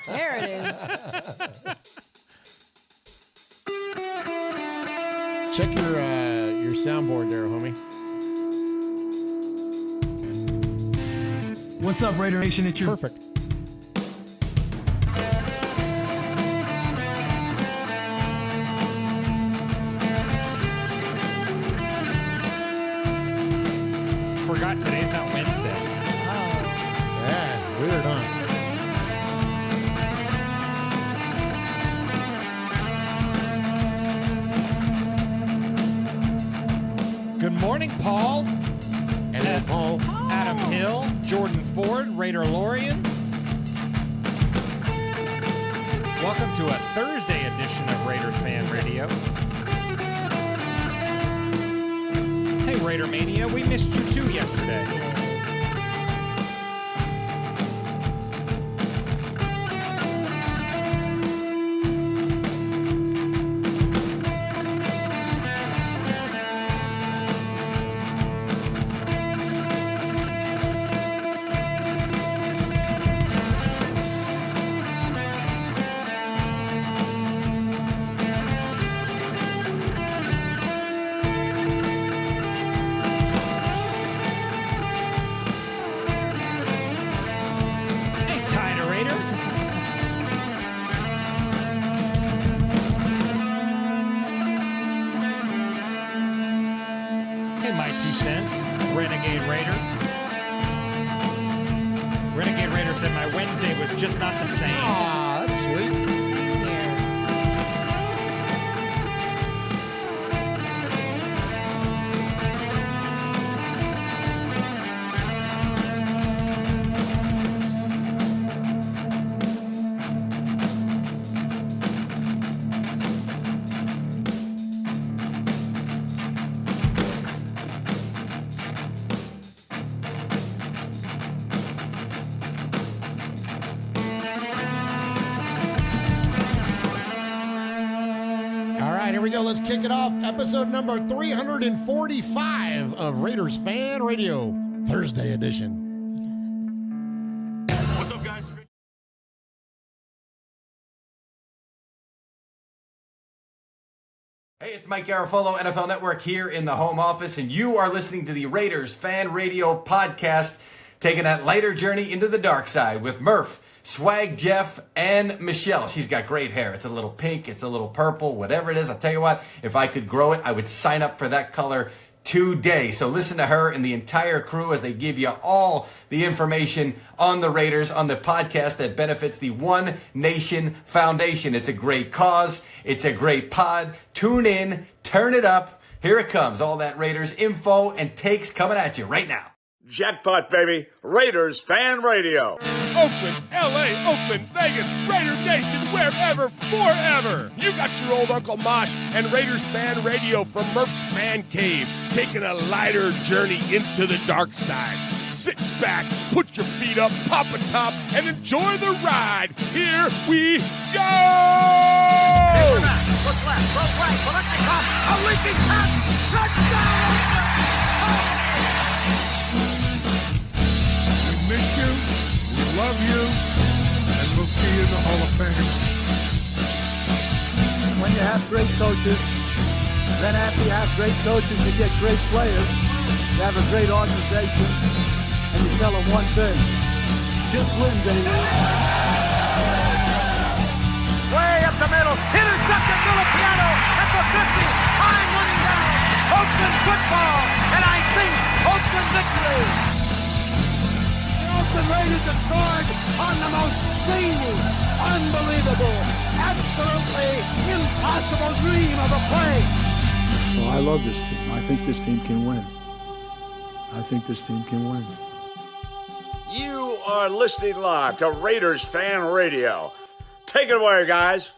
There it is. Check your soundboard there, homie. What's up, Raider Nation? It's your Perfect. Forgot today's not Wednesday. Yeah, weird, huh? Good morning, Paul. Hello, Paul. Adam Hill, Jordan Ford, Raider Lorian. Welcome to a Thursday edition of Raiders Fan Radio. Hey, Raider Mania, we missed you too yesterday. Just not the same. Ah, that's sweet. Here we go. Let's kick it off. Episode number 345 of Raiders Fan Radio, Thursday edition. What's up, guys? Hey, it's Mike Garafolo, NFL Network here in the home office, and you are listening to the Raiders Fan Radio podcast, taking that lighter journey into the dark side with Murf, Swag Jeff, and Michelle. She's got great hair. It's a little pink, it's a little purple, whatever it is. I'll tell you what, if I could grow it, I would sign up for that color today. So listen to her and the entire crew as they give you all the information on the Raiders on the podcast that benefits the One Nation Foundation. It's a great cause. It's a great pod. Tune in, turn it up. Here it comes. All that Raiders info and takes coming at you right now. Jackpot, baby. Raiders Fan Radio. Oakland, L.A., Oakland, Vegas, Raider Nation, wherever, forever. You got your old Uncle Mosh and Raiders Fan Radio from Murf's Man Cave, taking a lighter journey into the dark side. Sit back, put your feet up, pop a top, and enjoy the ride. Here we go! Look left, look right, Political, a leaking pass, touchdown! We miss you, we love you, and we'll see you in the Hall of Fame. When you have great coaches, then after you have great coaches, you get great players, you have a great organization, and you tell them one thing, just win, baby. Way up the middle, intercepted Filipiano at the 50, time running down, Oakland football, and I think Oakland victory. The Raiders have scored on the most zany, unbelievable, absolutely impossible dream of a play. Well, I love this team. I think this team can win. I think this team can win. You are listening live to Raiders Fan Radio. Take it away, guys.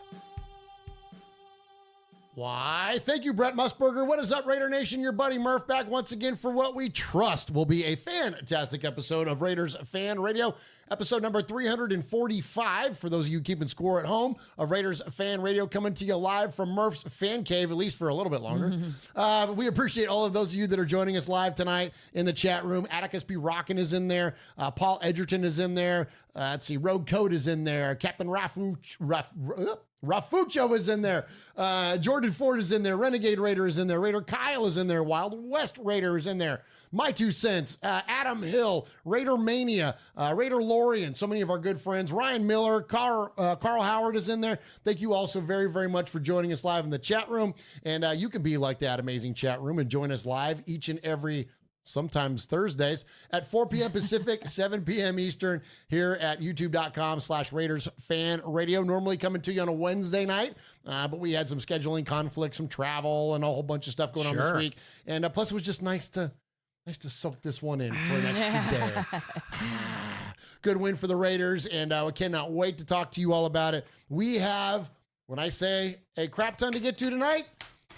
Why, thank you, Brett Musburger. What is up, Raider Nation? Your buddy Murf back once again for what we trust will be a fantastic episode of Raiders Fan Radio. Episode number 345, for those of you keeping score at home, of Raiders Fan Radio, coming to you live from Murf's Fan Cave, at least for a little bit longer. We appreciate all of those of you that are joining us live tonight in the chat room. Atticus B. Rockin is in there. Paul Edgerton is in there. Let's see, Rogue Code is in there. Captain Rafucho is in there. Jordan Ford is in there. Renegade Raider is in there. Raider Kyle is in there. Wild West Raider is in there. My 2 cents. Adam Hill, Raider Mania, Raider Lorian, so many of our good friends. Ryan Miller, Carl Howard is in there. Thank you all so very, very much for joining us live in the chat room. And you can be like that amazing chat room and join us live each and every, sometimes Thursdays, at 4 p.m. Pacific, 7 p.m. Eastern, here at youtube.com/Raiders Fan Radio. Normally coming to you on a Wednesday night, but we had some scheduling conflicts, some travel, and a whole bunch of stuff going on this week. And plus, it was just nice to soak this one in for an extra day. Good win for the Raiders, and we cannot wait to talk to you all about it. We have, when I say a crap ton to get to tonight,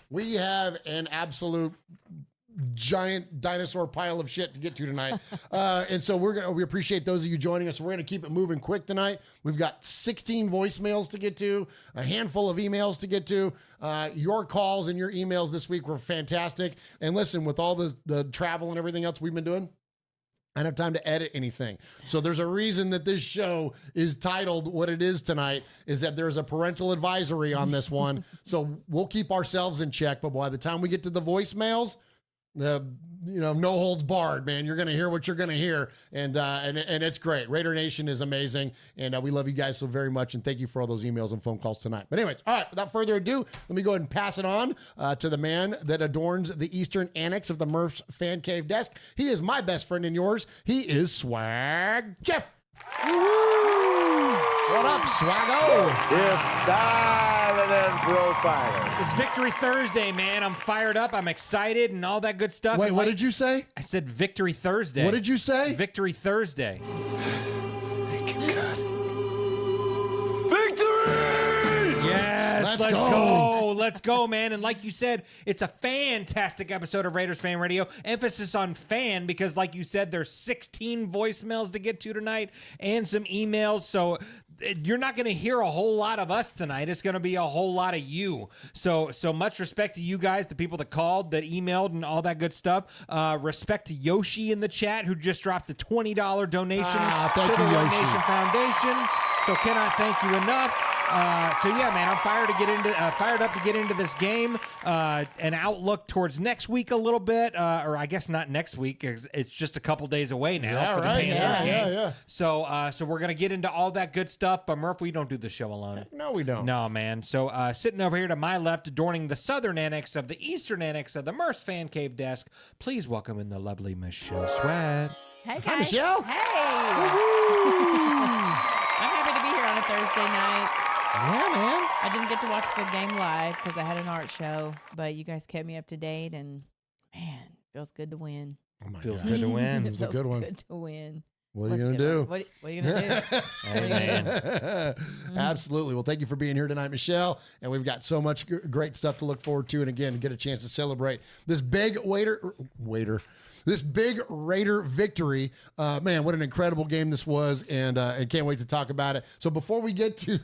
we have an absolute giant dinosaur pile of shit to get to tonight. And so we appreciate those of you joining us. We're going to keep it moving quick tonight. We've got 16 voicemails to get to, a handful of emails to get to. Your calls and your emails this week were fantastic. And listen, with all the travel and everything else we've been doing, I don't have time to edit anything. So there's a reason that this show is titled what it is tonight, is that there's a parental advisory on this one. So we'll keep ourselves in check. But by the time we get to the voicemails, no holds barred, man. You're going to hear what you're going to hear. And it's great. Raider Nation is amazing. And we love you guys so very much. And thank you for all those emails and phone calls tonight. But anyways, all right, without further ado, let me go ahead and pass it on to the man that adorns the Eastern Annex of the Murf's Fan Cave desk. He is my best friend and yours. He is Swag Jeff. Woo-hoo! What up, Swaggo? It's Diamond and Profiler. It's Victory Thursday, man. I'm fired up. I'm excited and all that good stuff. Wait, and what did you say? I said Victory Thursday. What did you say? Victory Thursday. Thank you, God. Victory! Yes, let's go. Let's go, man. And like you said, it's a fantastic episode of Raiders Fan Radio. Emphasis on fan because, like you said, there's 16 voicemails to get to tonight and some emails. So you're not going to hear a whole lot of us tonight. It's going to be a whole lot of you. So much respect to you guys, the people that called, that emailed, and all that good stuff. Respect to Yoshi in the chat, who just dropped a $20 donation to the One Nation Foundation. So cannot thank you enough. So yeah, man, I'm fired up to get into this game. An outlook towards next week a little bit, or I guess not next week, because it's just a couple days away now for the Panthers game. Yeah. So we're gonna get into all that good stuff. But Murph, we don't do the show alone. No, we don't. No, man. So sitting over here to my left, adorning the southern annex of the eastern annex of the Murph's Fan Cave desk, please welcome in the lovely Michelle Sweat. Hey guys. Hi, Michelle. Hey. I'm happy to be here on a Thursday night. Yeah, man. I didn't get to watch the game live because I had an art show, but you guys kept me up to date, and man, feels good to win. Oh my Feels God. good to win. It was a good one. Good to win. What are you going to do? What are you going to do? Hey, man. Absolutely. Well, thank you for being here tonight, Michelle. And we've got so much great stuff to look forward to. And again, get a chance to celebrate this big this big Raider victory. Man, what an incredible game this was. And can't wait to talk about it. So before we get to,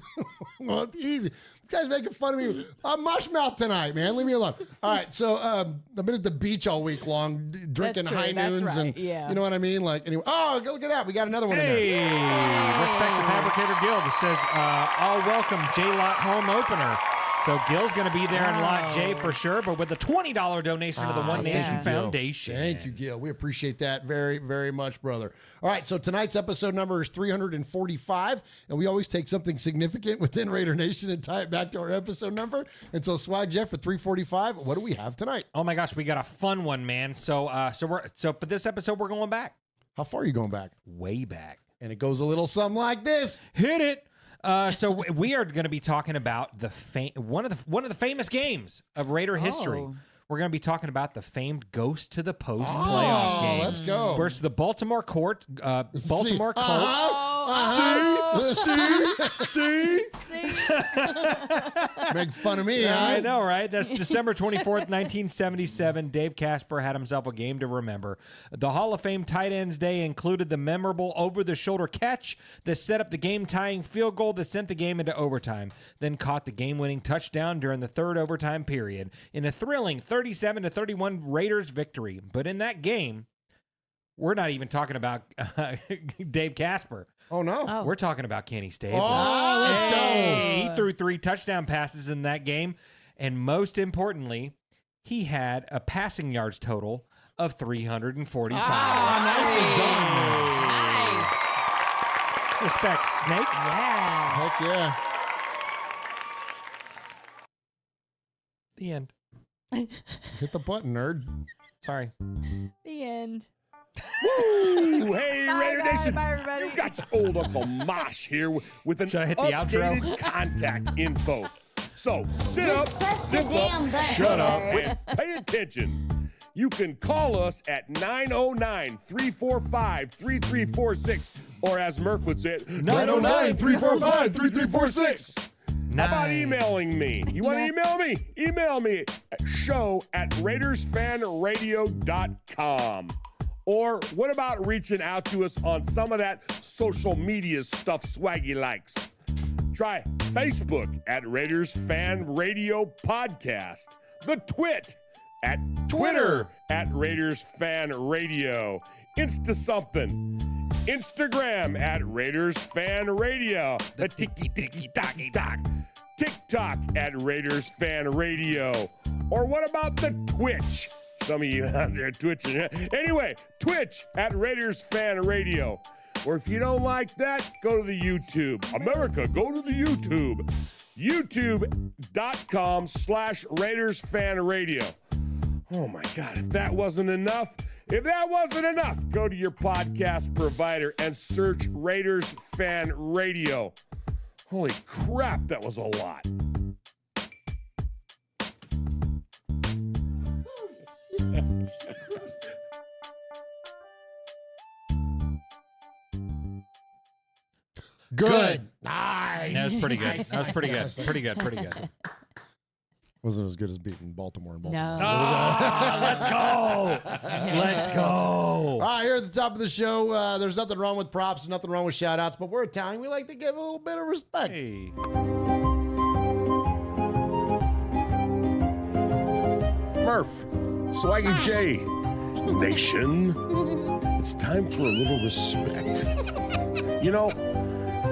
well, easy. You guys making fun of me. I'm mushmouth tonight, man. Leave me alone. All right, so I've been at the beach all week long, drinking high noons, and you know what I mean. Like, anyway. Oh, look at that. We got another one in there. Hey, respect the Fabricator Guild. It says, all welcome J-Lot home opener. So Gil's going to be there in Lot J for sure, but with a $20 donation to the One Nation Foundation. Thank you, Gil. We appreciate that very, very much, brother. All right, so tonight's episode number is 345, and we always take something significant within Raider Nation and tie it back to our episode number. And so, Swag Jeff, at 345, what do we have tonight? Oh my gosh, we got a fun one, man. So for this episode, we're going back. How far are you going back? Way back. And it goes a little something like this. Hit it. So we are going to be talking about one of the famous games of Raider history. We're going to be talking about the famed Ghost to the Post playoff game. Let's go. Versus the Baltimore Colts. See? Make fun of me, Yeah, huh? I know, right? That's December 24th, 1977. Dave Casper had himself a game to remember. The Hall of Fame Tight Ends Day included the memorable over-the-shoulder catch that set up the game-tying field goal that sent the game into overtime, then caught the game-winning touchdown during the third overtime period in a thrilling 37-31 Raiders victory. But in that game, we're not even talking about Dave Casper. Oh, no. We're talking about Kenny Stabler. Oh, let's go. He threw 3 touchdown passes in that game. And most importantly, he had a passing yards total of 345. Nicely done. Nice. Respect, Snake. Yeah. Heck yeah. The end. Hit the button, nerd. Sorry. The end. Woo! Hey, Raider Nation. Bye, everybody. You got your old Uncle Mosh here with an Should I hit the outro? updated contact info. So sit up, press the zip damn up, button. shut up, and pay attention. You can call us at 909-345-3346, or as Murf would say it, 909-345-3346. How about emailing me? You want to email me? Email me at show@RaidersFanRadio.com. Or what about reaching out to us on some of that social media stuff Swaggy likes? Try Facebook at Raiders Fan Radio Podcast. The Twit at Twitter at Raiders Fan Radio. Insta something. Instagram at Raiders Fan Radio. The tiki-tiki-taki-tak. TikTok at Raiders Fan Radio. Or what about the Twitch? Some of you out there twitching. Anyway, Twitch at Raiders Fan Radio. Or if you don't like that, go to the YouTube. America, go to the YouTube. YouTube.com/Raiders Fan Radio. Oh my God, if that wasn't enough, go to your podcast provider and search Raiders Fan Radio. Holy crap, that was a lot. Good. Nice. That was pretty good. Nice, That was pretty nice, good. nice. Pretty good. Pretty good. Wasn't as good as beating Baltimore and Baltimore. No. Let's go. Let's go. All right, here at the top of the show, there's nothing wrong with props, nothing wrong with shout outs, but we're Italian. We like to give a little bit of respect. Hey. Murf, Swaggy J, Nation, it's time for a little respect. You know,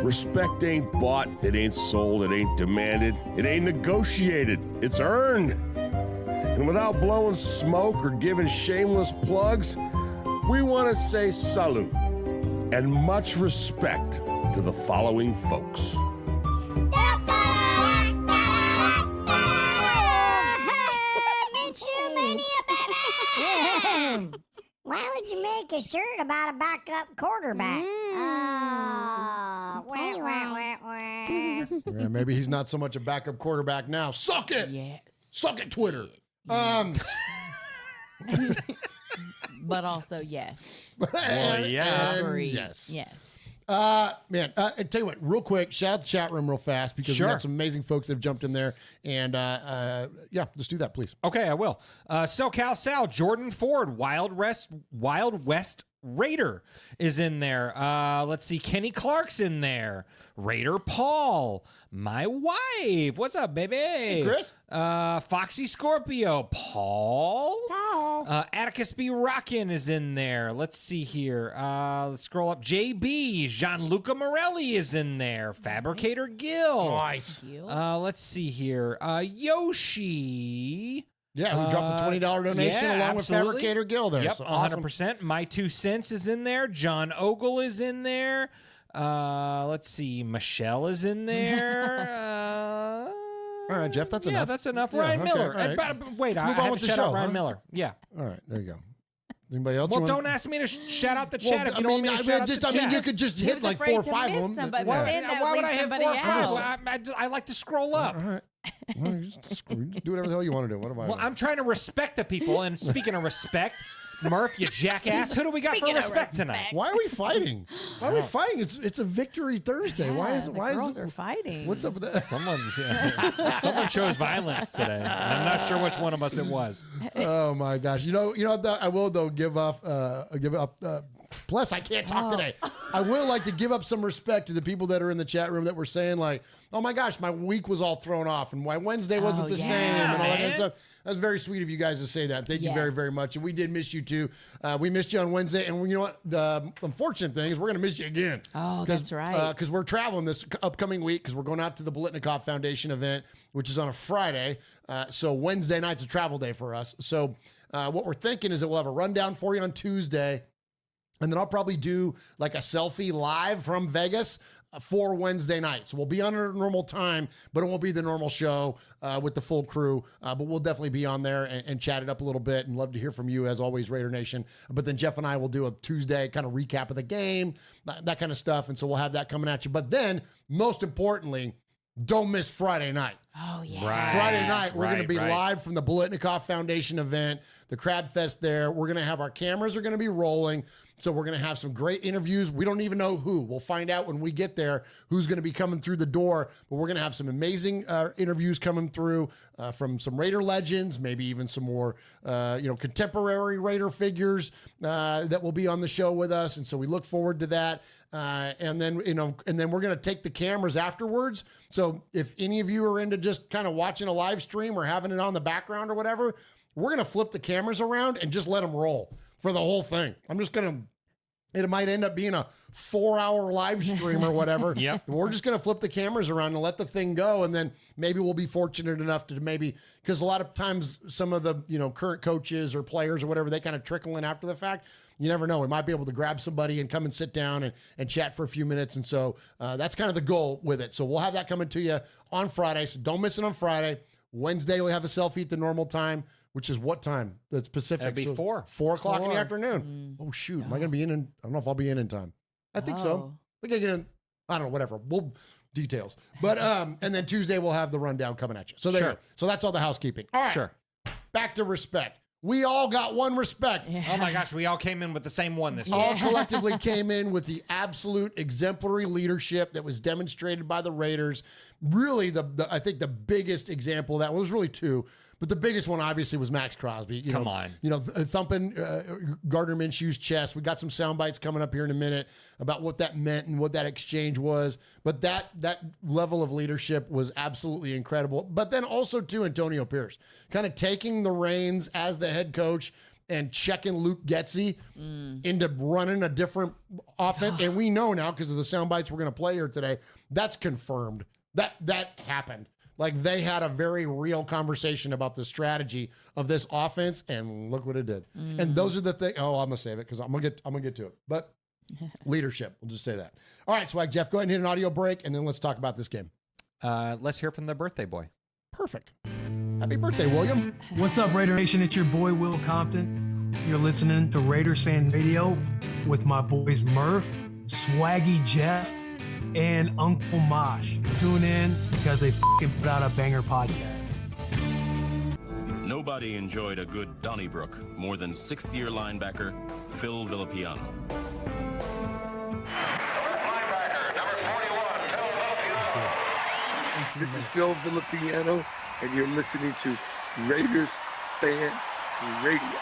respect ain't bought, it ain't sold, it ain't demanded, it ain't negotiated, it's earned. And without blowing smoke or giving shameless plugs, we want to say salute and much respect to the following folks. Why would you make a shirt about a backup quarterback? Yeah, maybe he's not so much a backup quarterback now. Suck it. Yes. Suck it, Twitter. But also, yes. Well, yeah. And Agree. yes. Yes. Man, I tell you what, real quick, shout out the chat room real fast because Sure. we got some amazing folks that have jumped in there. And yeah, let's do that, please. Okay, I will. SoCal Sal, Jordan Ford, Wild West Raider is in there. Let's see, Kenny Clark's in there. Raider Paul, my wife. What's up, baby? Hey, Chris. Foxy Scorpio, Paul. Atticus B. Rockin is in there. Let's see here. Let's scroll up. JB, Gianluca Morelli is in there. Fabricator Gil. Nice. Let's see here. Yoshi. Yeah, we dropped the $20 donation along with absolutely. Fabricator Gil there. Yep, So awesome. 100%. My 2 cents is in there. John Ogle is in there. Let's see. Michelle is in there. All right, Jeff, that's yeah, enough. that's enough. Yeah, Ryan okay, Miller. all right. Wait, Let's I move on had with to the shout out show, Ryan huh? Miller. Yeah. All right, there you go. Anybody else? Well, you don't wanna- ask me to shout out the Well, chat if you don't want me to shout out the I mean, chat. you could just He hit was like afraid 4 or to 5 miss of them. somebody. Yeah. Well, then that Why would leaves I have somebody 4 or 5? out. I like to scroll up. All right. Well, just do whatever the hell you want to do. What am I? Well, I'm trying to respect the people, and speaking of respect, Murf, you jackass. Who do we got for respect tonight? Why are we fighting? Why are we fighting? It's a victory Thursday. Why is girls are fighting? What's up with that? Someone chose violence today. I'm not sure which one of us it was. Oh my gosh! You know what? I will though give up. Plus, I can't talk today. I will like to give up some respect to the people that are in the chat room that were saying like, "Oh my gosh, my week was all thrown off, and why Wednesday wasn't the same," and all that kind of stuff. That's very sweet of you guys to say that. Thank you very, very much. And we did miss you too. We missed you on Wednesday, and you know what? The unfortunate thing is we're going to miss you again. Oh, that's right. Because we're traveling this upcoming week because we're going out to the Bolitnikoff Foundation event, which is on a Friday. So Wednesday night's a travel day for us. So what we're thinking is that we'll have a rundown for you on Tuesday. And then I'll probably do like a selfie live from Vegas for Wednesday night. So we'll be on our normal time, but it won't be the normal show with the full crew. But we'll definitely be on there and chat it up a little bit, and love to hear from you as always, Raider Nation. But then Jeff and I will do a Tuesday kind of recap of the game, that kind of stuff. And so we'll have that coming at you. But then most importantly, don't miss Friday night. Oh, yeah. Right. Friday night, we're going to be live from the Bolitnikoff Foundation event, the Crab Fest there. We're going to have our cameras are going to be rolling. So we're going to have some great interviews. We don't even know who. We'll find out when we get there who's going to be coming through the door. But we're going to have some amazing interviews coming through from some Raider legends, maybe even some more, contemporary Raider figures that will be on the show with us. And so we look forward to that. And then we're going to take the cameras afterwards. So if any of you are into just kind of watching a live stream or having it on the background or whatever, we're going to flip the cameras around and just let them roll for the whole thing. It might end up being a 4-hour live stream or whatever. Yep. We're just going to flip the cameras around and let the thing go. And then maybe we'll be fortunate enough to because a lot of times some of the, current coaches or players or whatever, they kind of trickle in after the fact. You never know. We might be able to grab somebody and come and sit down and chat for a few minutes. And so that's kind of the goal with it. So we'll have that coming to you on Friday. So don't miss it on Friday. Wednesday, we'll have a selfie at the normal time, which is what time? That's Pacific. That'd be 4. 4 o'clock in the afternoon. Oh, shoot. Am I going to be in? I don't know if I'll be in time. I think so. I think I get in. I don't know, whatever. Details. But, and then Tuesday, we'll have the rundown coming at you. So there you go. So that's all the housekeeping. All right. Sure. Back to respect. We all got one respect. Yeah. Oh my gosh, we all came in with the same one this week. All collectively came in with the absolute exemplary leadership that was demonstrated by the Raiders. Really, I think the biggest example of that was really two, but the biggest one obviously was Max Crosby. Come on. Thumping Gardner Minshew's chest. We got some sound bites coming up here in a minute about what that meant and what that exchange was. But that level of leadership was absolutely incredible. But then also too, Antonio Pierce kind of taking the reins as the head coach and checking Luke Getsy into running a different offense. And we know now, because of the sound bites we're going to play here today, that's confirmed. That happened. Like, they had a very real conversation about the strategy of this offense, and look what it did. And those are the things. Oh, I'm gonna save it because I'm gonna get to it. But leadership, we'll just say that. All right, Swag Jeff, go ahead and hit an audio break, and then let's talk about this game. Let's hear from the birthday boy. Perfect. Happy birthday, William. What's up, Raider Nation? It's your boy, Will Compton. You're listening to Raiders Fan Radio with my boys Murf, Swaggy Jeff, and Uncle Mosh. Tune in because they put out a banger podcast. Nobody enjoyed a good Donnybrook more than 6th-year linebacker Phil Villapiano. This is Phil Villapiano, and you're listening to Raiders Fan Radio.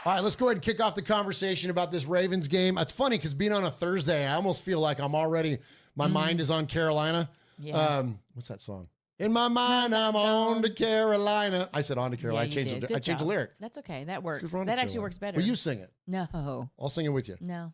All right, let's go ahead and kick off the conversation about this Ravens game. It's funny because being on a Thursday, I almost feel like my mind is on Carolina. Yeah. What's that song? In my mind, I'm on to Carolina. I said on to Carolina. Yeah, I changed the lyric. That's okay. That works. That That actually Carolina. works better. Will you sing it? No. I'll sing it with you. No.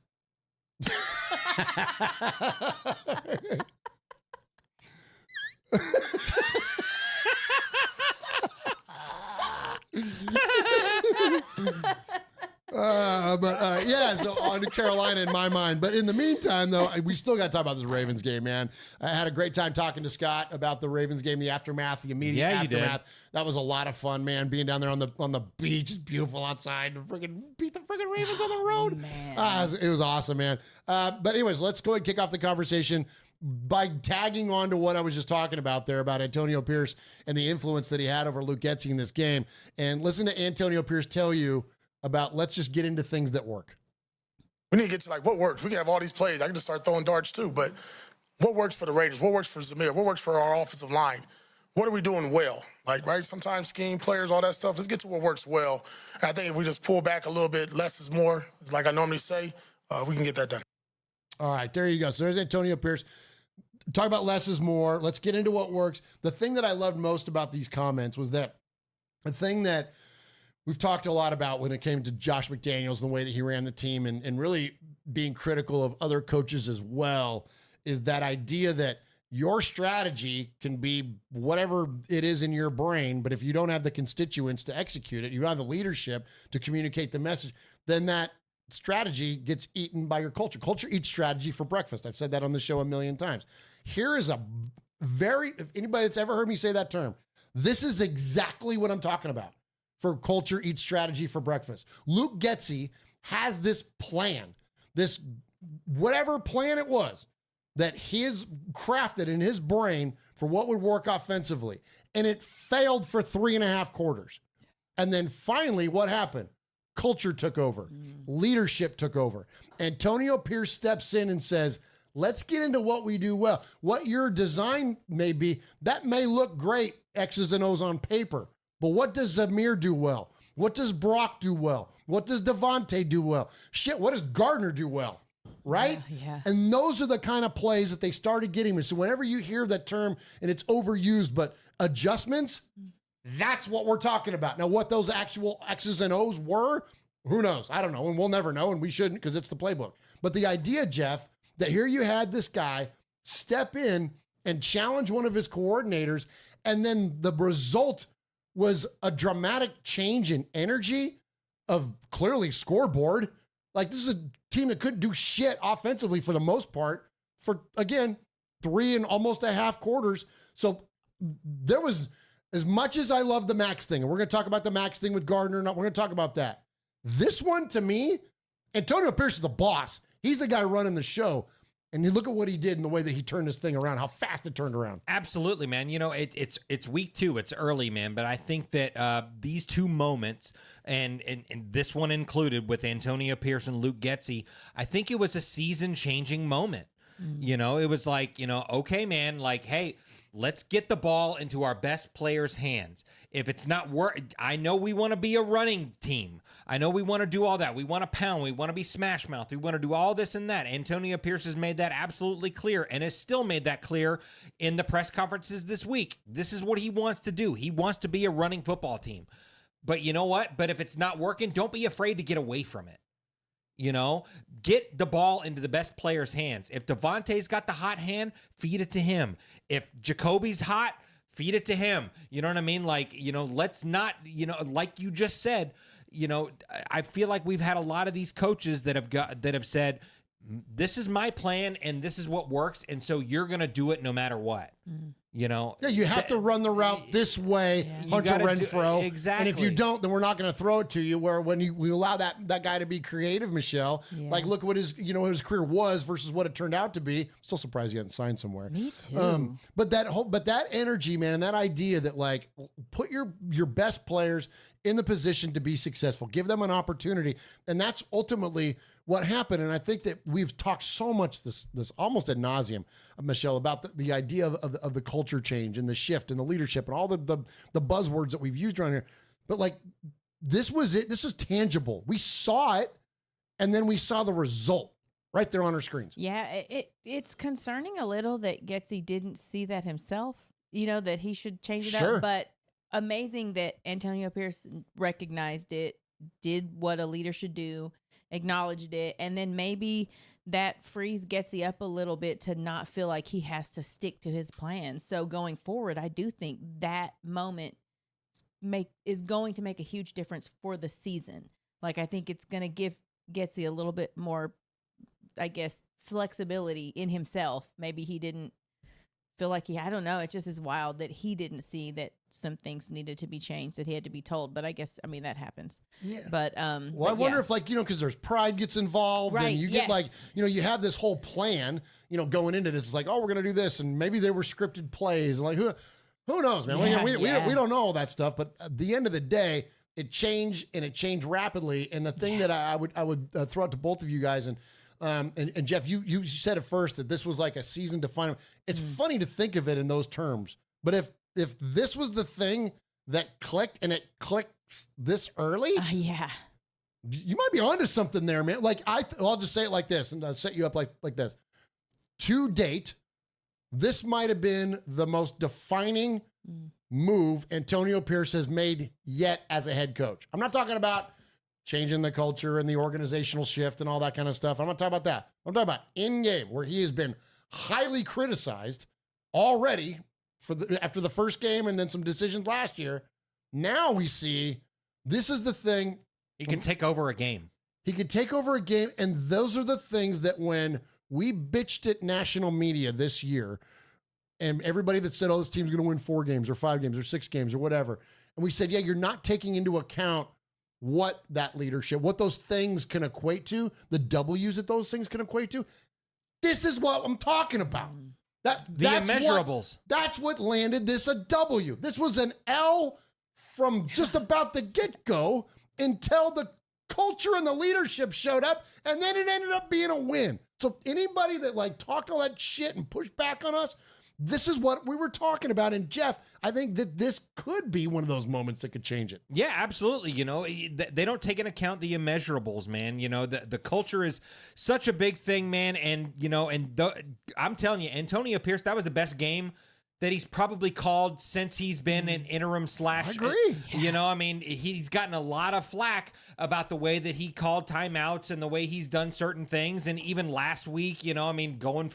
So on to Carolina in my mind. But in the meantime, though, we still got to talk about this Ravens game, man. I had a great time talking to Scott about the Ravens game, the aftermath, the immediate aftermath. That was a lot of fun, man. Being down there on the beach, it's beautiful outside. Beat the freaking Ravens on the road. Man. It was awesome, man. But anyways, let's go ahead and kick off the conversation. by tagging on to what I was just talking about there about Antonio Pierce and the influence that he had over Luke Getsy in this game, and listen to Antonio Pierce tell you about, let's just get into things that work. We need to get to like what works. We can have all these plays. I can just start throwing darts too, but what works for the Raiders? What works for Zamir? What works for our offensive line? What are we doing well? Like, right, sometimes scheme, players, all that stuff. Let's get to what works well. And I think if we just pull back a little bit, less is more, it's like I normally say, we can get that done. All right, there you go. So there's Antonio Pierce. Talk about less is more. Let's get into what works. The thing that I loved most about these comments was that the thing that we've talked a lot about when it came to Josh McDaniels and the way that he ran the team and really being critical of other coaches as well is that idea that your strategy can be whatever it is in your brain, but if you don't have the constituents to execute it, you don't have the leadership to communicate the message, then that strategy gets eaten by your culture. Culture eats strategy for breakfast. I've said that on the show a million times. Here is if anybody that's ever heard me say that term, this is exactly what I'm talking about for culture eats strategy for breakfast. Luke Getsy has this plan, this whatever plan it was, that he has crafted in his brain for what would work offensively. And it failed for 3.5 quarters. And then finally, what happened? Culture took over. Leadership took over. Antonio Pierce steps in and says, let's get into what we do well. What your design may be, that may look great, X's and O's on paper. But what does Zamir do well? What does Brock do well? What does Devontae do well? Shit, what does Gardner do well? Right? Yeah. And those are the kind of plays that they started getting. So whenever you hear that term and it's overused, but adjustments, that's what we're talking about. Now, what those actual X's and O's were, who knows? I don't know, and we'll never know, and we shouldn't because it's the playbook. But the idea, Jeff, that here you had this guy step in and challenge one of his coordinators, and then the result was a dramatic change in energy of clearly scoreboard. Like, this is a team that couldn't do shit offensively for the most part for, again, 3 and almost a half quarters. So there was, as much as I love the Max thing, and we're going to talk about the Max thing with Gardner, we're going to talk about that. This one, to me, Antonio Pierce is the boss. He's the guy running the show. And you look at what he did and the way that he turned this thing around, how fast it turned around. Absolutely, man. You know, it's week 2. It's early, man. But I think that these two moments, and this one included with Antonio Pierce and Luke Getsy, I think it was a season-changing moment. You know, it was like, you know, okay, man, like, hey, let's get the ball into our best players' hands. If it's not I know we want to be a running team. I know we want to do all that. We want to pound. We want to be smash mouth. We want to do all this and that. Antonio Pierce has made that absolutely clear and has still made that clear in the press conferences this week. This is what he wants to do. He wants to be a running football team. But you know what? But if it's not working, don't be afraid to get away from it. You know, get the ball into the best player's hands. If Devontae's got the hot hand, feed it to him. If Jacoby's hot, feed it to him. You know what I mean? Like, you know, let's not, you know, like you just said, you know, I feel like we've had a lot of these coaches that have said, this is my plan and this is what works. And so you're going to do it no matter what. You know, yeah, you have to run the route this way, Hunter Renfrow. Exactly. And if you don't, then we're not going to throw it to you. Where when we allow that guy to be creative, Michelle, like look what his career was versus what it turned out to be. Still surprised he hadn't signed somewhere. Me too. But that energy, man, and that idea that like put your best players in the position to be successful, give them an opportunity, and that's ultimately what happened. And I think that we've talked so much this almost ad nauseum, Michelle, about the idea of the culture change and the shift and the leadership and all the buzzwords that we've used around here. But like, this was it. This was tangible. We saw it, and then we saw the result right there on our screens. Yeah, it's concerning a little that Getsy didn't see that himself, you know, that he should change it up. But amazing that Antonio Pierce recognized it, did what a leader should do, acknowledged it, and then maybe that frees Getsy up a little bit to not feel like he has to stick to his plan. So going forward, I do think that moment is going to make a huge difference for the season. Like, I think it's going to give Getsy a little bit more, I guess, flexibility in himself. Maybe he didn't feel like I don't know. It just is wild that he didn't see that some things needed to be changed, that he had to be told. But I guess, I mean, that happens. Yeah. But well, I wonder if, like, you know, because there's pride gets involved, right, and you get like, you know, you have this whole plan, you know, going into this. It's like, oh, we're gonna do this, and maybe they were scripted plays, and like who knows, man? We don't know all that stuff. But at the end of the day, it changed, and it changed rapidly. And the thing that I would throw out to both of you guys, and Jeff, you said at first that this was like a season defining. It's funny to think of it in those terms, but if this was the thing that clicked, and it clicks this early, yeah, you might be onto something there, man. Like I'll just say it like this, and I'll set you up like this. To date, this might have been the most defining move Antonio Pierce has made yet as a head coach. I'm not talking about changing the culture and the organizational shift and all that kind of stuff. I'm not talking about that. I'm talking about in-game, where he has been highly criticized already after the first game and then some decisions last year. Now we see this is the thing. He can take over a game. He could take over a game, and those are the things that when we bitched at national media this year, and everybody that said, oh, this team's going to win 4 games or 5 games or 6 games or whatever, and we said, yeah, you're not taking into account what that leadership, what those things can equate to, the W's that those things can equate to. This is what I'm talking about. That's immeasurables. That's what landed this a W. This was an L from just about the get-go until the culture and the leadership showed up, and then it ended up being a win. So anybody that like talked all that shit and pushed back on us, this is what we were talking about. And Jeff, I think that this could be one of those moments that could change it. Yeah, absolutely. You know, they don't take into account the immeasurables, man. You know, the culture is such a big thing, man. And, you know, I'm telling you, Antonio Pierce, that was the best game that he's probably called since he's been an interim / I agree. You know, I mean, he's gotten a lot of flack about the way that he called timeouts and the way he's done certain things. And even last week, you know, I mean, going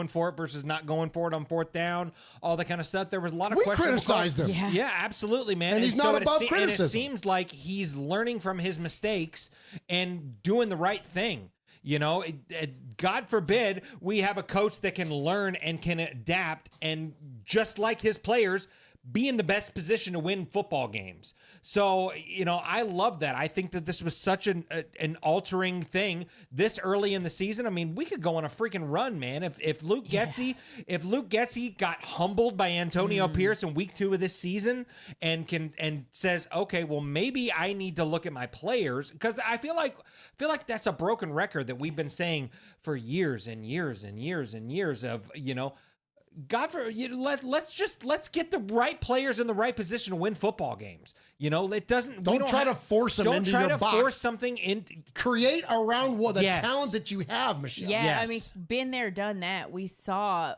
for it versus not going for it on 4th down, all that kind of stuff. There was a lot of questions. We criticized him. Yeah, absolutely, man. And he's not above criticism. And it seems like he's learning from his mistakes and doing the right thing. You know, God forbid we have a coach that can learn and can adapt and, just like his players, be in the best position to win football games. So, you know, I love that. I think that this was such an altering thing this early in the season. I mean, we could go on a freaking run, man. If Luke Getsy got humbled by Antonio Pierce in week 2 of this season and says, okay, well, maybe I need to look at my players, because I feel like that's a broken record that we've been saying for years and years and years and years of, you know, God, let's get the right players in the right position to win football games. You know, it doesn't. Don't try to force them into your box. Don't try to force something in. Create around the talent that you have, Michelle. Yeah, yes. I mean, been there, done that. We saw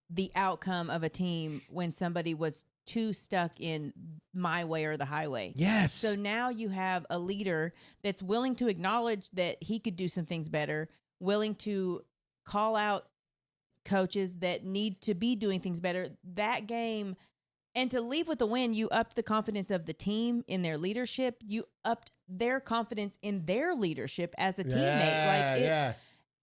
the outcome of a team when somebody was too stuck in my way or the highway. Yes. So now you have a leader that's willing to acknowledge that he could do some things better, willing to call out coaches that need to be doing things better. That game, and to leave with a win, you upped the confidence of the team in their leadership. You upped their confidence in their leadership as a teammate.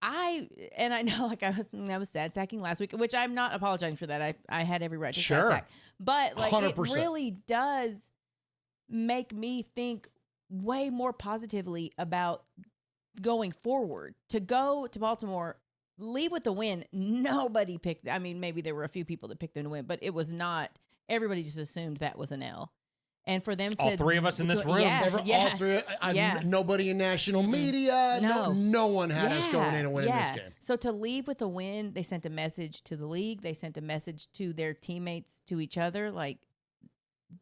I know, like, I was sad sacking last week, which I'm not apologizing for that. I had every right to sad sack. But like 100%. It really does make me think way more positively about going forward. To go to Baltimore, leave with the win. Nobody picked. I mean, maybe there were a few people that picked them to win, but it was not. Everybody just assumed that was an L. And for them to all 3 of us in this room, all 3. Nobody in national media. No one had us going in and winning this game. So to leave with a win, they sent a message to the league. They sent a message to their teammates, to each other. Like,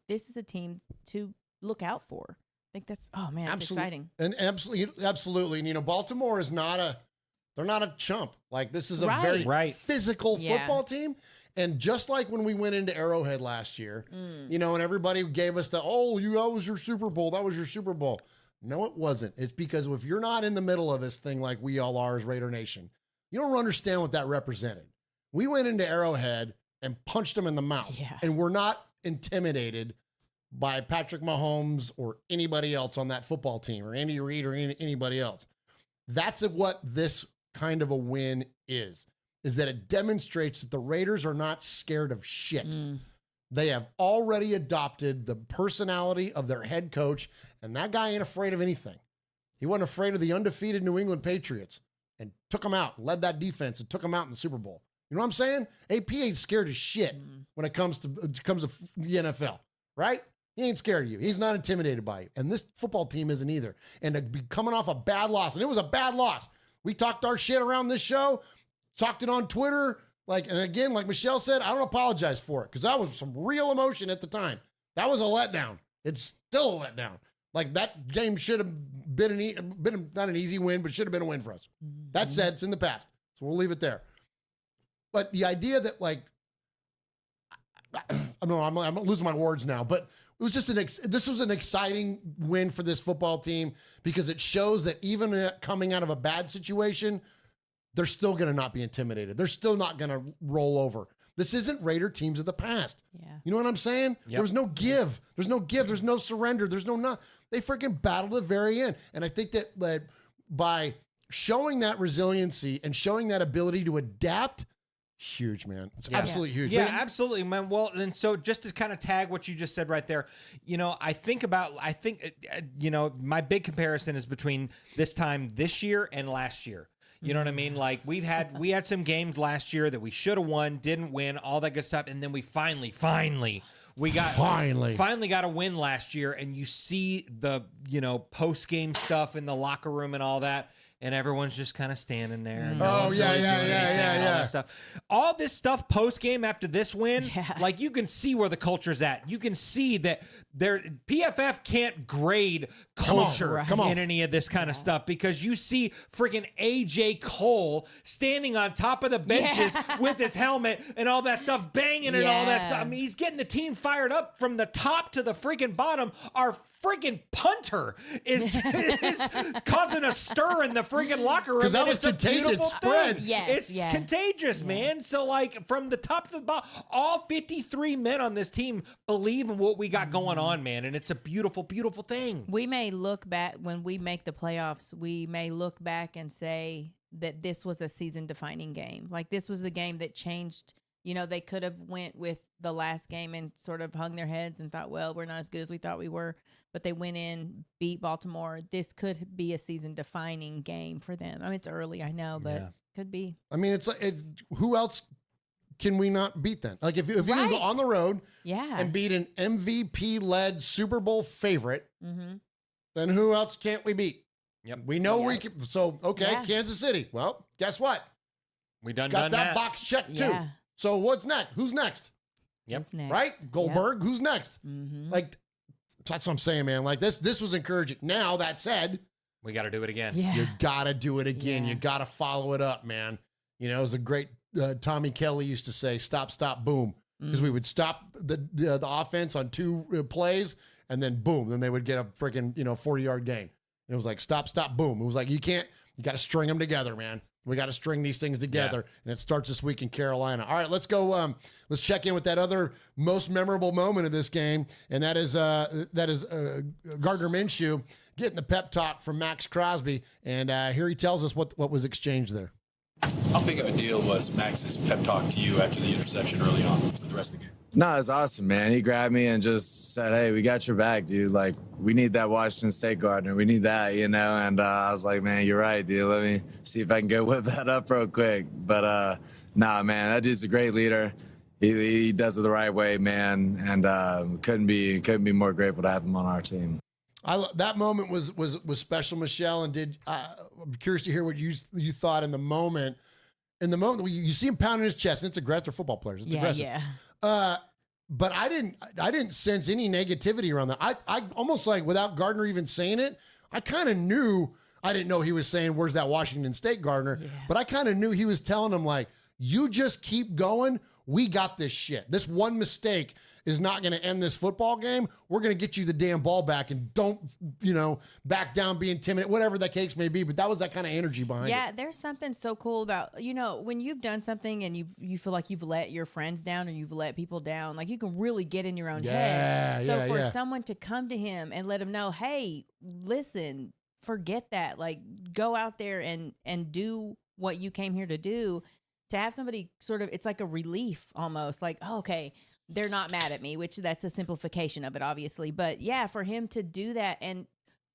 this is a team to look out for. I think that's it's exciting. And absolutely. And, you know, Baltimore is they're not a chump. Like, this is a very physical football team. And just like when we went into Arrowhead last year, you know, and everybody gave us that was your Super Bowl. That was your Super Bowl. No, it wasn't. It's because if you're not in the middle of this thing like we all are as Raider Nation, you don't understand what that represented. We went into Arrowhead and punched them in the mouth. Yeah. And we're not intimidated by Patrick Mahomes or anybody else on that football team, or Andy Reid or anybody else. That's what this kind of a win is that it demonstrates that the Raiders are not scared of shit. They have already adopted the personality of their head coach, and that guy ain't afraid of anything. He wasn't afraid of the undefeated New England Patriots and took them out, led that defense and took them out in the Super Bowl. You know what I'm saying? AP ain't scared of shit when it comes to the NFL, right? He ain't scared of you. He's not intimidated by you. And this football team isn't either. And to be coming off a bad loss, and it was a bad loss. We talked our shit around this show, talked it on Twitter. And again, like Michelle said, I don't apologize for it because that was some real emotion at the time. That was a letdown. It's still a letdown. Like, that game should have been not an easy win, but should have been a win for us. That said, it's in the past. So we'll leave it there. But the idea that, like, I don't know, I'm losing my words now, but it was just this was an exciting win for this football team because it shows that even coming out of a bad situation, they're still going to not be intimidated. They're still not going to roll over. This isn't Raider teams of the past. Yeah. You know what I'm saying? Yep. There was no give. There's no give. There's no surrender. There's no. They freaking battled at the very end. And I think that by showing that resiliency and showing that ability to adapt, huge, man. It's absolutely huge. Yeah, absolutely, man. Well, and so just to kind of tag what you just said right there, I think, my big comparison is between this time this year and last year. You know what I mean? Like, we had some games last year that we should have won, didn't win, all that good stuff, and then we finally got a win last year, and you see the post-game stuff in the locker room and all that, and everyone's just kind of standing there. And all that stuff. All this stuff post-game after this win, like, you can see where the culture's at. You can see that PFF can't grade culture in any of this kind of stuff because you see freaking AJ Cole standing on top of the benches with his helmet and all that stuff, banging and all that stuff. I mean, he's getting the team fired up from the top to the freaking bottom. Our freaking punter is causing a stir in the freaking locker room. Because that was contagious spread. It's contagious, man. So, like, from the top to the bottom, all 53 men on this team believe in what we got going on, man. And it's a beautiful, beautiful thing. We may look back when we make the playoffs, we may look back and say that this was a season-defining game. Like, this was the game that changed. They could have went with the last game and sort of hung their heads and thought, well, we're not as good as we thought we were. But they went in, beat Baltimore. This could be a season-defining game for them. I mean, it's early, I know, but could be. I mean, it's like, who else can we not beat then? Like, if you can go on the road and beat an MVP-led Super Bowl favorite, then who else can't we beat? Yep. We know we can. So, Kansas City. Well, guess what? We got that box checked too. So what's next? Who's next? Yep. Who's next? Right? Goldberg. Who's next? Like, that's what I'm saying, man. Like, this was encouraging. Now, that said, we got to do it again. Yeah. You got to do it again. You got to follow it up, man. It was a great Tommy Kelly used to say, stop, stop, boom. Because we would stop the offense on 2 plays, and then boom. Then they would get a freaking 40-yard gain. And it was like, stop, stop, boom. It was like, you got to string them together, man. We got to string these things together, and it starts this week in Carolina. All right, let's go. Let's check in with that other most memorable moment of this game, and that is Gardner Minshew getting the pep talk from Max Crosby, and here he tells us what was exchanged there. How big of a deal was Max's pep talk to you after the interception early on for the rest of the game? No, it's awesome, man. He grabbed me and just said, hey, we got your back, dude. Like, we need that Washington State Gardner. We need that, And I was like, man, you're right, dude. Let me see if I can go whip that up real quick. But, nah, man, that dude's a great leader. He does it the right way, man. And couldn't be more grateful to have him on our team. That moment was special, Michelle. And I'm curious to hear what you thought in the moment. In the moment, you see him pounding his chest, and it's aggressive. They're football players. It's aggressive. Yeah. But I didn't sense any negativity around that. I almost, like, without Gardner even saying it, I kind of knew. I didn't know he was saying, where's that Washington State Gardner? But I kind of knew he was telling him, like, you just keep going. We got this shit. This one mistake is not going to end this football game. We're going to get you the damn ball back, and don't, back down, be intimidated, whatever that case may be. But that was that kind of energy behind it. Yeah, there's something so cool about, when you've done something and you feel like you've let your friends down or you've let people down, like, you can really get in your own head. So for someone to come to him and let him know, hey, listen, forget that. Like, go out there and do what you came here to do. To have somebody sort of, it's like a relief almost, like, oh, okay, they're not mad at me, which that's a simplification of it, obviously. But yeah, for him to do that and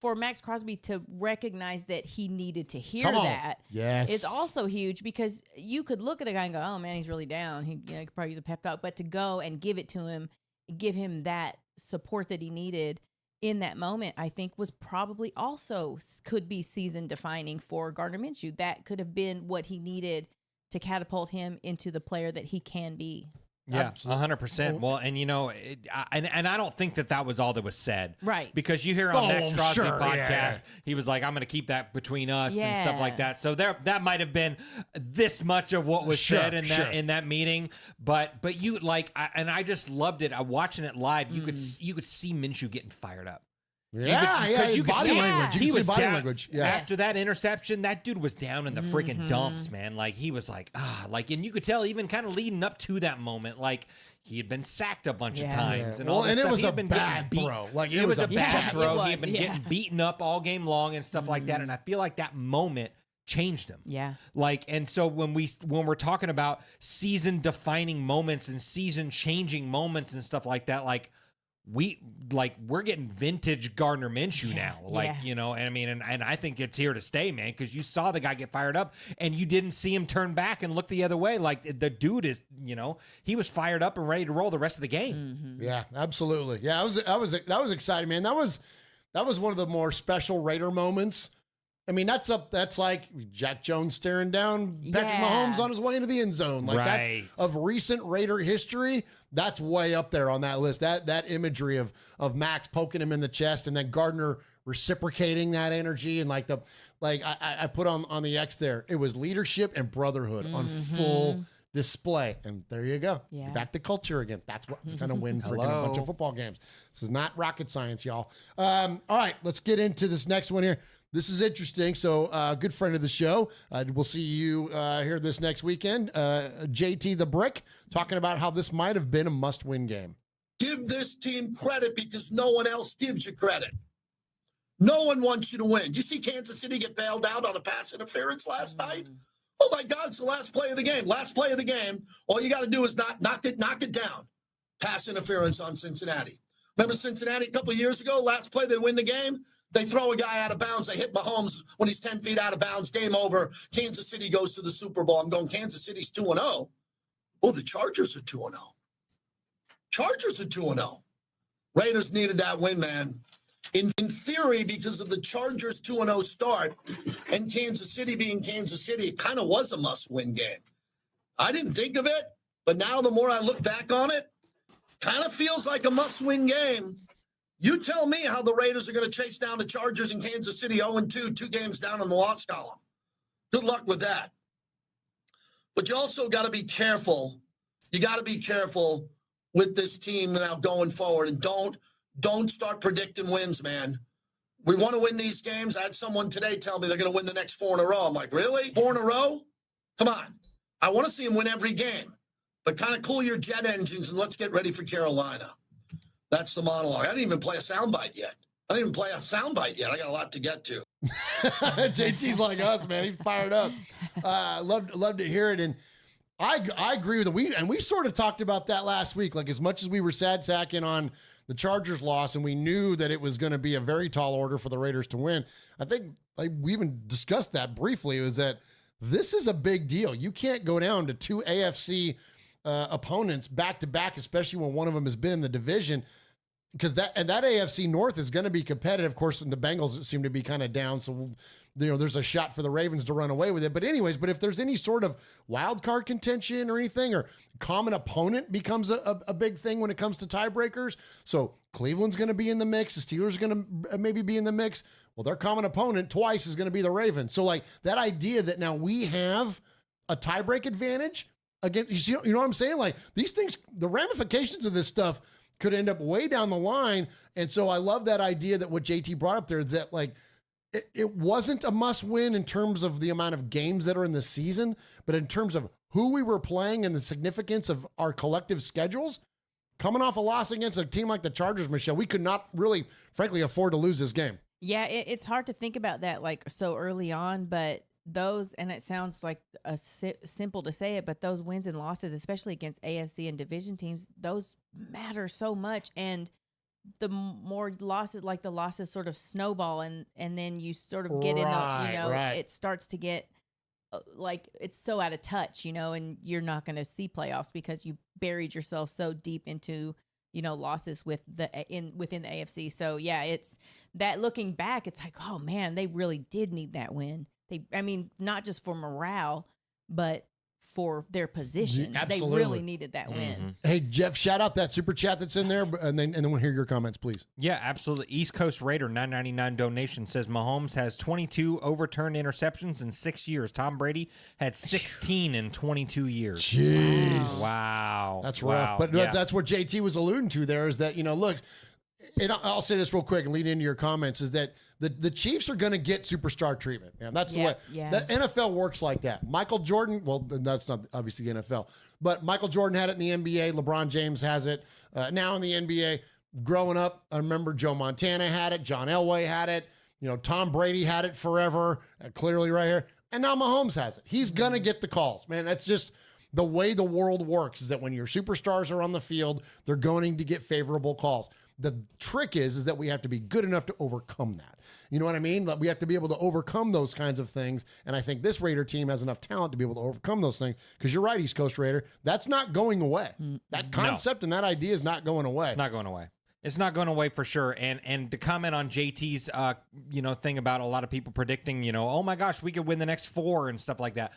for Max Crosby to recognize that he needed to hear that is also huge, because you could look at a guy and go, oh man, he's really down. He could probably use a pep talk, but to go and give it to him, give him that support that he needed in that moment, I think was probably also could be season defining for Gardner Minshew. That could have been what he needed to catapult him into the player that he can be. Yeah, 100%. Well, and and I don't think that was all that was said. Right. Because you hear on Max Crosby podcast, he was like, I'm going to keep that between us and stuff like that. So that might have been this much of what was said in that meeting. But you I just loved it. Watching it live, you could see Minshew getting fired up. You could see language. He was down language. after that interception. That dude was down in the freaking dumps, man. Like he was and you could tell even kind of leading up to that moment, like he had been sacked a bunch of times and all this stuff. It was he a had been bad throw. Like it was a bad throw. He had been getting beaten up all game long and stuff like that. And I feel like that moment changed him. Yeah. And so when we're talking about season defining moments and season changing moments and stuff like that, we're getting vintage Gardner Minshew now. And I think it's here to stay, man, because you saw the guy get fired up and you didn't see him turn back and look the other way. Like the dude is, he was fired up and ready to roll the rest of the game. Yeah, absolutely. Yeah, that was exciting, man. That was one of the more special Raider moments. I mean, that's like Jack Jones staring down Patrick Mahomes on his way into the end zone. That's of recent Raider history. That's way up there on that list. That imagery of Max poking him in the chest and then Gardner reciprocating that energy and I put on the X there. It was leadership and brotherhood on full display. And there you go. Yeah. Back to culture again. That's what's going to win freaking a bunch of football games. This is not rocket science, y'all. All right, let's get into this next one here. This is interesting. So, good friend of the show. We'll see you here this next weekend. JT the Brick talking about how this might have been a must-win game. Give this team credit because no one else gives you credit. No one wants you to win. You see Kansas City get bailed out on a pass interference last night? Oh, my God, it's the last play of the game. Last play of the game. All you got to do is knock it down. Pass interference on Cincinnati. Remember Cincinnati a couple of years ago? Last play, they win the game. They throw a guy out of bounds. They hit Mahomes when he's 10 feet out of bounds. Game over. Kansas City goes to the Super Bowl. I'm going, Kansas City's 2-0. Oh, the Chargers are 2-0. Chargers are 2-0. Raiders needed that win, man. In theory, because of the Chargers 2-0 start and Kansas City being Kansas City, it kind of was a must-win game. I didn't think of it, but now the more I look back on it, kind of feels like a must-win game. You tell me how the Raiders are going to chase down the Chargers in Kansas City 0-2, 2 games down in the loss column. Good luck with that. But you also got to be careful. You got to be careful with this team now going forward, and don't start predicting wins, man. We want to win these games. I had someone today tell me they're going to win the next 4 in a row. I'm like, really? 4 in a row? Come on. I want to see them win every game. But kind of cool your jet engines and let's get ready for Carolina. That's the monologue. I didn't even play a soundbite yet. I got a lot to get to. JT's like us, man. He's fired up. Love to hear it. And I agree with him. We sort of talked about that last week. Like, as much as we were sad sacking on the Chargers loss and we knew that it was going to be a very tall order for the Raiders to win, I think we even discussed that briefly, was that this is a big deal. You can't go down to 2 AFC opponents back to back, especially when one of them has been in the division, because that AFC North is going to be competitive. Of course, and the Bengals seem to be kind of down, so there's a shot for the Ravens to run away with it. But anyways, if there's any sort of wild card contention or anything, or common opponent becomes a big thing when it comes to tiebreakers. So Cleveland's going to be in the mix. The Steelers are going to maybe be in the mix. Well, their common opponent twice is going to be the Ravens. So that idea that now we have a tiebreak advantage against, you know what I'm saying? Like, these things, the ramifications of this stuff could end up way down the line. And so I love that idea that what JT brought up there is that, like, it wasn't a must win in terms of the amount of games that are in the season, but in terms of who we were playing and the significance of our collective schedules. Coming off a loss against a team like the Chargers, Michelle, we could not really, frankly, afford to lose this game. Yeah, it's hard to think about that like so early on, but those, and it sounds like simple to say it, but those wins and losses, especially against AFC and division teams, those matter so much. And the more losses, like the losses sort of snowball, and then you sort of get it starts to get like it's so out of touch, and you're not going to see playoffs because you buried yourself so deep into losses within the AFC. So yeah, it's that looking back, it's like, oh man, they really did need that win. Not just for morale, but for their position. Absolutely. They really needed that win. Hey, Jeff, shout out that super chat that's in there, and then we'll hear your comments, please. Yeah, absolutely. East Coast Raider 999 donation says Mahomes has 22 overturned interceptions in 6 years. Tom Brady had 16 in 22 years. Jeez. Wow. That's rough. But that's what JT was alluding to there is that, look, and I'll say this real quick and lead into your comments, is that the Chiefs are going to get superstar treatment. And that's the way the NFL works like that. Michael Jordan, well, that's not obviously the NFL, but Michael Jordan had it in the NBA. LeBron James has it now in the NBA. Growing up, I remember Joe Montana had it. John Elway had it. Tom Brady had it forever, clearly right here. And now Mahomes has it. He's going to get the calls, man. That's just the way the world works, is that when your superstars are on the field, they're going to get favorable calls. The trick is that we have to be good enough to overcome that. You know what I mean? We have to be able to overcome those kinds of things. And I think this Raider team has enough talent to be able to overcome those things. Because you're right, East Coast Raider, that's not going away. That concept and that idea is not going away. It's not going away. It's not going away for sure. And to comment on JT's thing about a lot of people predicting, oh my gosh, we could win the next 4 and stuff like that.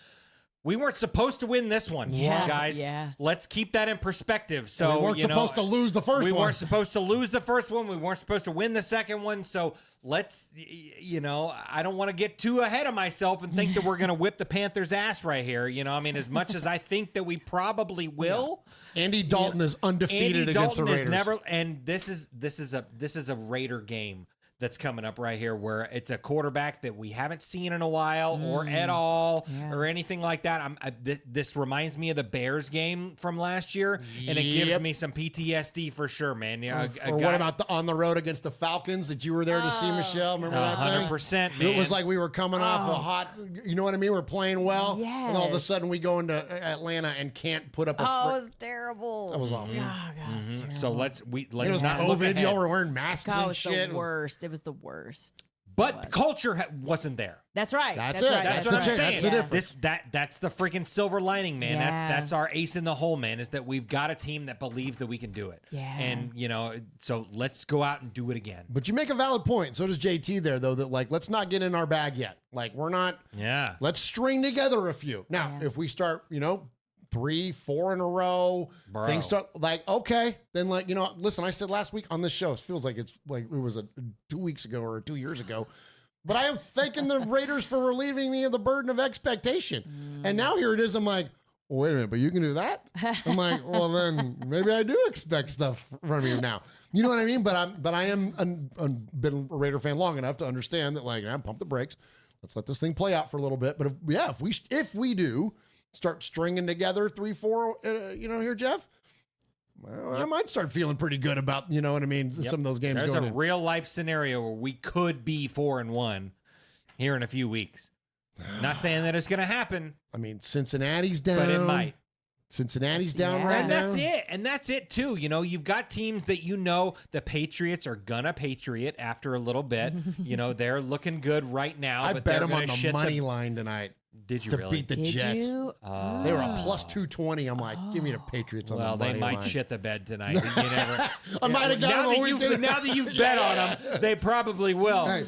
We weren't supposed to win this one, guys. Yeah. Let's keep that in perspective. So we weren't supposed to lose the first one. We weren't supposed to lose the first one. We weren't supposed to win the second one. So let's, I don't want to get too ahead of myself and think that we're going to whip the Panthers' ass right here. As much as I think that we probably will. Andy Dalton is undefeated against the Raiders. And this is a Raider game that's coming up right here, where it's a quarterback that we haven't seen in a while or at all or anything like that. This reminds me of the Bears game from last year, and it gives me some PTSD for sure, man. What about on the road against the Falcons that you were there to see, Michelle? Remember that 100%, man. It was like we were coming off a hot, you know what I mean? We're playing well, and all of a sudden we go into Atlanta and can't put up a... it was terrible. That was awful. So let's not look ahead. Y'all were wearing masks and shit. It was the worst. It was the worst. But the culture wasn't there. That's right. That's it. Right. That's what I'm saying. That's the difference. That's the freaking silver lining, man. That's our ace in the hole, man, is that we've got a team that believes that we can do it. Yeah. And, so let's go out and do it again. But you make a valid point. So does JT there, though, that let's not get in our bag yet. We're not. Yeah. Let's string together a few. Now, if we start, 3, 4 in a row, things start okay, then listen, I said last week on this show, it feels like it's like it was 2 weeks ago or 2 years ago, but I am thanking the Raiders for relieving me of the burden of expectation. And now here it is. I'm like, well, wait a minute, but you can do that? I'm like, well, then maybe I do expect stuff from you now. You know what I mean? But I am been a Raider fan long enough to understand that I'm pump the brakes. Let's let this thing play out for a little bit. But if we do start stringing together 3, 4, here, Jeff, well, I might start feeling pretty good about, some of those games. There's going a real life scenario where we could be 4-1 here in a few weeks. Not saying that it's going to happen. Cincinnati's down. But it might. Cincinnati's down right now. And that's it, too. You've got teams that the Patriots are going to Patriot after a little bit. They're looking good right now. I bet them on the money line tonight. Did you to really? beat the Did Jets? You? They were a plus 220. I'm like, give me the Patriots on the money line. Well, they might shit the bed tonight. You never. I might have got them. Now that you've bet on them, they probably will. Hey,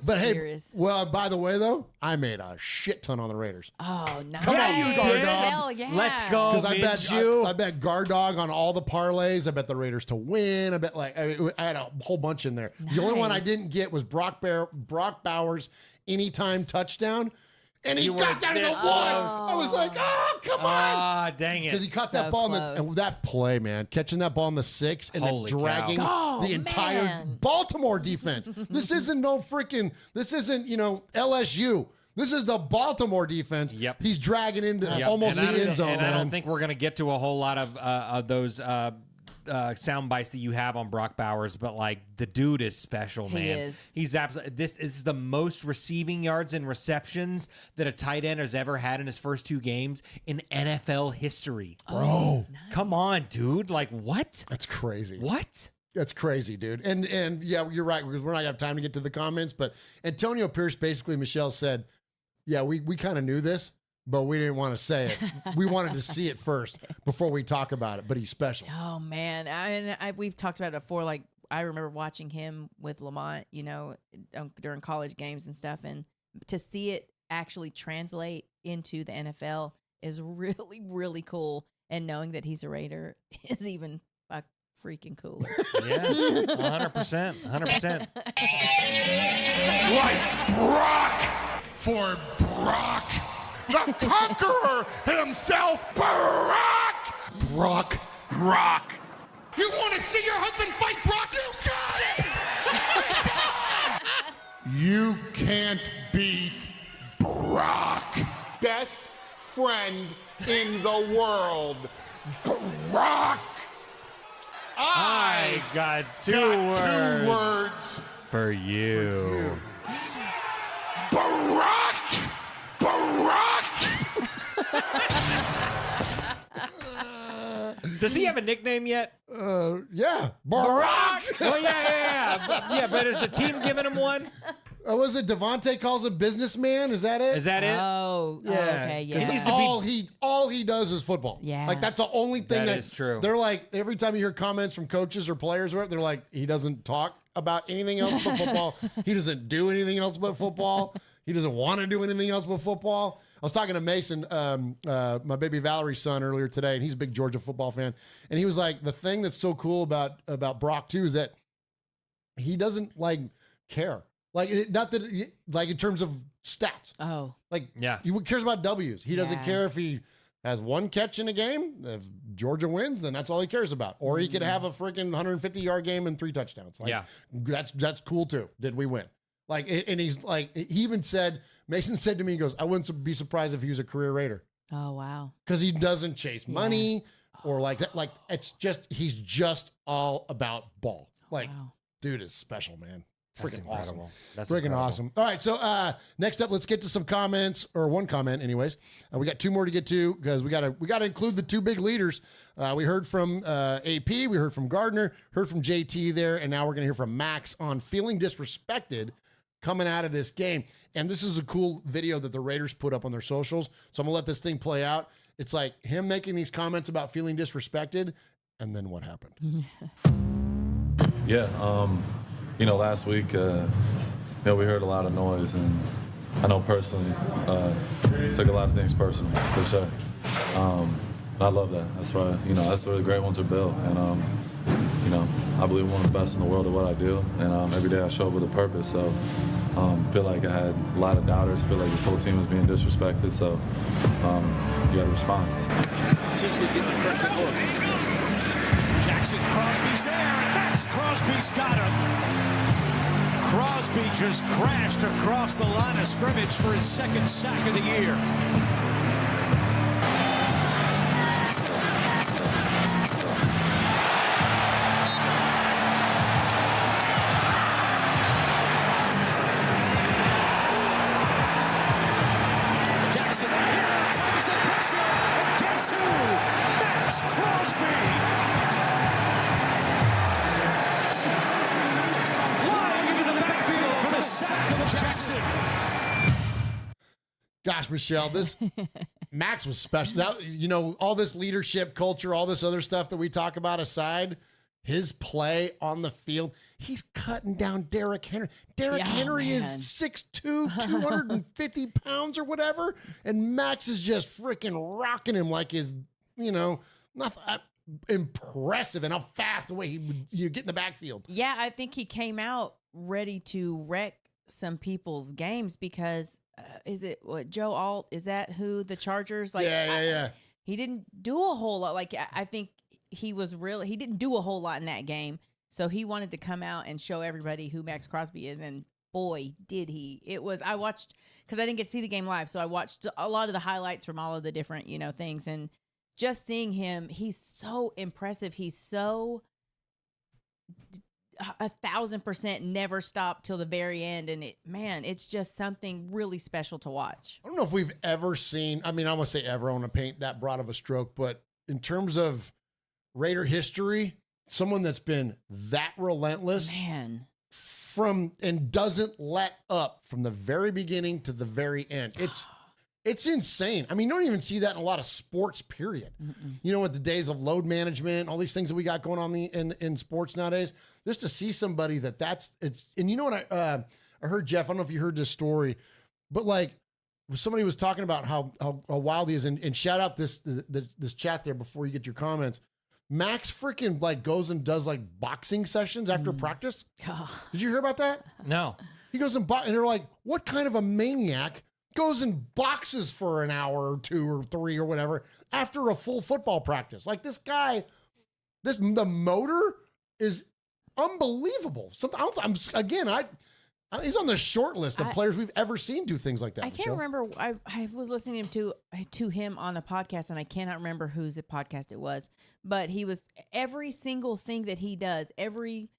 serious. Well, by the way, though, I made a shit ton on the Raiders. Oh, nice. Come on, you Guard Dog. Hell yeah. Let's go, Minshew. I bet Guard Dog on all the parlays. I bet the Raiders to win. I bet I had a whole bunch in there. Nice. The only one I didn't get was Brock Bowers anytime touchdown. And he got down to the one. I was like, come on. Ah, dang it. Because he caught that ball and that play, man, catching that ball in the 6 and then dragging the entire Baltimore defense. This isn't LSU. This is the Baltimore defense. Yep. He's dragging into almost the end zone. And I don't think we're going to get to a whole lot of those sound bites that you have on Brock Bowers, but like the dude is special, man. He is. He's absolutely. This is the most receiving yards and receptions that a tight end has ever had in his first 2 games in NFL history. Bro, come on, dude! Like what? That's crazy. What? That's crazy, dude. And yeah, you're right, because we're not gonna have time to get to the comments, but Antonio Pierce basically, Michelle said, yeah, we kind of knew this, but we didn't want to say it. We wanted to see it first before we talk about it, but he's special. Oh, man. We've talked about it before. Like, I remember watching him with Lamont, during college games and stuff, and to see it actually translate into the NFL is really, really cool, and knowing that he's a Raider is even freaking cooler. Yeah, 100%. 100%. Like Brock for Brock, the conqueror himself, Brock. Brock. You want to see your husband fight Brock? You got it. You can't beat Brock. Best friend in the world, Brock. I got two words for you. Barack! Does he have a nickname yet? Yeah. Barack! Oh, yeah. But is the team giving him one? Was it Devontae calls him businessman? Is that it? Is that it? Oh, yeah. Okay, yeah. All he does is football. Yeah. Like, that's the only thing that is true. They're like, every time you hear comments from coaches or players, they're like, he doesn't talk about anything else but football. He doesn't do anything else but football. He doesn't want to do anything else but football. I was talking to Mason, my baby Valerie's son, earlier today, and he's a big Georgia football fan. And he was like, the thing that's so cool about Brock too is that he doesn't like care. Like, not that, like, in terms of stats. Oh. Like, yeah. He cares about W's. He doesn't care if he has one catch in a game. If Georgia wins, then that's all he cares about. Or he could have a freaking 150-yard game and 3 touchdowns. Like, that's cool too. Did we win? Like, and he's like, he even said, Mason said to me, he goes, I wouldn't be surprised if he was a career Raider. Oh, wow. Because he doesn't chase money or like that. Like, it's just, he's just all about ball. Like, dude is special, man. Freaking awesome. That's freaking incredible. awesome. All right, so next up, let's get to some comments, or one comment, anyways. We got 2 more to get to because we gotta include the 2 big leaders. We heard from AP, we heard from Gardner, heard from JT there, and now we're gonna hear from Max on feeling disrespected coming out of this game. And this is a cool video that the Raiders put up on their socials. So I'm gonna let this thing play out. It's like him making these comments about feeling disrespected, and then what happened? Yeah. Last week, we heard a lot of noise, and I know personally, took a lot of things personally, for sure. I love that. That's why, that's where the great ones are built. And, I believe I'm one of the best in the world at what I do, and every day I show up with a purpose. So, I feel like I had a lot of doubters. I feel like this whole team was being disrespected. So, you got to respond. Potentially getting the pressure hook. Jackson Crosby's there, and Max Crosby's got him. Crosby just crashed across the line of scrimmage for his 2nd sack of the year. Jackson, here comes the pressure, and guess who? Max Crosby! Gosh, Michelle, this Max was special. That, all this leadership culture, all this other stuff that we talk about aside, his play on the field, he's cutting down Derrick Henry. Derrick Henry is 6'2", 250 pounds or whatever, and Max is just freaking rocking him like his, nothing. Impressive, and how fast the way you get in the backfield. Yeah, I think he came out ready to wreck some people's games because is it Joe Alt? Is that who the Chargers? Like, yeah. He didn't do a whole lot. Like, I think he didn't do a whole lot in that game. So he wanted to come out and show everybody who Max Crosby is, and boy, did he! I watched because I didn't get to see the game live, so I watched a lot of the highlights from all of the different things, and just seeing him, he's so impressive. He's so 1,000% never stopped till the very end. And it's just something really special to watch. I don't know if we've ever seen, I mean, I want to say ever, I want to paint that broad of a stroke, but in terms of Raider history, someone that's been that relentless and doesn't let up from the very beginning to the very end. It's insane. I mean, you don't even see that in a lot of sports, period. You know, with the days of load management, all these things that we got going on in sports nowadays, just to see somebody and you know what I heard, Jeff, I don't know if you heard this story, but like somebody was talking about how wild he is, and shout out this chat there before you get your comments. Max freaking like goes and does like boxing sessions after practice. Did you hear about that? No. He goes and they're like, what kind of a maniac goes and boxes for an hour or 2 or 3 or whatever after a full football practice? Like this guy, the motor is unbelievable. He's on the short list of players we've ever seen do things like that. I can't remember. I was listening to him on a podcast, and I cannot remember whose podcast it was. But he was, every single thing that he does, every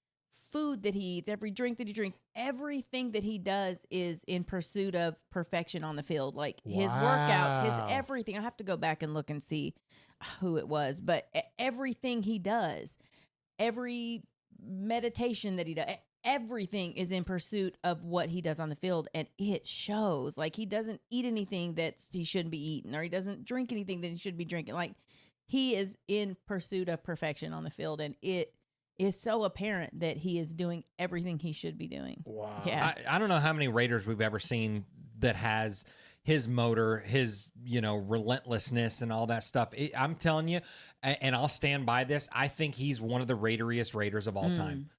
food that he eats, every drink that he drinks, everything that he does is in pursuit of perfection on the field. Like his workouts, his everything. I have to go back and look and see who it was. But everything he does, every meditation that he does, everything is in pursuit of what he does on the field, and it shows. Like he doesn't eat anything that he shouldn't be eating, or he doesn't drink anything that he should be drinking. Like he is in pursuit of perfection on the field, and it is so apparent that he is doing everything he should be doing. Wow. Yeah. I don't know how many Raiders we've ever seen that has his motor, his, relentlessness and all that stuff. I'm telling you, and I'll stand by this, I think he's one of the Raideriest Raiders of all time.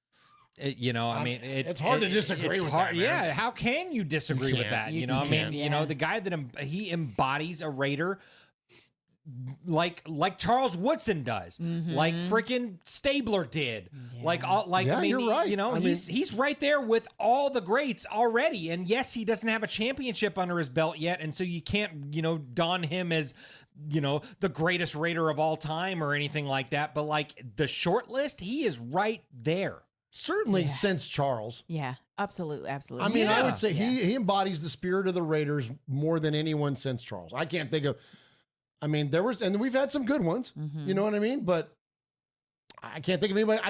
It's hard to disagree with that, man. Yeah, how can you disagree with that? The guy that he embodies a Raider like Charles Woodson does, like freaking Stabler did, you're right. He's right there with all the greats already. And yes, he doesn't have a championship under his belt yet, and so you can't don him as the greatest Raider of all time or anything like that. But like the short list, he is right there. Certainly since Charles. Yeah, absolutely. I mean, I would say he embodies the spirit of the Raiders more than anyone since Charles. I can't think of. I mean, and we've had some good ones. You know what I mean? But I can't think of anybody.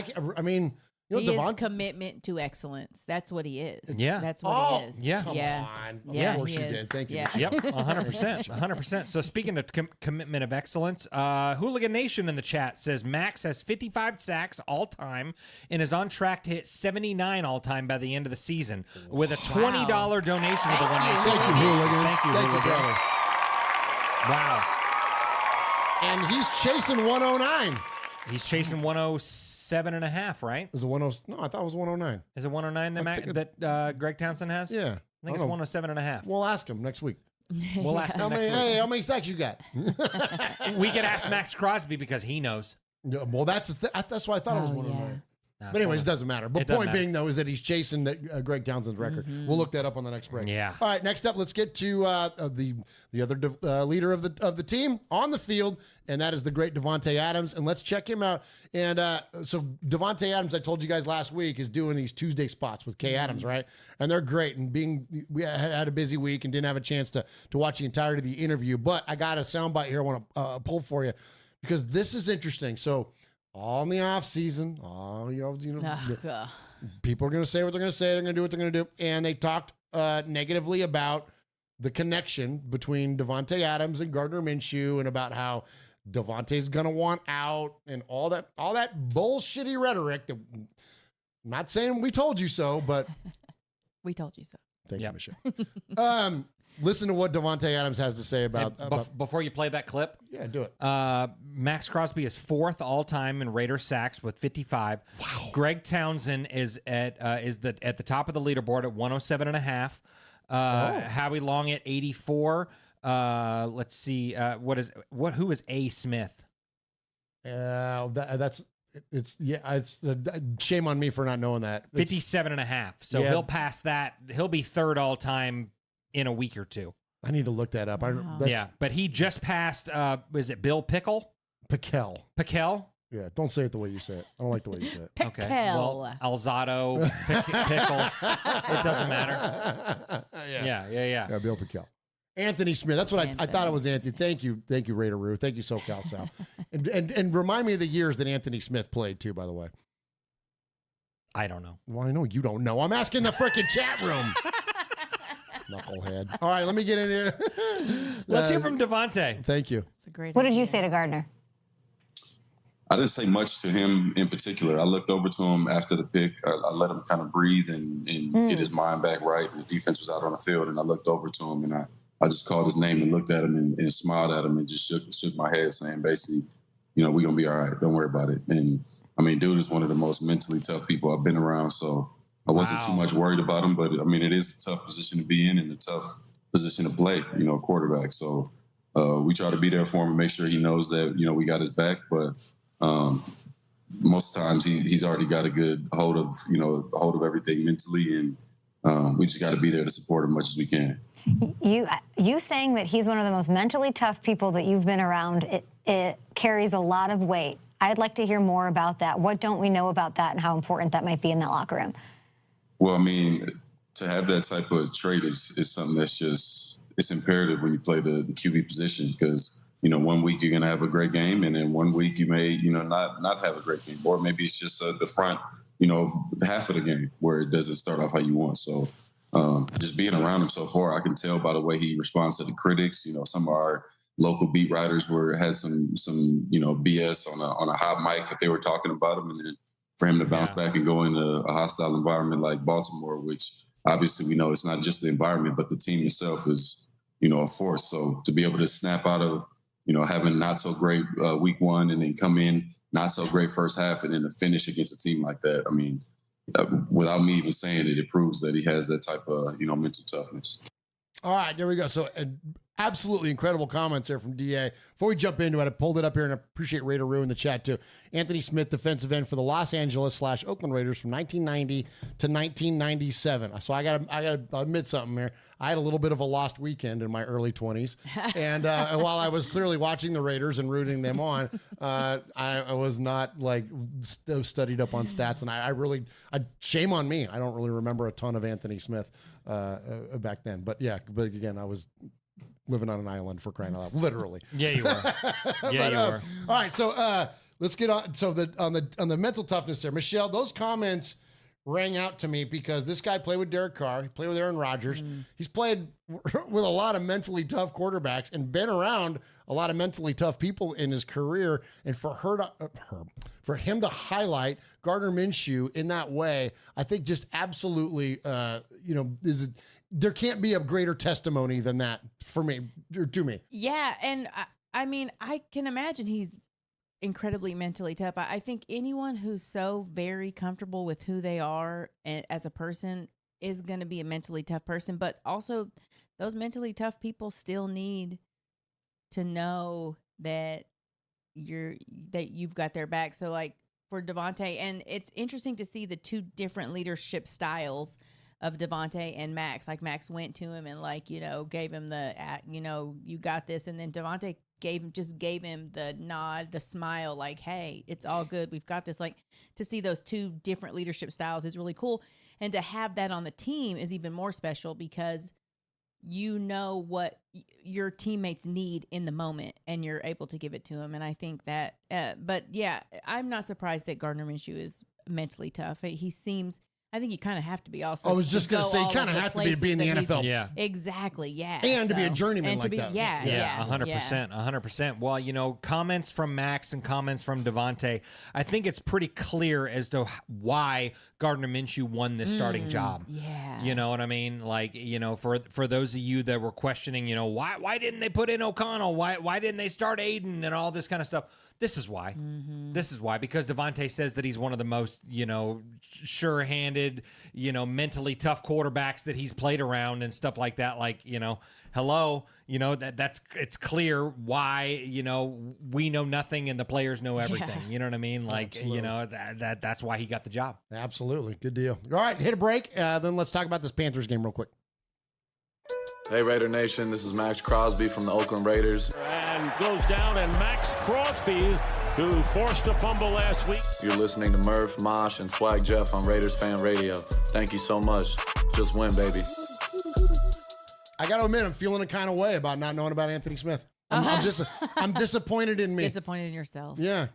He is commitment to excellence. That's what he is. Yeah. That's what he is. Yeah. Come on. Yeah, of course you did. Thank you. Yeah. Yep, 100%. 100%. So speaking of commitment of excellence, Hooligan Nation in the chat says Max has 55 sacks all time and is on track to hit 79 all time by the end of the season with a $20 donation to the One Nation. Thank you, Hooligan. Thank you, Hooligan. brother. Wow. And he's chasing 109. He's chasing 107.5, right? Is it 109? No, I thought it was 109. Is it 109 that Greg Townsend has? Yeah. I think it's 107.5. We'll ask him next week. We'll ask him next week. Hey, how many sacks you got? We could ask Max Crosby because he knows. Yeah, well, that's why I thought it was 109. But anyways, it doesn't matter. But point being, though, is that he's chasing Greg Townsend's record. We'll look that up on the next break. Yeah. All right, next up, let's get to the other leader of the team on the field, and that is the great Davante Adams. And let's check him out. And so Davante Adams, I told you guys last week, is doing these Tuesday spots with Kay Adams, right? And they're great. And we had a busy week and didn't have a chance to watch the entirety of the interview. But I got a soundbite here I want to pull for you because this is interesting. So all in the off season, people are going to say what they're going to say. They're going to do what they're going to do. And they talked negatively about the connection between Davante Adams and Gardner Minshew, and about how Davante's going to want out, and all that bullshitty rhetoric. That, I'm not saying we told you so, but we told you so. Thank you, Michelle. Listen to what Davante Adams has to say about before you play that clip. Yeah, do it. Max Crosby is 4th all time in Raider sacks with 55. Wow. Greg Townsend is at the top of the leaderboard at 107.5. Howie Long at 84. Let's see. Who is A. Smith? It's shame on me for not knowing that. 57.5. So he'll pass that. He'll be 3rd all time in a week or two. I need to look that up. But he just passed, is it Bill Pickle? Pikel. Pikel? Yeah, don't say it the way you say it. I don't like the way you say it. Okay. Well, Alzado, Pickle. It doesn't matter. Yeah, Bill Pikel. Anthony Smith. That's what I thought it was. Anthony. Thank you, Raider Roo. Thank you, SoCal Sal. and remind me of the years that Anthony Smith played too. By the way, I don't know. Well, I know you don't know. I'm asking the freaking chat room. Knucklehead. All right, let me get in here. Let's hear from Devontae. Thank you. It's a great. What did you say to Gardner? I didn't say much to him in particular. I looked over to him after the pick. I let him kind of breathe and get his mind back right. The defense was out on the field, and I looked over to him, and I just called his name and looked at him and smiled at him and just shook my head, saying basically, we're going to be all right. Don't worry about it. And, I mean, dude is one of the most mentally tough people I've been around, so I wasn't too much worried about him. But, I mean, it is a tough position to be in and a tough position to play, quarterback. So we try to be there for him and make sure he knows that, we got his back. But most times he's already got a good hold of everything mentally, and we just got to be there to support him as much as we can. You saying that he's one of the most mentally tough people that you've been around, it carries a lot of weight. I'd like to hear more about that. What don't we know about that and how important that might be in that locker room? Well, I mean, to have that type of trait is something that's it's imperative when you play the QB position, because, 1 week you're going to have a great game, and then 1 week you may, not have a great game. Or maybe it's just the front, half of the game where it doesn't start off how you want. So just being around him so far, I can tell by the way he responds to the critics. Some of our local beat writers had some BS on a hot mic that they were talking about him, and then for him to bounce back and go into a hostile environment like Baltimore, which obviously we know it's not just the environment, but the team itself is, a force. So to be able to snap out of, having not so great week one and then come in not so great first half and then to finish against a team like that, I mean, without me even saying it, it proves that he has that type of, mental toughness. All right, there we go. So absolutely incredible comments there from DA. Before we jump into it, I pulled it up here and I appreciate Raider Roo in the chat too. Anthony Smith, defensive end for the Los Angeles/Oakland Raiders from 1990 to 1997. So I gotta admit something here. I had a little bit of a lost weekend in my early 20s. And while I was clearly watching the Raiders and rooting them on, I was not like studied up on stats. And I shame on me. I don't really remember a ton of Anthony Smith back then. But again, I was living on an island, for crying out loud, literally. Yeah, you were. You were. All right, so let's get on. So on the mental toughness there, Michelle, those comments rang out to me because this guy played with Derek Carr, he played with Aaron Rodgers. He's played with a lot of mentally tough quarterbacks and been around a lot of mentally tough people in his career. And for him to highlight Gardner Minshew in that way, I think just absolutely, there can't be a greater testimony than that for me, or to me. Yeah, and I mean, I can imagine he's incredibly mentally tough. I think anyone who's so very comfortable with who they are as a person is going to be a mentally tough person, but also those mentally tough people still need to know that you've got their back. So like for Devontae, and it's interesting to see the two different leadership styles of Devontae and Max. Like Max went to him and gave him the, you got this. And then Devontae gave him the nod, the smile, like, hey, it's all good. We've got this. Like, to see those two different leadership styles is really cool. And to have that on the team is even more special because you know what your teammates need in the moment and you're able to give it to them. And I think that, but yeah, I'm not surprised that Gardner Minshew is mentally tough. He seems, I think you kind of have to be also. I was just going to say, you kind of have to be in the NFL. Yeah. Exactly, yeah. And to be a journeyman like that. Yeah, 100%, 100%. Well, comments from Max and comments from Devontae, I think it's pretty clear as to why Gardner Minshew won this starting job. Yeah. You know what I mean? Like, for those of you that were questioning, why didn't they put in O'Connell? Why didn't they start Aiden and all this kind of stuff? This is why. This is why. Because Devontae says that he's one of the most, sure-handed, mentally tough quarterbacks that he's played around and stuff like that. Like, hello, it's clear why, we know nothing and the players know everything. Yeah. You know what I mean? Like, absolutely. That's why he got the job. Absolutely. Good deal. All right, hit a break. Then let's talk about this Panthers game real quick. Hey, Raider Nation, this is Max Crosby from the Oakland Raiders. And goes down, and Max Crosby, who forced a fumble last week. You're listening to Murf, Mosh, and Swag Jeff on Raiders Fan Radio. Thank you so much. Just win, baby. I got to admit, I'm feeling a kind of way about not knowing about Anthony Smith. I'm disappointed in me. Disappointed in yourself. Yeah.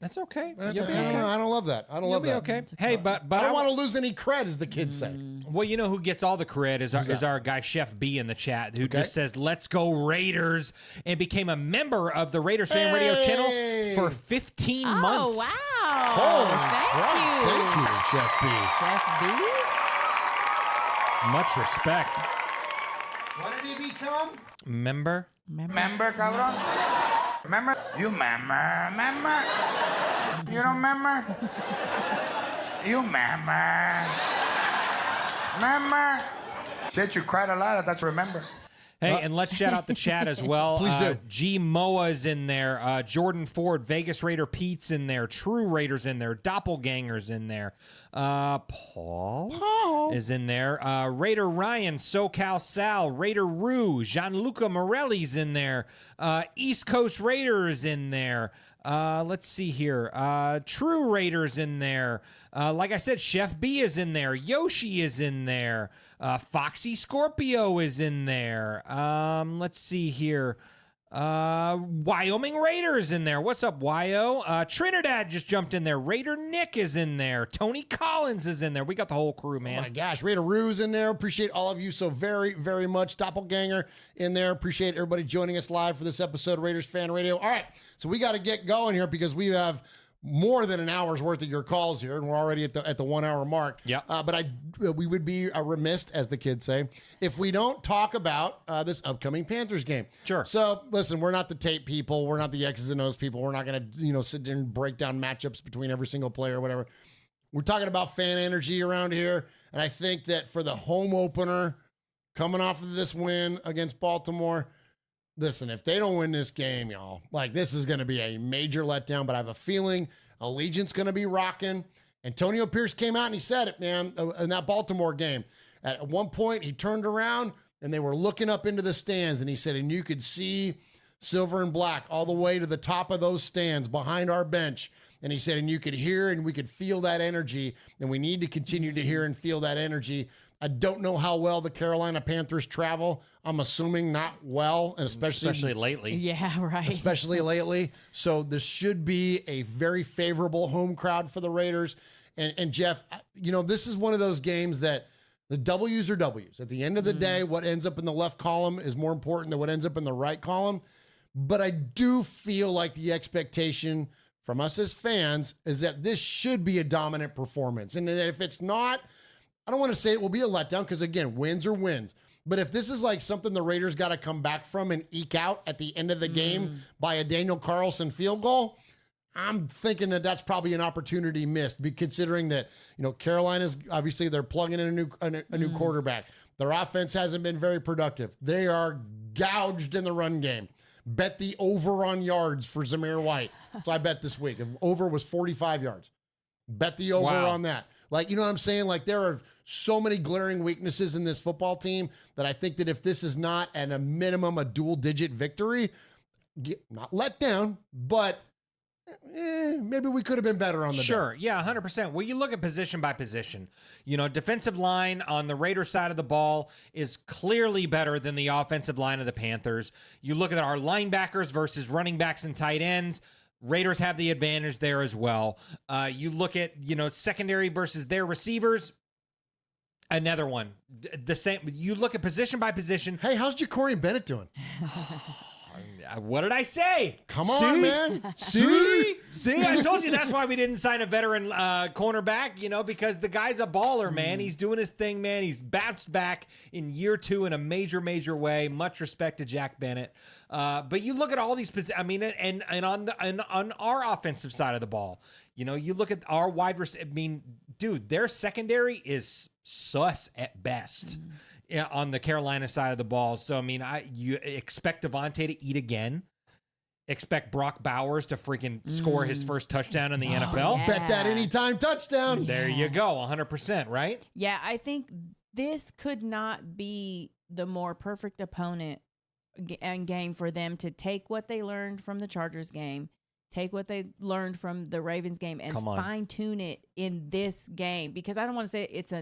That's okay. I don't love that. I don't love that. Okay. Hey, but I don't want to lose any cred, as the kids say. Well, you know who gets all the cred is our guy Chef B in the chat, who just says, "Let's go Raiders," and became a member of the Raiders Fan Radio channel for 15 months. Oh, wow. Thank you, Chef B. Chef B? Much respect. What did he become? Member, cabrón. Remember? You remember? You don't remember? You remember? Shit, you cried a lot. I thought you remember. Hey, and let's shout out the chat as well. Please do. G Moa's in there. Jordan Ford, Vegas Raider Pete's in there. True Raiders in there. Doppelgangers in there. Paul is in there. Raider Ryan, SoCal Sal, Raider Rue, Gianluca Morelli's in there. East Coast Raiders in there. Let's see here. True Raiders in there. Like I said, Chef B is in there. Yoshi is in there. Foxy Scorpio is in there. Let's see here. Wyoming Raiders in there. What's up, Wyo? Trinidad just jumped in there. Raider Nick is in there. Tony Collins is in there. We got the whole crew, man. Oh my gosh, Raider Rue's in there. Appreciate all of you so very, very much. Doppelganger in there. Appreciate everybody joining us live for this episode of Raiders Fan Radio. All right, so we got to get going here because we have more than an hour's worth of your calls here, and we're already at the 1 hour mark. Yeah. But we would be remiss, as the kids say, if we don't talk about this upcoming Panthers game. Sure. So listen, we're not the tape people. We're not the X's and O's people. We're not going to sit there and break down matchups between every single player or whatever. We're talking about fan energy around here, and I think that for the home opener, coming off of this win against Baltimore. Listen, if they don't win this game, y'all, like this is going to be a major letdown, but I have a feeling Allegiant's going to be rocking. Antonio Pierce came out and he said it, man, in that Baltimore game. At one point, he turned around and they were looking up into the stands and he said, and you could see silver and black all the way to the top of those stands behind our bench. And he said, and you could hear and we could feel that energy, and we need to continue to hear and feel that energy. I don't know how well the Carolina Panthers travel. I'm assuming not well, and especially lately. Yeah, right. Especially lately. So this should be a very favorable home crowd for the Raiders. And Jeff, this is one of those games that the W's are W's. At the end of the day, what ends up in the left column is more important than what ends up in the right column. But I do feel like the expectation from us as fans is that this should be a dominant performance. And if it's not, I don't want to say it will be a letdown because, again, wins are wins. But if this is like something the Raiders got to come back from and eke out at the end of the game by a Daniel Carlson field goal, I'm thinking that that's probably an opportunity missed, considering that, Carolina's obviously they're plugging in a new quarterback. Their offense hasn't been very productive. They are gouged in the run game. Bet the over on yards for Zamir White. So I bet this week. If over was 45 yards. Bet the over on that. Like, you know what I'm saying? Like, there are so many glaring weaknesses in this football team that I think that if this is not at a minimum a dual-digit victory, not let down, but maybe we could have been better on the day. Sure, yeah, 100%. Well, you look at position by position. Defensive line on the Raiders side of the ball is clearly better than the offensive line of the Panthers. You look at our linebackers versus running backs and tight ends. Raiders have the advantage there as well. You look at, secondary versus their receivers. Another one. The same. You look at position by position. Hey, how's Ja'Cory Bennett doing? What did I say? Come on, man. See? I told you that's why we didn't sign a veteran cornerback, because the guy's a baller, man. He's doing his thing, man. He's bounced back in year 2 in a major, major way. Much respect to Jack Bennett. But you look at all these and on our offensive side of the ball, you look at our wide receiver. Dude, their secondary is sus at best. On the Carolina side of the ball. So, you expect Devontae to eat again. Expect Brock Bowers to freaking score his first touchdown in the NFL. Yeah. Bet that anytime touchdown. There you go, 100%, right? Yeah, I think this could not be the more perfect opponent and game for them to take what they learned from the Chargers game, take what they learned from the Ravens game, and fine tune it in this game. Because I don't want to say it's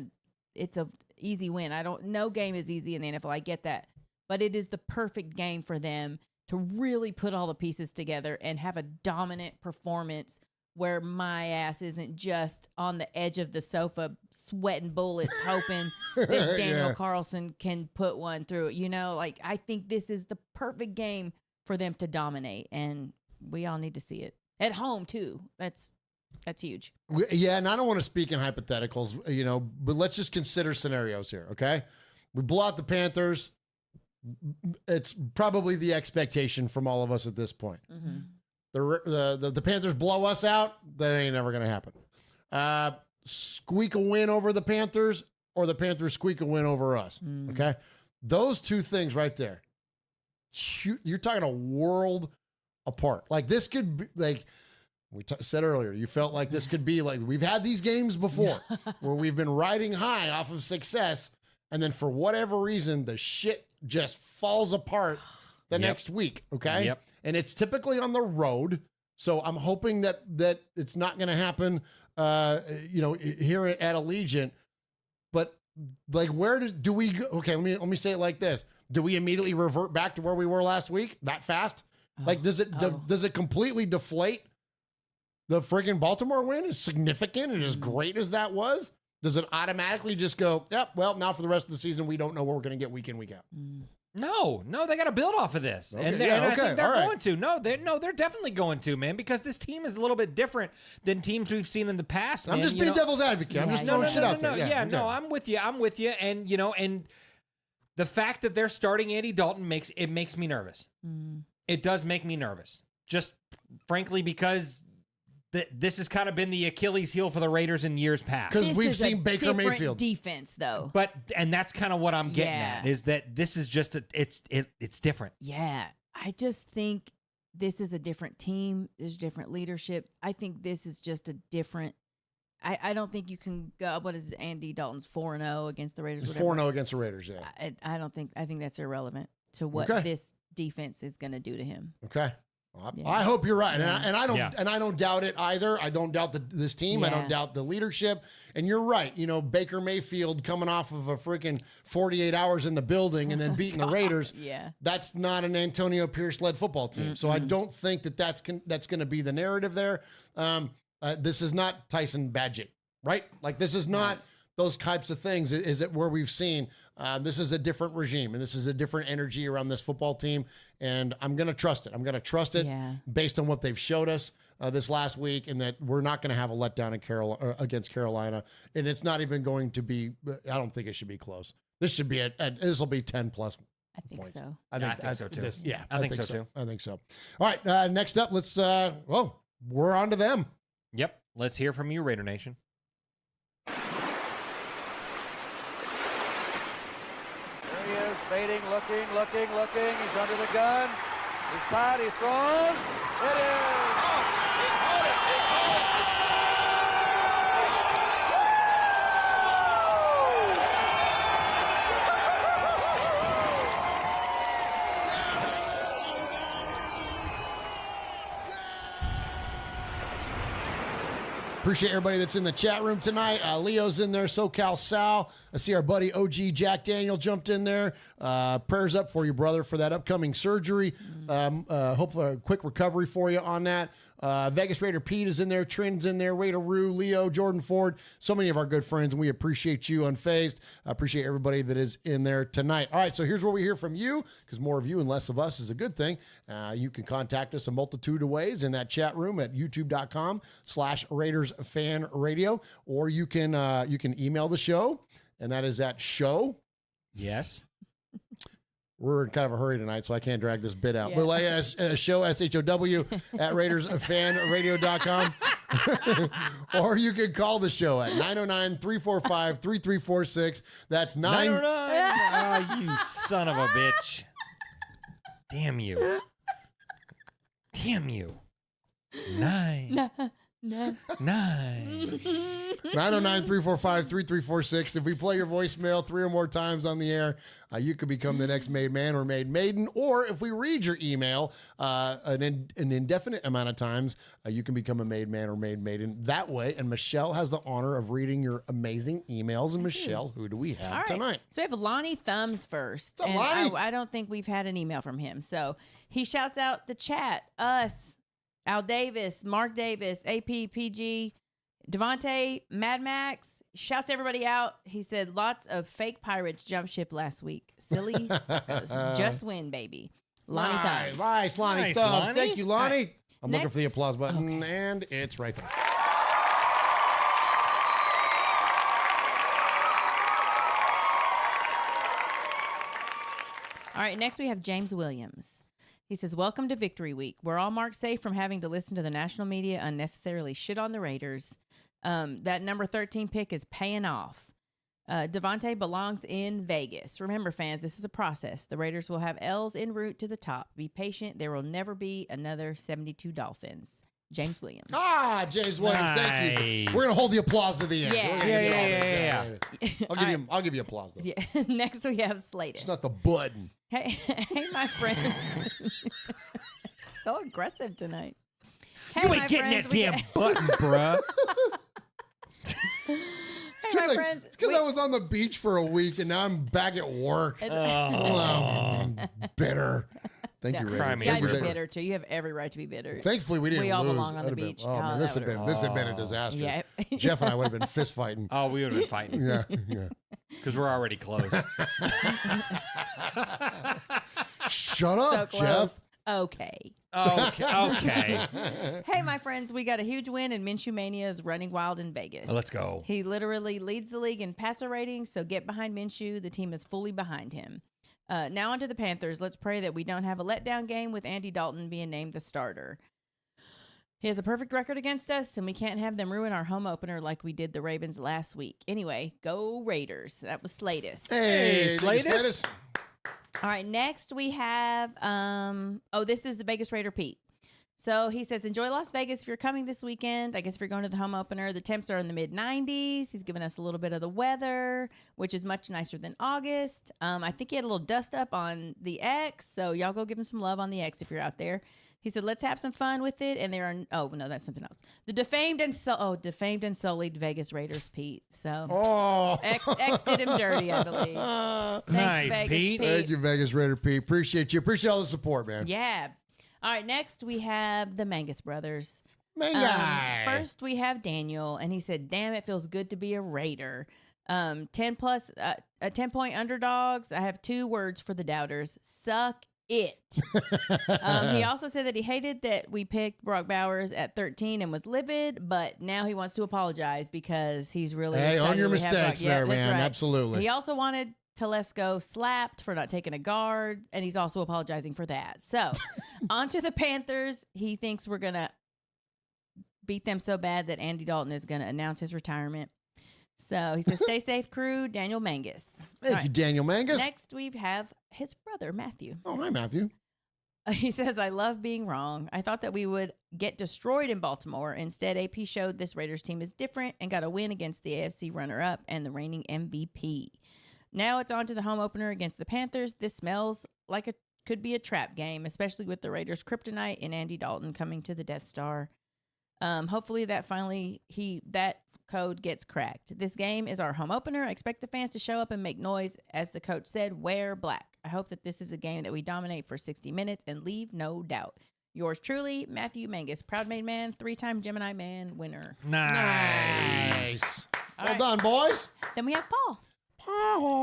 a easy win. No game is easy in the NFL. I get that, but it is the perfect game for them to really put all the pieces together and have a dominant performance where my ass isn't just on the edge of the sofa sweating bullets hoping that Daniel Carlson can put one through it. You know, like, I think this is the perfect game for them to dominate, and we all need to see it at home too. That's huge. Yeah, and I don't want to speak in hypotheticals, you know, but let's just consider scenarios here, okay? We blow out the Panthers. It's probably the expectation from all of us at this point. Mm-hmm. The Panthers blow us out, that ain't never going to happen. Squeak a win over the Panthers, or the Panthers squeak a win over us, okay? Those two things right there, you're talking a world apart. Like, this could be, like we said earlier, you felt like this could be like, we've had these games before where we've been riding high off of success, and then for whatever reason, the shit just falls apart the next week, okay? Yep. And it's typically on the road, so I'm hoping that it's not going to happen, you know, here at Allegiant. But like, where do we go? Okay, let me say it like this: do we immediately revert back to where we were last week that fast? Like, does it completely deflate the friggin' Baltimore win? As significant and as great as that was, does it automatically just go, yep, well, now for the rest of the season, we don't know what we're going to get week in, week out? No, they got to build off of this, Okay, and I think they're going to. They're definitely going to, man, because this team is a little bit different than teams we've seen in the past. I'm just being devil's advocate. I'm just throwing shit out there. I'm with you, and you know, and the fact that they're starting Andy Dalton makes me nervous. It does make me nervous, just frankly, because this has kind of been the Achilles heel for the Raiders in years past. Because we've seen Baker Mayfield defense, though. And that's kind of what I'm getting at, is that this is just it's different. Yeah, I just think this is a different team. There's different leadership. I think this is just a different. I don't think you can go. What is Andy Dalton's 4-0 against the Raiders? It's 4-0 against the Raiders. Yeah. I think that's irrelevant to what this defense is going to do to him. Okay. Well, I hope you're right, and I don't doubt it either. I don't doubt this team. I don't doubt the leadership. And you're right. You know, Baker Mayfield coming off of a freaking 48 hours in the building and then beating the Raiders. Yeah, that's not an Antonio Pierce-led football team. So I don't think that's going to be the narrative there. This is not Tyson Badgett, right? Like, this is not those types of things. Is it where we've seen this is a different regime, and this is a different energy around this football team, and I'm going to trust it. I'm going to trust it based on what they've showed us this last week, and that we're not going to have a letdown against Carolina, and it's not even going to be. I don't think it should be close. This should be this will be 10 plus. I think points. so. I think so too. I think so too. I think so. All right, next up, let's. We're on to them. Yep, let's hear from you, Raider Nation. Fading, looking. He's under the gun. He's caught. He's thrown. It is. Appreciate everybody that's in the chat room tonight. Leo's in there, SoCal Sal. I see our buddy OG Jack Daniel jumped in there. Prayers up for you, brother, for that upcoming surgery. Hopefully a quick recovery for you on that. Vegas Raider Pete is in there. Trin's in there. Raider Rue, Leo, Jordan Ford. So many of our good friends, and we appreciate you, Unfazed. I appreciate everybody that is in there tonight. All right, so here's where we hear from you, because more of you and less of us is a good thing. You can contact us a multitude of ways in that chat room at youtube.com/RaidersFanRadio, or you can email the show, and that is at show. Yes. We're in kind of a hurry tonight, so I can't drag this bit out. But like show, SHOW, at RaidersFanRadio.com. Or you can call the show at 909-345-3346. That's 909. You son of a bitch. Damn you. 9. Nice. 909-345-3346. If we play your voicemail 3 or more times on the air, you could become the next made man or made maiden. Or if we read your email an indefinite amount of times, you can become a made man or made maiden that way. And Michelle has the honor of reading your amazing emails. And Michelle, who do we have tonight? So we have Lonnie Thumbs first. What's up, and Lonnie? I don't think we've had an email from him. So he shouts out the chat, us, Al Davis, Mark Davis, AP, PG, Devontae, Mad Max, shouts everybody out. He said, lots of fake pirates jumped ship last week. Silly suckers. Just win, baby. Lonnie Thumbs. Nice, Lonnie Nice, Thumbs. Lonnie. Thank you, Lonnie. Right. I'm looking for the applause button, and it's right there. All right, next we have James Williams. He says, welcome to Victory Week. We're all marked safe from having to listen to the national media unnecessarily shit on the Raiders. That number 13 pick is paying off. Devontae belongs in Vegas. Remember, fans, this is a process. The Raiders will have L's en route to the top. Be patient. There will never be another 72 Dolphins. James Williams. James Williams, thank you. We're going to hold the applause to the end. Yeah. I'll give you applause, though. Yeah. Next, we have Slatus. It's not the button. Hey, my friends. So aggressive tonight. Hey, You ain't getting that damn button, bruh. Hey, my friends. Because I was on the beach for a week, and now I'm back at work. I'm bitter. Thank you, Ray. Yeah, you're bitter, too. You have every right to be bitter. Thankfully, we didn't We all lose. belong on the That'd have beach. been- man, this had been a disaster. Yeah. Jeff and I would have been fist fighting. Oh, we would have been fighting. Yeah. Because we're already close. Shut up, close. Jeff. Okay. Okay. Hey, my friends, we got a huge win, and Minshew Mania is running wild in Vegas. Let's go. He literally leads the league in passer ratings, so get behind Minshew. The team is fully behind him. Now on to the Panthers. Let's pray that we don't have a letdown game with Andy Dalton being named the starter. He has a perfect record against us, and we can't have them ruin our home opener like we did the Ravens last week. Anyway, go Raiders. That was Slatus. Hey, Slatus. All right, next we have, this is the Vegas Raider Pete. So he says, enjoy Las Vegas if you're coming this weekend. I guess if you're going to the home opener, the temps are in the mid-90s. He's given us a little bit of the weather, which is much nicer than August. I think he had a little dust up on the X, so y'all go give him some love on the X if you're out there. He said, let's have some fun with it. And there are, no, that's something else. The defamed and sullied Vegas Raiders, Pete. So X did him dirty, I believe. Nice, Vegas, Pete. Thank you, Vegas Raider Pete. Appreciate you. Appreciate all the support, man. Yeah. All right, next we have the Mangus brothers. Mangai. First we have Daniel, and he said, damn, it feels good to be a Raider. 10-point underdogs. I have 2 words for the doubters. Suck it. He also said that he hated that we picked Brock Bowers at 13 and was livid, but now he wants to apologize because he's really excited own your we have mistakes Brock. Yeah, there, that's man. right. Absolutely. He also wanted Telesco slapped for not taking a guard, and he's also apologizing for that. So, on to the Panthers. He thinks we're going to beat them so bad that Andy Dalton is going to announce his retirement. So, he says, stay safe, crew. Daniel Mangus. Thank you, Daniel Mangus. Next, we have his brother, Matthew. Oh, hi, Matthew. He says, I love being wrong. I thought that we would get destroyed in Baltimore. Instead, AP showed this Raiders team is different and got a win against the AFC runner-up and the reigning MVP. Now it's on to the home opener against the Panthers. This smells like it could be a trap game, especially with the Raiders' kryptonite and Andy Dalton coming to the Death Star. Hopefully that code gets cracked. This game is our home opener. I expect the fans to show up and make noise. As the coach said, wear black. I hope that this is a game that we dominate for 60 minutes and leave no doubt. Yours truly, Matthew Mangus, proud made man, 3-time Gemini Man winner. Nice. Well done, boys. Then we have Paul.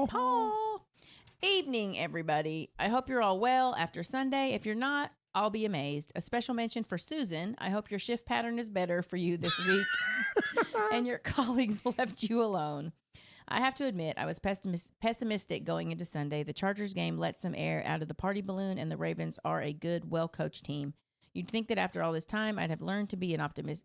Paul. Evening, everybody. I hope you're all well after Sunday. If you're not, I'll be amazed. A special mention for Susan. I hope your shift pattern is better for you this week and your colleagues left you alone. I have to admit, I was pessimistic going into Sunday. The Chargers game let some air out of the party balloon, and the Ravens are a good, well-coached team. You'd think that after all this time, I'd have learned to be an optimist,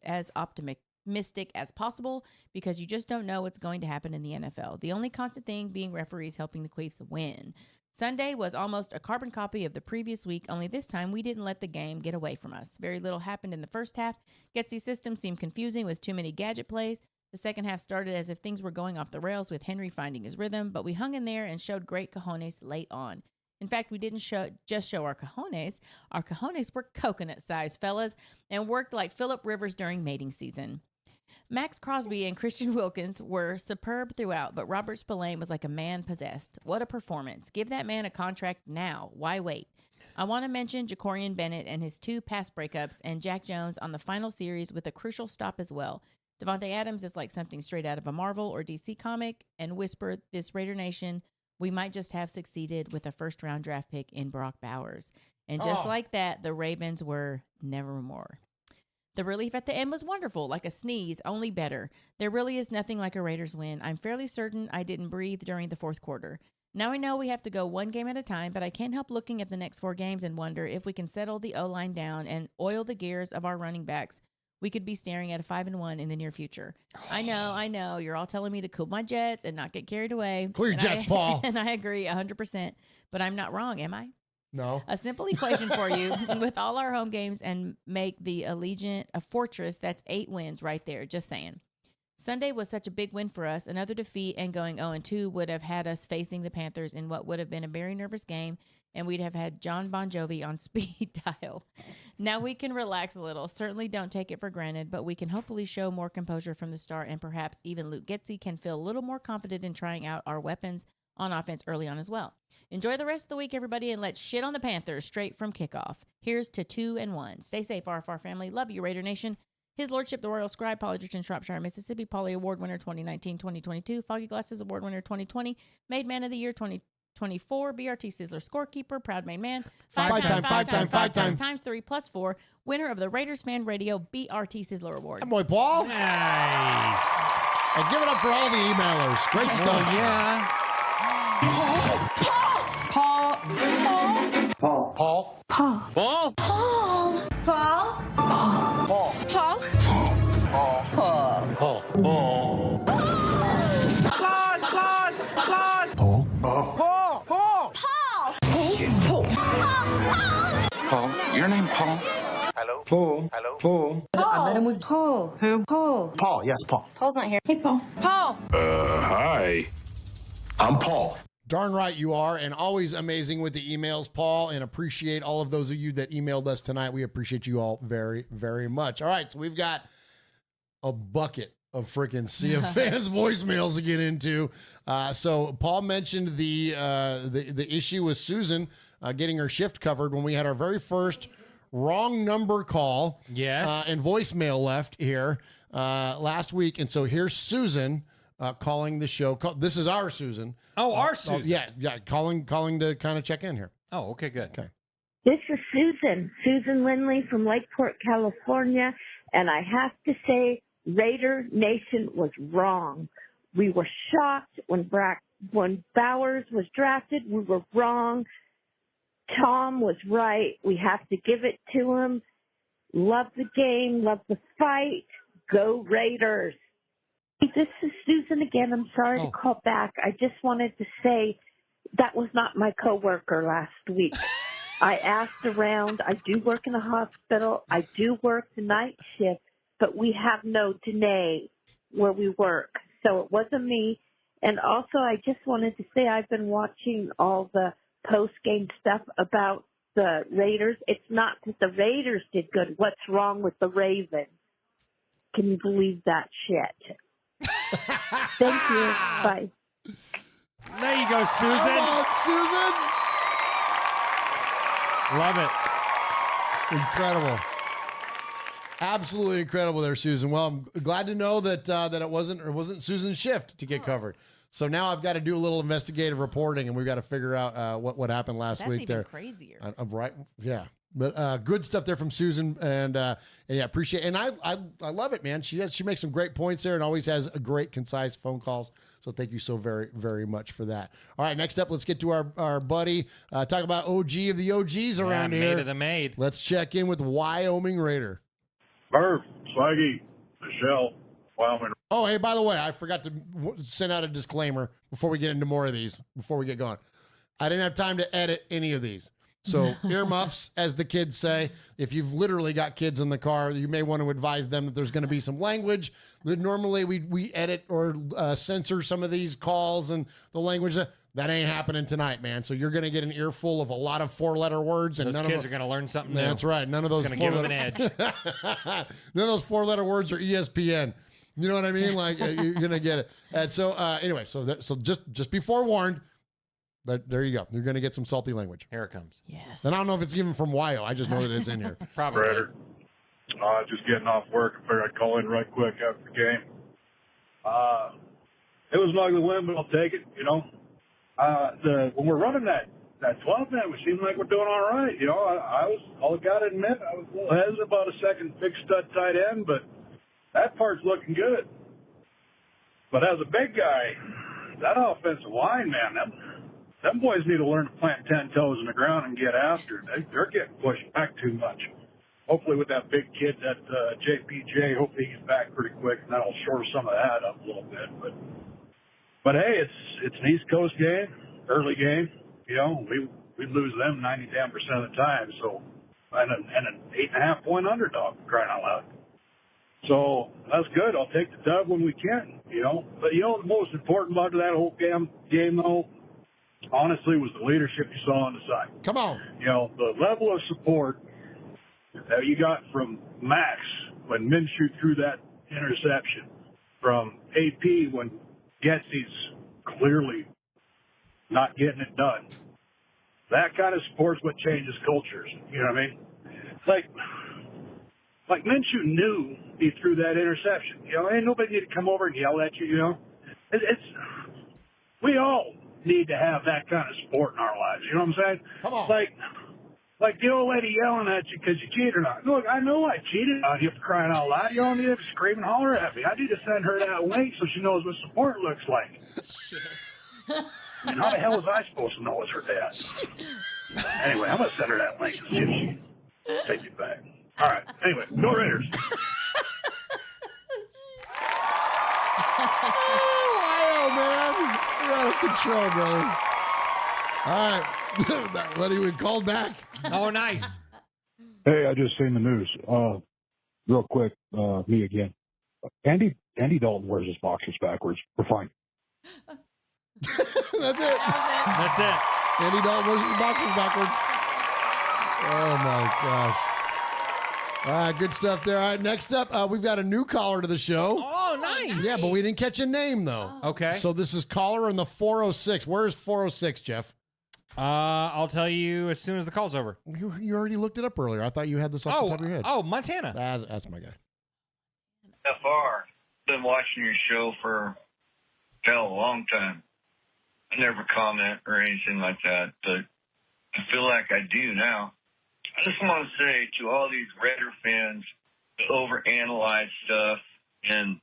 optimistic as possible because you just don't know what's going to happen in the NFL. The only constant thing being referees helping the Queefs win. Sunday was almost a carbon copy of the previous week, only this time we didn't let the game get away from us. Very little happened in the first half. Getsy's system seemed confusing with too many gadget plays. The second half started as if things were going off the rails with Henry finding his rhythm, but we hung in there and showed great cojones late on. In fact, we didn't just show our cojones. Our cojones were coconut-sized, fellas, and worked like Phillip Rivers during mating season. Max Crosby and Christian Wilkins were superb throughout, but Robert Spillane was like a man possessed. What a performance. Give that man a contract now. Why wait? I want to mention Jacorian Bennett and his 2 pass breakups and Jack Jones on the final series with a crucial stop as well. Devontae Adams is like something straight out of a Marvel or DC comic, and whisper this Raider Nation, we might just have succeeded with a first-round draft pick in Brock Bowers. And just like that, the Ravens were nevermore. The relief at the end was wonderful, like a sneeze, only better. There really is nothing like a Raiders win. I'm fairly certain I didn't breathe during the fourth quarter. Now I know we have to go one game at a time, but I can't help looking at the next 4 games and wonder if we can settle the O-line down and oil the gears of our running backs. We could be staring at a 5-1 in the near future. I know. You're all telling me to cool my jets and not get carried away. Cool your jets, Paul. And I agree 100%, but I'm not wrong, am I? No. A simple equation for you with all our home games and make the Allegiant a fortress. That's 8 wins right there. Just saying. Sunday was such a big win for us. Another defeat and going 0-2 would have had us facing the Panthers in what would have been a very nervous game, and we'd have had John Bon Jovi on speed dial. Now we can relax a little. Certainly don't take it for granted, but we can hopefully show more composure from the start, and perhaps even Luke Getsy can feel a little more confident in trying out our weapons on offense early on as well. Enjoy the rest of the week, everybody, and let's shit on the Panthers straight from kickoff. Here's to 2-1. Stay safe, RFR family. Love you, Raider Nation. His Lordship, the Royal Scribe, Paul Edgerton, Shropshire, Mississippi, Pauly Award winner 2019-2022, Foggy Glasses Award winner 2020, Made Man of the Year 2024, BRT Sizzler scorekeeper, proud main man, five times 3 plus 4, winner of the Raiders Fan Radio BRT Sizzler Award. That boy, Paul. Nice. And give it up for all the emailers. Great stuff. Yeah. Paul, your name Paul? Hello? Paul. Hello? Paul. My name was Paul. Who? Paul. Paul, yes, Paul. Paul's not here. Hey, Paul. Paul. Hi. I'm Paul. Darn right you are, and always amazing with the emails, Paul, and appreciate all of those of you that emailed us tonight. We appreciate you all very, very much. All right, so we've got a bucket of freaking Sea of Fans voicemails to get into. So Paul mentioned the issue with Susan getting her shift covered when we had our very first wrong number call. Yes. And voicemail left here last week. And so here's Susan calling the show. This is our Susan. Oh, our Susan. Yeah, calling to kind of check in here. Oh, okay, good. Okay. This is Susan Lindley from Lakeport, California, and I have to say Raider Nation was wrong. We were shocked when Bowers was drafted. We were wrong. Tom was right. We have to give it to him. Love the game. Love the fight. Go Raiders. This is Susan again. I'm sorry to call back. I just wanted to say that was not my coworker last week. I asked around. I do work in a hospital. I do work the night shift, but we have no Danae where we work. So it wasn't me. And also, I just wanted to say I've been watching all the post-game stuff about the Raiders. It's not that the Raiders did good. What's wrong with the Ravens? Can you believe that shit? Thank you. Bye. There you go, Susan. Come on, Susan. Love it. Incredible. Absolutely incredible there, Susan. Well, I'm glad to know that it wasn't Susan's shift to get covered. So now I've got to do a little investigative reporting, and we've got to figure out what happened last week. That's even there. crazier. I'm right. Yeah. But good stuff there from Susan, and yeah, appreciate it. And I love it, man. She makes some great points there, and always has a great concise phone calls. So thank you so very, very much for that. All right, next up, let's get to our buddy. Talk about OG of the OGs around here. Made of the made. Let's check in with Wyoming Raider. Murf, Swaggy, the Michelle. Wyoming. Oh, hey, by the way, I forgot to send out a disclaimer before we get into more of these, before we get going. I didn't have time to edit any of these. So earmuffs, as the kids say. If you've literally got kids in the car, you may want to advise them that there's going to be some language that normally we edit or censor some of these calls and the language. That ain't happening tonight, man. So you're going to get an earful of a lot of 4-letter words. And those kids are going to learn something new. That's right. None of those going to give them an edge. None of those 4-letter words are ESPN. You know what I mean? Like you're going to get it. And so anyway, so just be forewarned. There you go. You're going to get some salty language. Here it comes. Yes. And I don't know if it's even from Wyo. I just know that it's in here. Probably. Just getting off work. I figured I'd call in right quick after the game. It was an ugly win, but I'll take it, you know. When we're running that 12-man, we seem like we're doing all right. You know, I'll gotta admit, I was a little hesitant about a second big stud tight end, but that part's looking good. But as a big guy, that offensive line, man, them boys need to learn to plant 10 toes in the ground and get after it. They're getting pushed back too much. Hopefully with that big kid, that JPJ, hopefully he gets back pretty quick, and that'll shore some of that up a little bit. But hey, it's an East Coast game, early game. You know, we lose them 90% of the time. So, and an 8.5 point underdog, crying out loud. So that's good. I'll take the dub when we can. You know, but you know the most important part of that whole game though, honestly, was the leadership you saw on the side. Come on. You know, the level of support that you got from Max when Minshew threw that interception, from AP when Getsy's clearly not getting it done. That kind of support's what changes cultures. You know what I mean? Like Minshew knew he threw that interception. You know, ain't nobody need to come over and yell at you. You know, we all need to have that kind of support in our lives. You know what I'm saying? Come on. Like the old lady yelling at you because you cheated or not. Look, I know I cheated on you for crying out loud. You don't need to scream and holler at me. I need to send her that link so she knows what support looks like. Shit. And how the hell was I supposed to know it's her dad? Anyway, I'm going to send her that link and see if she'll take it back. All right. Anyway, go Raiders. Oh, man. You're out of control, brother. All right. What do we called back? Oh, nice. Hey, I just seen the news. Real quick, me again. Andy Dalton wears his boxers backwards. We're fine. That's it. Andy Dalton wears his boxers backwards. Oh, my gosh. All right, good stuff there. All right, next up, we've got a new caller to the show. Oh, nice. Yeah, but we didn't catch a name, though. Okay. So this is caller in the 406. Where is 406, Jeff? I'll tell you as soon as the call's over. You already looked it up earlier. I thought you had this off the top of your head. Oh, Montana. That's my guy. FR. Been watching your show for a long time. I never comment or anything like that, but I feel like I do now. I just want to say to all these Raider fans that overanalyze stuff and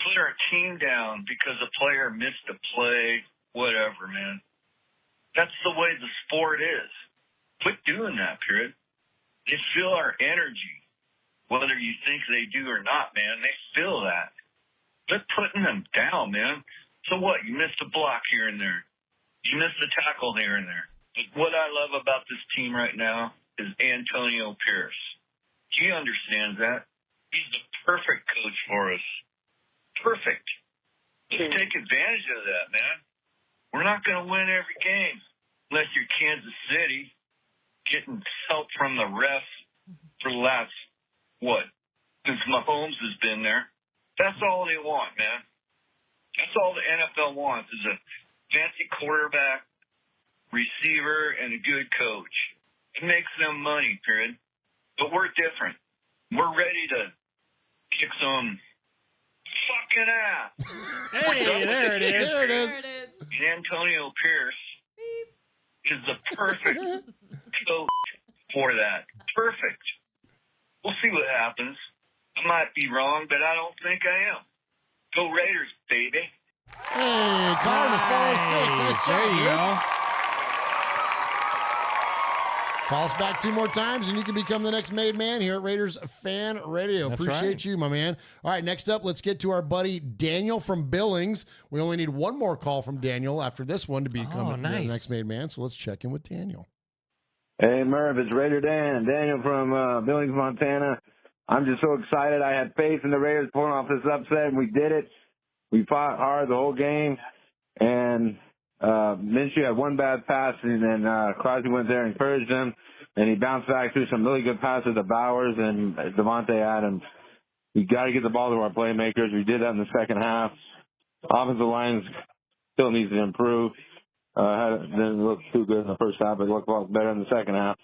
put our team down because a player missed a play, whatever, man. That's the way the sport is. Quit doing that, period. They feel our energy, whether you think they do or not, man. They feel that. Quit putting them down, man. So what? You missed a block here and there. You missed a tackle here and there. But what I love about this team right now is Antonio Pierce. He understands that. He's the perfect coach for us. Perfect. Let's take advantage of that, man. We're not going to win every game unless you're Kansas City getting help from the refs for the last, since Mahomes has been there. That's all they want, man. That's all the NFL wants is a fancy quarterback, receiver, and a good coach. It makes them money, period. But we're different. We're ready to kick some fucking ass. Hey, there it is. There it is. Antonio Pierce is the perfect coach for that. Perfect. We'll see what happens. I might be wrong, but I don't think I am. Go Raiders, baby. Hey, caller to 406. Nice job, there you dude. go. Call us back 2 more times, and you can become the next made man here at Raiders Fan Radio. That's Appreciate right. you, my man. All right, next up, let's get to our buddy Daniel from Billings. We only need one more call from Daniel after this one to become the next made man, so let's check in with Daniel. Hey, Murf, it's Raider Daniel from Billings, Montana. I'm just so excited. I had faith in the Raiders pulling off this upset, and we did it. We fought hard the whole game, and Minshew had one bad pass, and then Crosby went there and encouraged him, and he bounced back through some really good passes to Bowers and Devontae Adams. We got to get the ball to our playmakers. We did that in the second half. Offensive line still needs to improve. Didn't look too good in the first half, but it looked a lot better in the second half.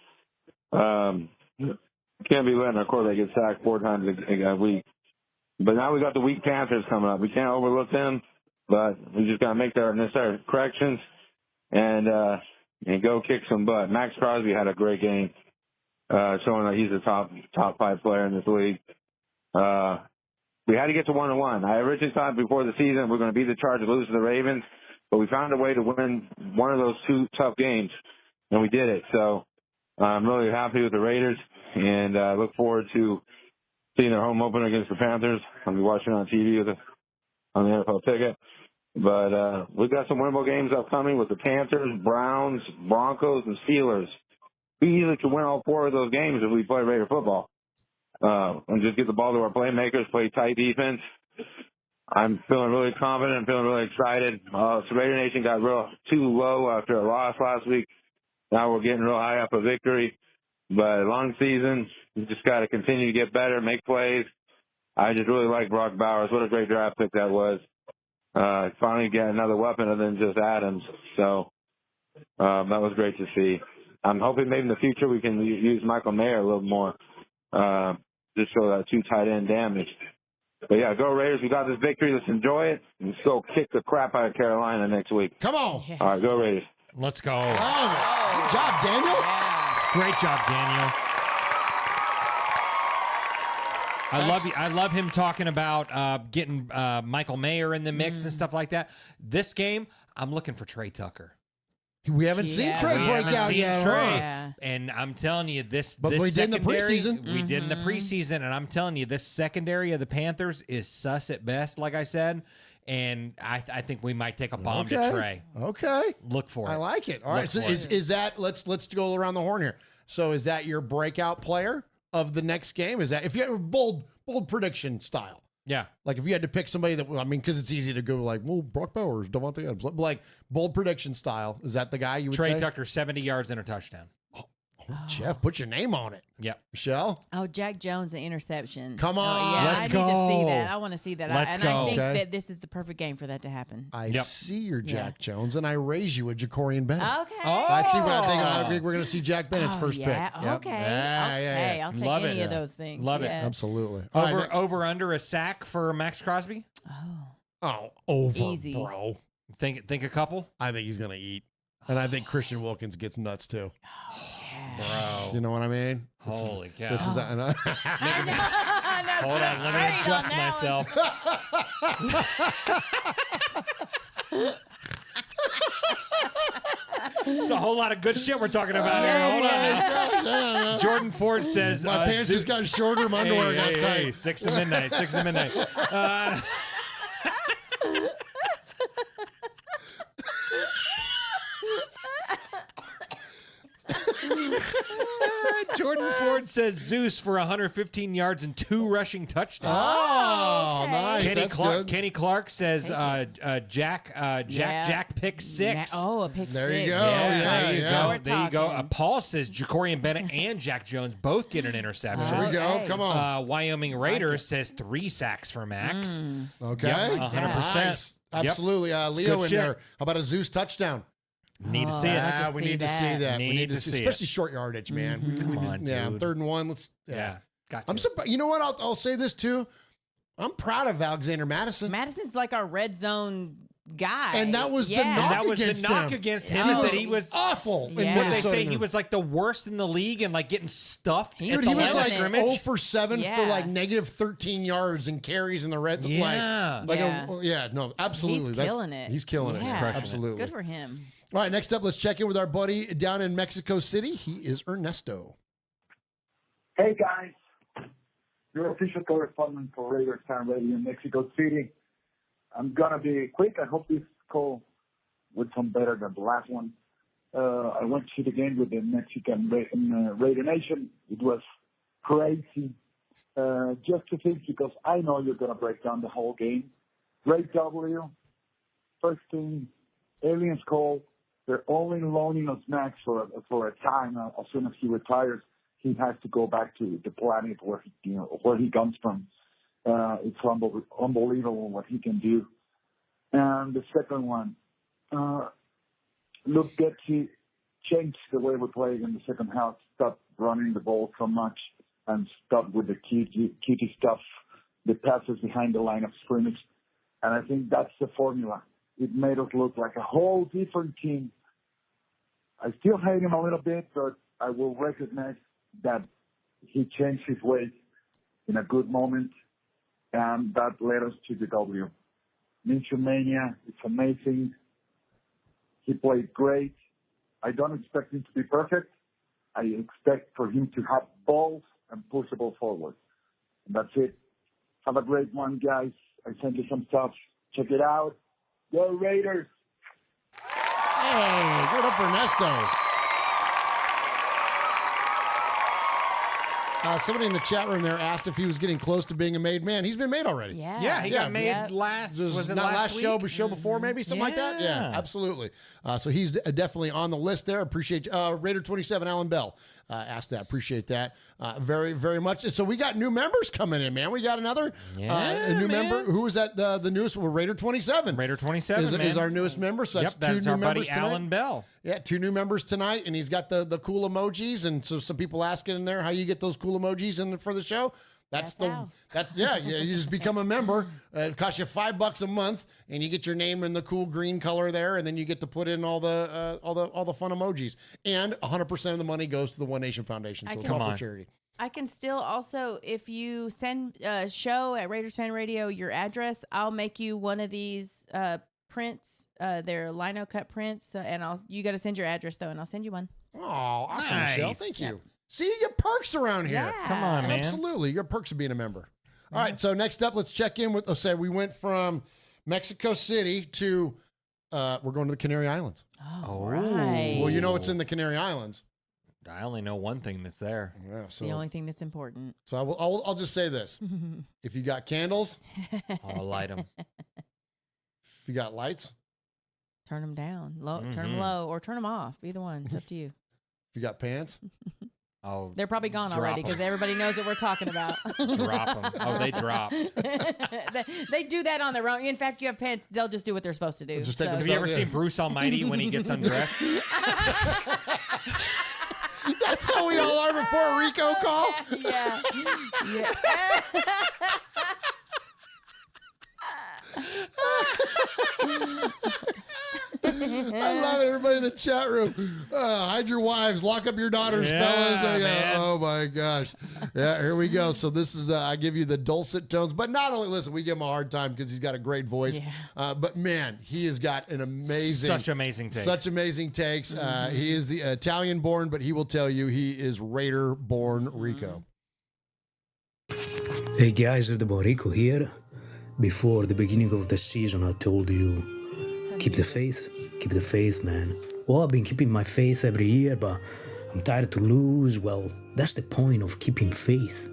Can't be letting our quarterback get sacked 4 times a week. But now we got the weak Panthers coming up. We can't overlook them, but we just got to make our necessary corrections and go kick some butt. Max Crosby had a great game, showing that he's a top 5 player in this league. We had to get to 1-1. I originally thought before the season we're going to beat the Chargers, lose to the Ravens, but we found a way to win one of those 2 tough games, and we did it. So I'm really happy with the Raiders, and look forward to seeing their home opener against the Panthers. I'll be watching on TV on the NFL ticket. But we've got some winnable games upcoming with the Panthers, Browns, Broncos, and Steelers. We easily can win all 4 of those games if we play Raider football. And just get the ball to our playmakers, play tight defense. I'm feeling really confident. I'm feeling really excited. So Raider Nation got too low after a loss last week. Now we're getting real high up a victory. But long season, you just got to continue to get better, make plays. I just really like Brock Bowers. What a great draft pick that was. Finally get another weapon other than just Adams. So that was great to see. I'm hoping maybe in the future we can use Michael Mayer a little more. Just so that 2 tight end damage. But yeah, go Raiders. We got this victory. Let's enjoy it. Let's go kick the crap out of Carolina next week. Come on. All right, go Raiders. Let's go. Oh, good job, Daniel. Great job, Daniel. I love him talking about getting Michael Mayer in the mix and stuff like that. This game, I'm looking for Trey Tucker. We haven't seen Trey break out yet. Trey. And I'm telling you, this we did in the preseason. We did in the preseason, and I'm telling you, this secondary of the Panthers is sus at best, like I said. And I think we might take a bomb to Trey. Okay. Look for it. I like it. All right. So is that, let's go around the horn here. So is that your breakout player of the next game? Is that, if you have a bold prediction style? Yeah. Like if you had to pick somebody that, I mean, because it's easy to go like, well, Brock Bowers, Devontae Adams. Like bold prediction style. Is that the guy you would say? Trey Tucker, 70 yards and a touchdown. Jeff, put your name on it. Yep. Michelle? Oh, Jack Jones, an interception. Come on. Yeah, Let's I go. need to see that. I want to see that. Let's I go. think Okay. that this is the perfect game for that to happen. I see your Jack Jones, and I raise you a Jacorian Bennett. Okay. I see what I think. We're going to see Jack Bennett's first pick. Yeah. Yep. Okay. Yeah. I'll take Love any it. of those things. Love it. Yeah. Absolutely. Over under a sack for Max Crosby? Over, Easy. bro. Think a couple? I think he's going to eat. And I think Christian Wilkins gets nuts too. Bro. You know what I mean? Holy cow. This is that. Hold on, let me adjust myself. It's a whole lot of good shit we're talking about here. Hold on now. Jordan Ford says... My pants just got shorter, my underwear got tight. Hey, 6 to midnight, 6 to midnight. Jordan Ford says Zeus for 115 yards and 2 rushing touchdowns. Oh, nice. That's good. Kenny Clark says Jack pick 6. A pick 6. There you go. There you go. There you go. Paul says Jacorian Bennett and Jack Jones both get an interception. There we go. Come on. Wyoming Raiders says 3 sacks for Max. Okay. Yep, 100%. Nice. Absolutely. Leo in there. How about a Zeus touchdown? Need to see it. We need to see that. We need to see, especially it. short yardage, man. Come on, yeah, dude. 3rd and 1. Let's. Yeah. Got I'm surprised. You know what? I'll say this too. I'm proud of Alexander Madison. Madison's like our red zone guy. And that was the knock against him. Is that he was awful. What they say, he was like the worst in the league and like getting stuffed. Dude, he was like 0 for 7 for like negative 13 yards and carries in the red zone. Yeah. No, absolutely. He's killing it. He's killing it. Yeah. Absolutely. Good for him. All right, next up, let's check in with our buddy down in Mexico City. He is Ernesto. Hey, guys. Your official correspondent for Raiders Fan Radio in Mexico City. I'm going to be quick. I hope this call would sound better than the last one. I went to the game with the Mexican Raider Nation. It was crazy. Just to think, because I know you're going to break down the whole game. Great W. First thing, aliens call. They're only loaning us Max for a time. As soon as he retires, he has to go back to the planet where he comes from. It's unbelievable what he can do. And the second one, Luke Getty changed the way we played in the second half. Stopped running the ball so much and stopped with the kitty stuff, the passes behind the line of scrimmage. And I think that's the formula. It made us look like a whole different team. I still hate him a little bit, but I will recognize that he changed his ways in a good moment, and that led us to the W. Minshew Mania, it's amazing. He played great. I don't expect him to be perfect. I expect for him to have balls and push the ball forward. And that's it. Have a great one, guys. I sent you some stuff. Check it out. Go Raiders! Hey, give it up for Ernesto. Somebody in the chat room there asked if he was getting close to being a made man. He's been made already. Yeah, he got made last. Was it not last show, but show before maybe something like that? Yeah, absolutely. So he's definitely on the list there. Appreciate Raider 27 Alan Bell asked that. Appreciate that very, very much. And so we got new members coming in, man. We got another a new member. Who is that? The newest? Well, Raider 27. Raider 27 is our newest member. So that's that's two our new members buddy tonight. Alan Bell. Yeah, 2 new members tonight, and he's got the cool emojis. And so some people asking in there how you get those cool emojis for the show. That's you just become a member. It costs you $5 a month, and you get your name in the cool green color there, and then you get to put in all the fun emojis. And 100% of the money goes to the One Nation Foundation. So it's all for charity. I can still also, if you send a show at Raiders Fan Radio your address, I'll make you one of these prints. They're lino cut prints, and you got to send your address though, and I'll send you one. Oh, awesome, Michelle! Thank you. See, you get perks around here. Yeah. Come on, man. Absolutely, you get perks of being a member. All right, so next up, let's check in with. Let's say we went from Mexico City to we're going to the Canary Islands. Oh, right. Well, you know what's in the Canary Islands. I only know one thing that's there. Yeah, so the only thing that's important. So I'll just say this: if you got candles, I'll light them. If you got lights, turn them down, turn them low, or turn them off. Either one, it's up to you. If you got pants, they're probably gone already because everybody knows what we're talking about. Drop them. Oh, they drop. They do that on their own. In fact, you have pants; they'll just do what they're supposed to do. Have you ever seen Bruce Almighty when he gets undressed? That's how we all are before a Rico call. Yeah. I love it. Everybody in the chat room. Hide your wives. Lock up your daughters, fellas. Oh, my gosh. Yeah, here we go. So this is, I give you the dulcet tones. But not only, listen, we give him a hard time because he's got a great voice. Yeah. But, man, he has got an amazing. Such amazing takes. Such amazing takes. He is the Italian-born, but he will tell you he is Raider-born Rico. Hey, guys, the Rico here. Before the beginning of the season, I told you, keep the faith, man. Well, I've been keeping my faith every year, but I'm tired to lose. Well, that's the point of keeping faith.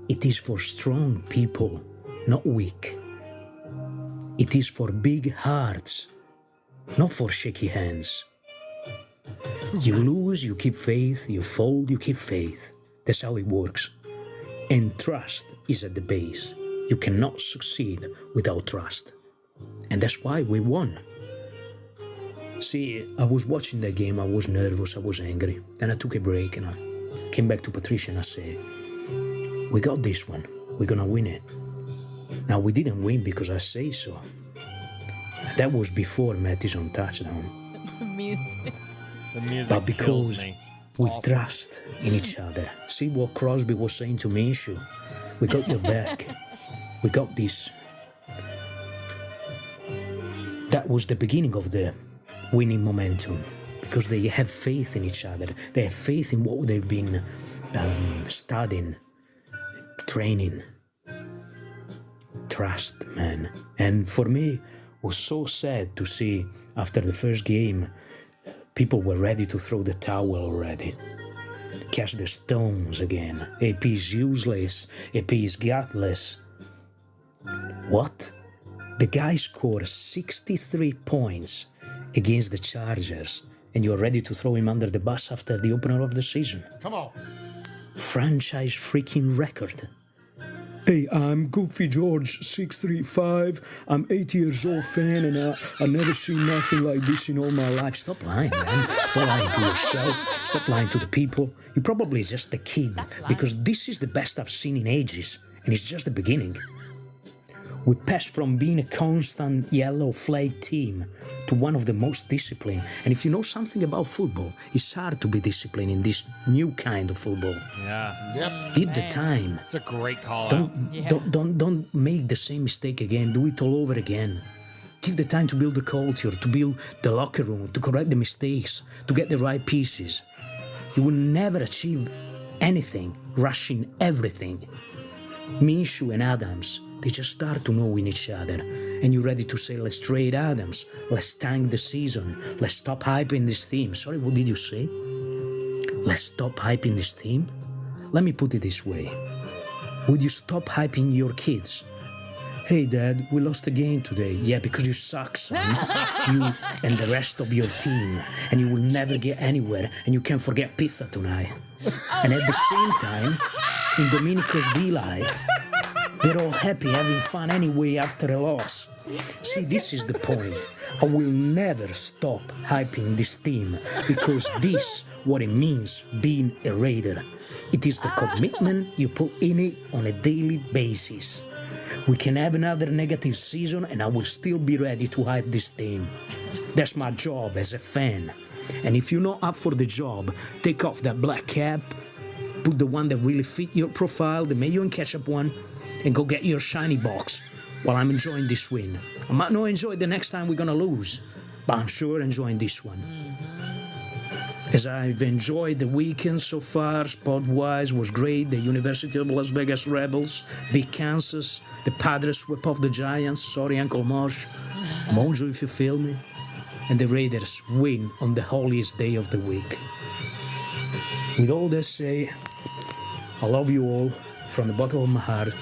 It is for strong people, not weak. It is for big hearts, not for shaky hands. You lose, you keep faith. You fold, you keep faith. That's how it works. And trust is at the base. You cannot succeed without trust. And that's why we won. See, I was watching the game, I was nervous, I was angry. Then I took a break and I came back to Patricia and I said, we got this one, we're gonna win it. Now, we didn't win because I say so. That was before Matty's on touchdown. The music but because kills me. We trust in each other. See what Crosby was saying to Minshew? We got your back. We got this. That was the beginning of the winning momentum because they have faith in each other. They have faith in what they've been studying, training. Trust, man. And for me, it was so sad to see after the first game, people were ready to throw the towel already. Cast the stones again. AP is useless. AP is gutless. What? The guy scored 63 points against the Chargers, and you're ready to throw him under the bus after the opener of the season. Come on. Franchise freaking record. Hey, I'm Goofy George 635. I'm 80 years old fan, and I've never seen nothing like this in all my life. Stop lying, man. Stop lying to yourself. Stop lying to the people. You're probably just a kid, because this is the best I've seen in ages, and it's just the beginning. We passed from being a constant yellow flag team to one of the most disciplined. And if you know something about football, it's hard to be disciplined in this new kind of football. Yeah. Yep. Give the time. It's a great call Don't, out. don't make the same mistake again. Do it all over again. Give the time to build the culture, to build the locker room, to correct the mistakes, to get the right pieces. You will never achieve anything rushing everything. Minshew and Adams, they just start to know in each other. And you're ready to say, let's trade Adams. Let's tank the season. Let's stop hyping this team. Sorry, what did you say? Let's stop hyping this team? Let me put it this way. Would you stop hyping your kids? Hey, Dad, we lost the game today. Yeah, because you suck, son. You and the rest of your team. And you will never get anywhere. And you can't forget pizza tonight. And at the same time, in Domenico's D-line, they're all happy, having fun anyway after a loss. See, this is the point. I will never stop hyping this team, because this what it means being a Raider. It is the commitment you put in it on a daily basis. We can have another negative season and I will still be ready to hype this team. That's my job as a fan. And if you're not up for the job, take off that black cap, put the one that really fit your profile, the mayo and ketchup one, and go get your shiny box while I'm enjoying this win. I might not enjoy the next time we're gonna lose, but I'm sure enjoying this one. As I've enjoyed the weekend so far, sport-wise was great. The University of Las Vegas Rebels beat Kansas. The Padres swept off the Giants. Sorry, Uncle Mosh. Mojo, if you feel me. And the Raiders win on the holiest day of the week. With all that said, I love you all from the bottom of my heart.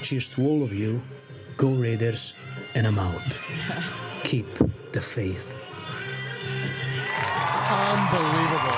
Cheers to all of you. Go Raiders, and I'm out. Keep the faith. Unbelievable.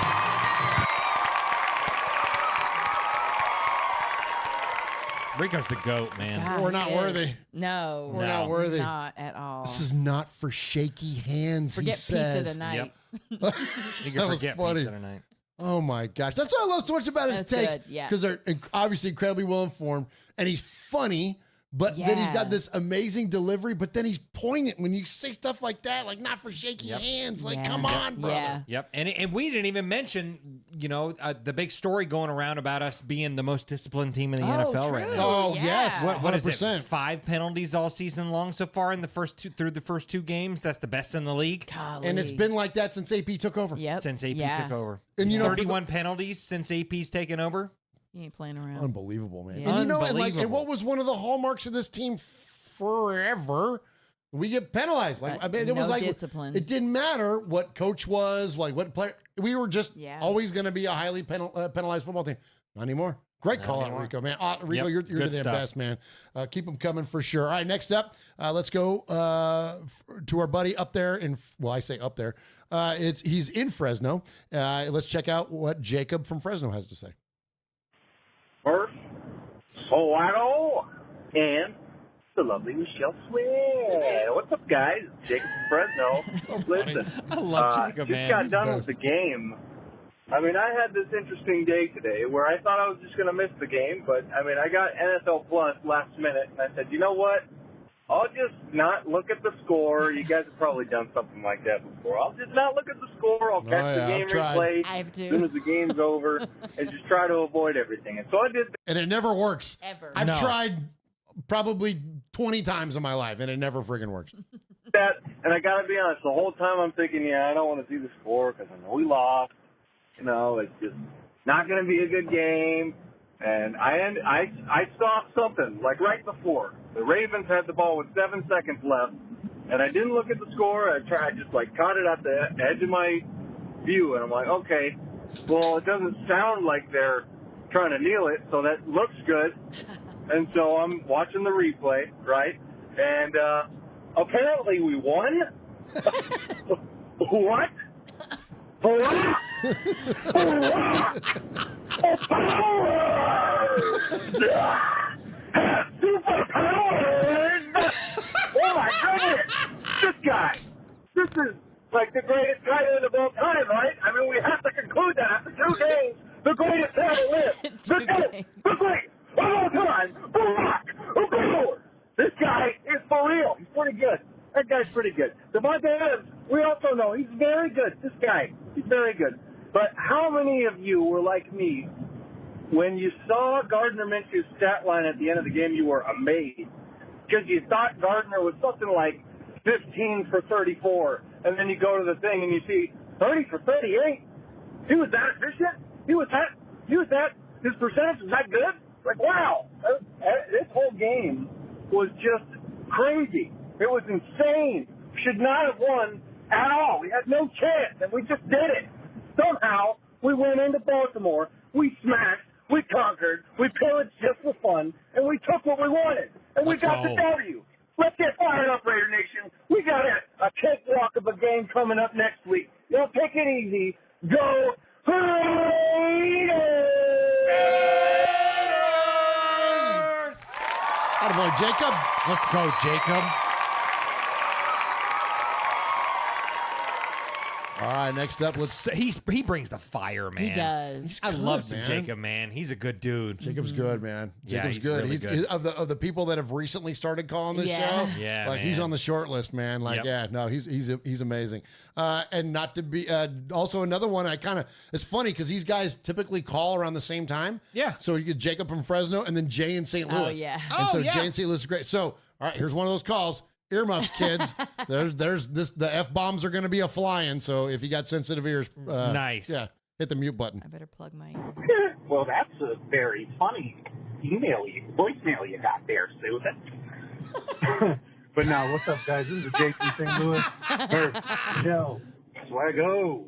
Rico's the GOAT, man. God, We're not worthy. No. We're not worthy. Not at all. This is not for shaky hands, Forget he says. pizza tonight. Yep. You can That was forget funny. pizza tonight. Oh my gosh. That's what I love so much about his That's takes. good, yeah. Because they're obviously incredibly well informed, and he's funny, but then he's got this amazing delivery, but then he's poignant when you say stuff like that, like not for shaky hands. Like, come on, brother. Yep. And we didn't even mention, the big story going around about us being the most disciplined team in the NFL right now. Oh, yes. What is it? 100%. 5 penalties all season long so far in the first two games. That's the best in the league. And it's been like that since AP took over. Yep. Since AP took over. And 31 penalties since AP's taken over. You ain't playing around. Unbelievable, man. Yeah. And and what was one of the hallmarks of this team forever? We get penalized. Like, I mean, it was like discipline. It didn't matter what coach was, like what player. We were just always going to be a highly penalized football team. Not anymore. Great call out, Rico, man. Rico, you're the damn best, man. Keep them coming for sure. All right, next up, let's go to our buddy up there I say up there. He's in Fresno. Let's check out what Jacob from Fresno has to say. Murf, Solano, and the lovely Michelle Swear. What's up, guys? Jacob from Fresno. Listen, I love Jacob, man. Just got He's done best. with the game. I mean, I had this interesting day today where I thought I was just going to miss the game, but, I mean, I got NFL Plus last minute, and I said, you know what? I'll just not look at the score. You guys have probably done something like that before. I'll just not look at the score. I'll catch the game replay as soon as the game's over and just try to avoid everything. And so I did. And it never works. Ever. I've tried probably 20 times in my life, and it never friggin' works. that, and I got to be honest, the whole time I'm thinking, I don't want to see the score because I know we lost. It's just not going to be a good game. And I saw something, like right before. The Ravens had the ball with 7 seconds left, and I didn't look at the score. I just caught it at the edge of my view, and I'm like, okay, well, it doesn't sound like they're trying to kneel it, so that looks good. And so I'm watching the replay, right? And apparently we won. What? What? Superpowers! Oh my goodness! This guy! This is like the greatest tight end of all time, right? I mean, we have to conclude that after 2 games, the greatest ever lived. The great of all time, Barack. This guy is for real. He's pretty good. That guy's pretty good. Devontae Adams, we also know he's very good. This guy, he's very good. But how many of you were like me when you saw Gardner Minshew's stat line at the end of the game? You were amazed because you thought Gardner was something like 15 for 34, and then you go to the thing and you see 30 for 38. He was that efficient. He was that. His percentage was that good. Like, wow, this whole game was just crazy. It was insane. Should not have won at all. We had no chance, and we just did it. Somehow, we went into Baltimore, we smashed, we conquered, we pillaged just for fun, and we took what we wanted. And we got the W. Let's get fired up, Raider Nation. We got a cakewalk of a game coming up next week. Take it easy. Go Raiders! Attaboy, Jacob. Let's go, Jacob. All right, next up, he brings the fire, man. He does. I love some Jacob, man. He's a good dude. Jacob's good, man. Jacob's he's good. really He's good. of the people that have recently started calling this show. Yeah, like man. he's on the short list, man. Like, he's amazing. And not to be also another one. It's funny because these guys typically call around the same time. Yeah. So you get Jacob from Fresno and then Jay in St. Louis. yeah. And so Jay in St. Louis is great. So all right, here's one of those calls. Earmuffs, kids. there's this. The F-bombs are going to be a-flying, so if you got sensitive ears, nice. Yeah, hit the mute button. I better plug my ears. Well, that's a very funny voicemail you got there, Susan. But no, what's up, guys? This is Jason St. Louis. Yo, Swaggo.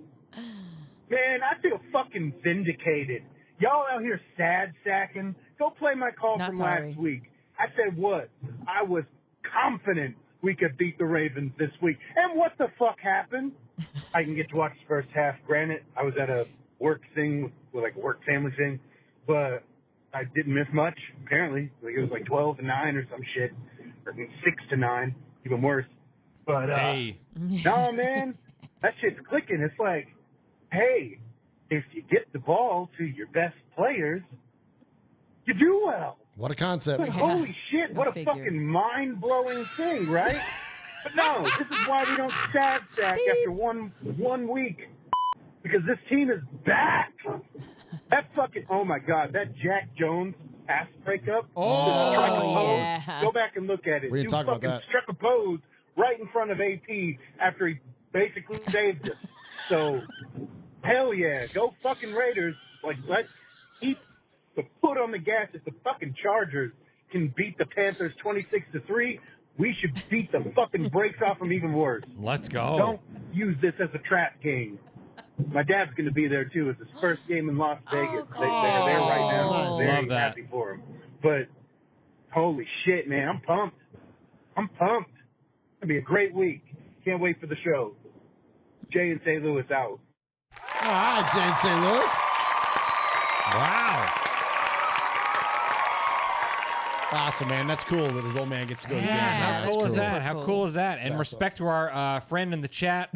Man, I feel fucking vindicated. Y'all out here sad sacking. Go play my call from last week. I said what? I was confident we could beat the Ravens this week. And what the fuck happened? I didn't get to watch the first half. Granted, I was at a work thing, like a work family thing, but I didn't miss much, apparently. Like it was like 12-9 or some shit. Or 6-9, even worse. But, no, man, that shit's clicking. It's like, hey, if you get the ball to your best players, you do well. What a concept. But holy shit, what a fucking mind-blowing thing, right? But no, this is why we don't sad sack after one week. Because this team is back. That fucking, oh my God, that Jack Jones pass breakup. Yeah. Go back and look at it. We didn't talk about that. Struck a pose right in front of AP after he basically saved us. So, hell yeah, go fucking Raiders. Like, let's keep the foot on the gas. If the fucking Chargers can beat the Panthers 26-3, we should beat the fucking brakes off them even worse. Let's go. Don't use this as a trap game. My dad's going to be there too. It's his first game in Las Vegas. They're there right now. Nice. Very Love that. happy for him. But holy shit, man, I'm pumped. It's going to be a great week. Can't wait for the show. Jay in St. Louis out. All right, Jay in St. Louis. Wow. Awesome, man. That's cool that his old man gets to go to the game. How cool is that? How cool is that? And respect to our friend in the chat,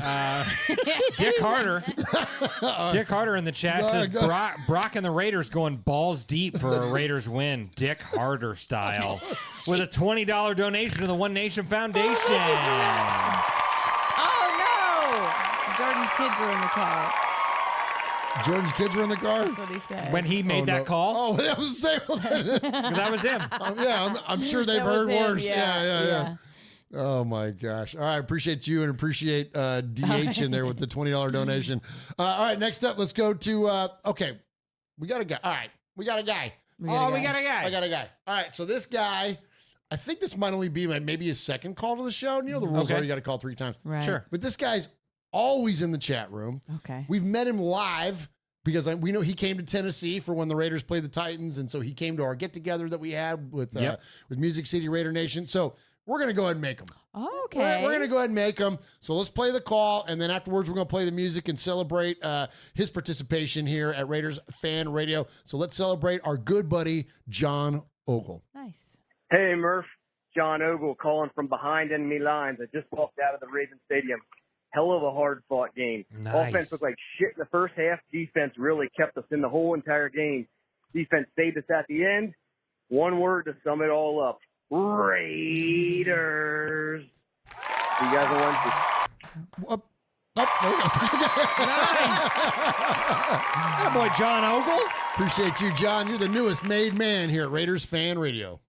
Dick Harder. Dick Harder in the chat says Brock and the Raiders going balls deep for a Raiders win, Dick Harder style, with a $20 donation to the One Nation Foundation. Oh no! Jordan's kids were in the car. Jordan's kids were in the car? That's what he said. When he made that call? Oh, that was the same. That was him. I'm sure they've heard worse. Yeah. Oh, my gosh. All right. Appreciate you and appreciate DH in there with the $20 donation. All right. Next up, let's go to, okay. We got a guy. All right. We got a guy. We got a guy. I got a guy. All right. So this guy, I think this might only be maybe his second call to the show. And you know the rules are you got to call 3 times. Right. Sure. But this guy's always in the chat room. Okay. We've met him live because we know he came to Tennessee for when the Raiders played the Titans. And so he came to our get-together that we had with Music City Raider Nation. So we're going to go ahead and make him. Okay. We're going to go ahead and make him. So let's play the call, and then afterwards we're going to play the music and celebrate his participation here at Raiders Fan Radio. So let's celebrate our good buddy, John Ogle. Nice. Hey, Murf. John Ogle calling from behind enemy lines. I just walked out of the Raven Stadium. Hell of a hard-fought game. Nice. Offense looked like shit in the first half. Defense really kept us in the whole entire game. Defense saved us at the end. One word to sum it all up. Raiders. See you guys on Wednesday. Nice. That boy, John Ogle. Appreciate you, John. You're the newest made man here at Raiders Fan Radio.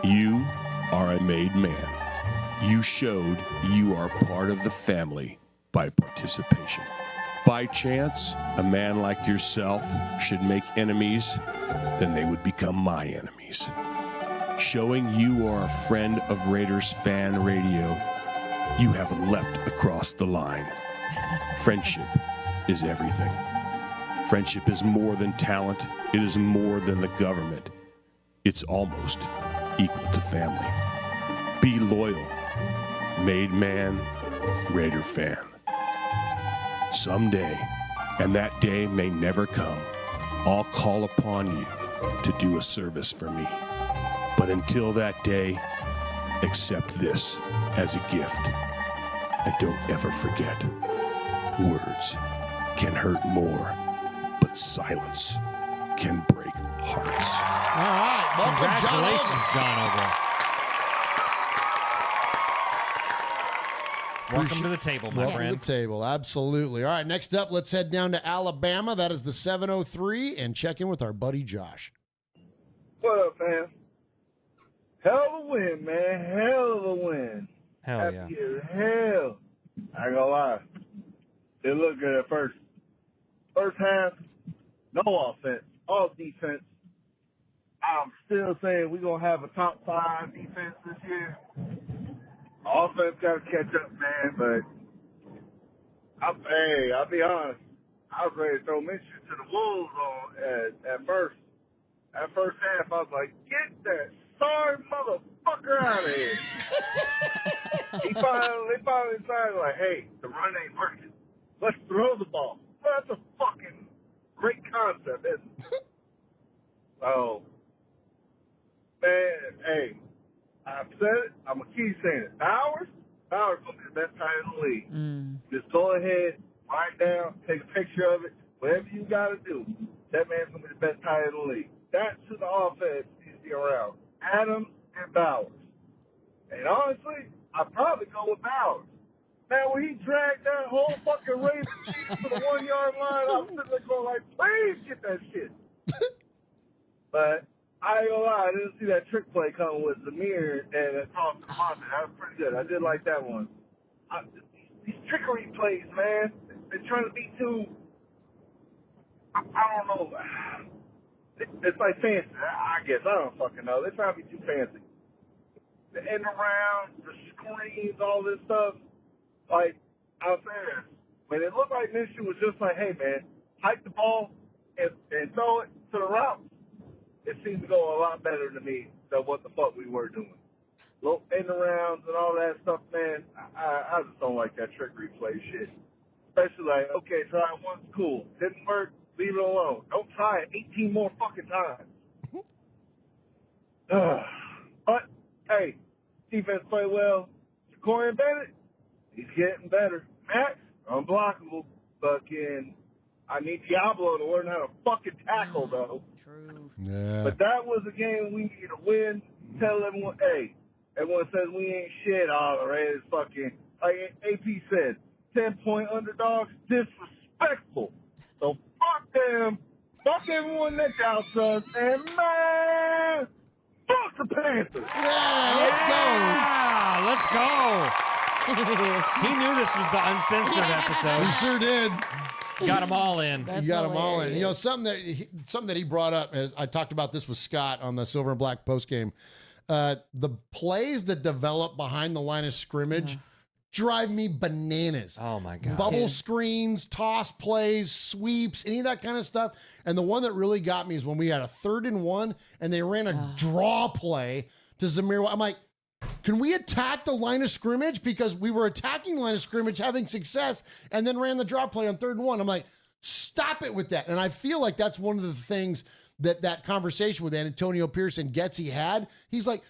You are a made man. You showed you are part of the family by participation. By chance, a man like yourself should make enemies, then they would become my enemies. Showing you are a friend of Raiders Fan Radio, you have leapt across the line. Friendship is everything. Friendship is more than talent. It is more than the government. It's almost equal to family. Be loyal. Made man, Raider fan. Someday, and that day may never come, I'll call upon you to do a service for me. But until that day, accept this as a gift. And don't ever forget, words can hurt more, but silence can break hearts. All right. Welcome, Congratulations, John Ogle. Welcome to the table, my Welcome friend. to the table. Absolutely. All right. Next up, let's head down to Alabama. That is the 703 and check in with our buddy Josh. What up, man? Hell of a win, man. Hell of a win. Hell Happy yeah. as hell. I ain't gonna lie. It looked good at first. First half, no offense, all defense. I'm still saying we're going to have a top 5 defense this year. Offense got to catch up, man, but I'll be honest. I was ready to throw Minshew to the wolves at first. At first half, I was like, get that sorry motherfucker out of here. They finally decided, like, hey, the run ain't working. Let's throw the ball. Well, that's a fucking great concept, isn't it? So, man, hey, I've said it. I'm going to keep saying it. Bowers going to be the best tight end in the league. Just go ahead, write down, take a picture of it, whatever you got to do. That man's going to be the best tight end in the league. That's who the offense needs to be around. Adams and Bowers. And honestly, I'd probably go with Bowers. Man, when he dragged that whole fucking Ravens team to the 1 yard line, I was sitting there going like, please get that shit. But I ain't gonna lie, I didn't see that trick play coming with Zamir and toss to Monty. That was pretty good. I did like that one. These trickery plays, man, they're trying to be too, I don't know. It's like fancy, I guess. I don't fucking know. They're trying to be too fancy. The end around, the screens, all this stuff. Like, I'll say this. When it looked like Minshew was just like, hey, man, hike the ball and throw it to the route, it seemed to go a lot better to me than what the fuck we were doing. Little end arounds and all that stuff, man, I just don't like that trickery play shit. Especially like, okay, try it once, cool. Didn't work, leave it alone. Don't try it 18 more fucking times. But, hey, defense play well. Ja'Cory Bennett, he's getting better. Max, unblockable. Fucking, I need Diablo to learn how to fucking tackle, though. True. Yeah. But that was a game we needed to win. Tell everyone, hey, everyone says we ain't shit. Oh, the Raiders fucking, like AP said, 10-point underdogs, disrespectful. So fuck them. Fuck everyone that doubts us. And man, Fuck the Panthers. Yeah, let's go. He knew this was the uncensored episode. He sure did. Got them all in. You got them all in. You know, something that he brought up, as I talked about this with Scott on the Silver and Black postgame, the plays that develop behind the line of scrimmage drive me bananas. Oh, my God. Bubble screens, toss plays, sweeps, any of that kind of stuff. And the one that really got me is when we had a 3rd and 1, and they ran a draw play to Zamir. I'm like, can we attack the line of scrimmage? Because we were attacking the line of scrimmage, having success, and then ran the draw play on 3rd and 1. I'm like, stop it with that. And I feel like that's one of the things that conversation with Antonio Pierce and Getsy had. He's like,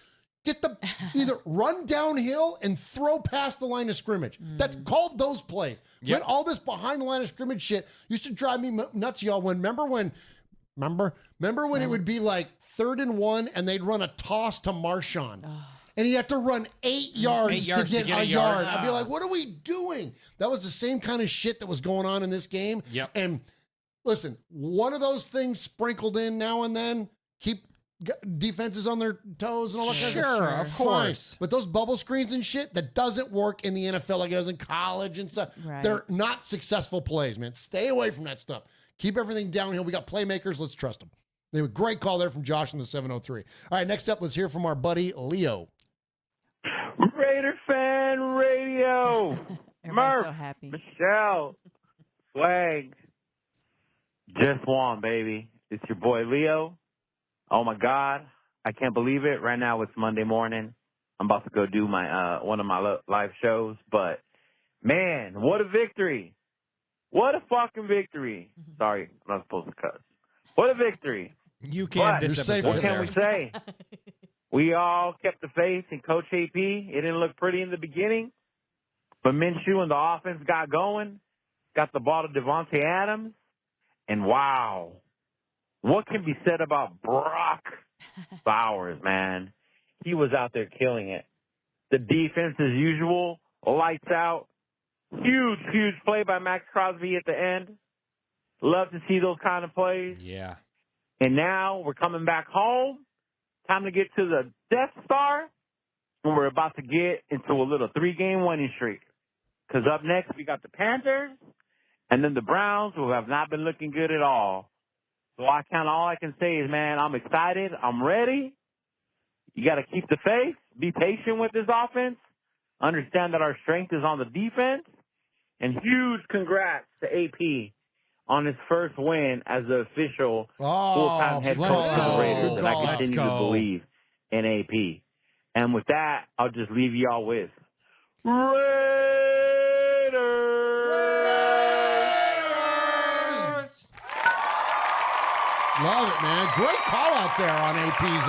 either run downhill and throw past the line of scrimmage. That's called those plays. Yep. When all this behind the line of scrimmage shit used to drive me nuts, y'all. Remember when it would be like 3rd and 1 and they'd run a toss to Marshawn. And he had to run 8 yards to get a yard. I'd be like, what are we doing? That was the same kind of shit that was going on in this game. Yep. And listen, one of those things sprinkled in now and then, keep defenses on their toes and all that kind of stuff. Sure, of course. Fine. But those bubble screens and shit, that doesn't work in the NFL like it does in college and stuff. Right. They're not successful plays, man. Stay away from that stuff. Keep everything downhill. We got playmakers. Let's trust them. They were a great call there from Josh in the 703. All right, next up, let's hear from our buddy Leo. Raider Fan Radio. Murf, so happy. Michelle, Swag. Just won, baby. It's your boy Leo. Oh my God, I can't believe it. Right now it's Monday morning. I'm about to go do my one of my live shows, but man, what a victory! What a fucking victory! Sorry, I'm not supposed to cuss. What a victory! You can't. What can we say? We all kept the faith in Coach AP. It didn't look pretty in the beginning, but Minshew and the offense got going, got the ball to Devontae Adams, and wow, what can be said about Brock Bowers, man? He was out there killing it. The defense, as usual, lights out. Huge, huge play by Max Crosby at the end. Love to see those kind of plays. Yeah. And now we're coming back home. Time to get to the Death Star, and we're about to get into a little 3-game winning streak. Because up next, we got the Panthers, and then the Browns, who have not been looking good at all. So all I can say is, man, I'm excited. I'm ready. You got to keep the faith. Be patient with this offense. Understand that our strength is on the defense. And huge congrats to AP on his first win as the official full-time head coach of the Raiders. And I continue to believe in AP. And with that, I'll just leave y'all with Love it, man. Great call out there on AP's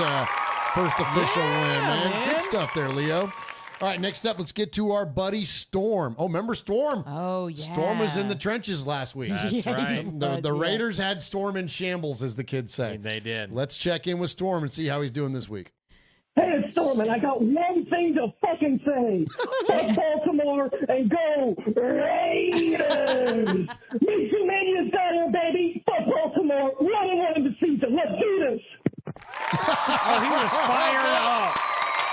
first official win, man. Good stuff there, Leo. All right, next up, let's get to our buddy Storm. Oh, remember Storm? Oh, yeah. Storm was in the trenches last week. That's right. The Raiders had Storm in shambles, as the kids say. They did. Let's check in with Storm and see how he's doing this week. Hey, it's Storm, and I got one thing to fucking say. Fuck Baltimore and go Raiders! Minshew Mania's got here, baby. Fuck Baltimore. 1-1 in the season. Let's do this. Oh, he was fired up.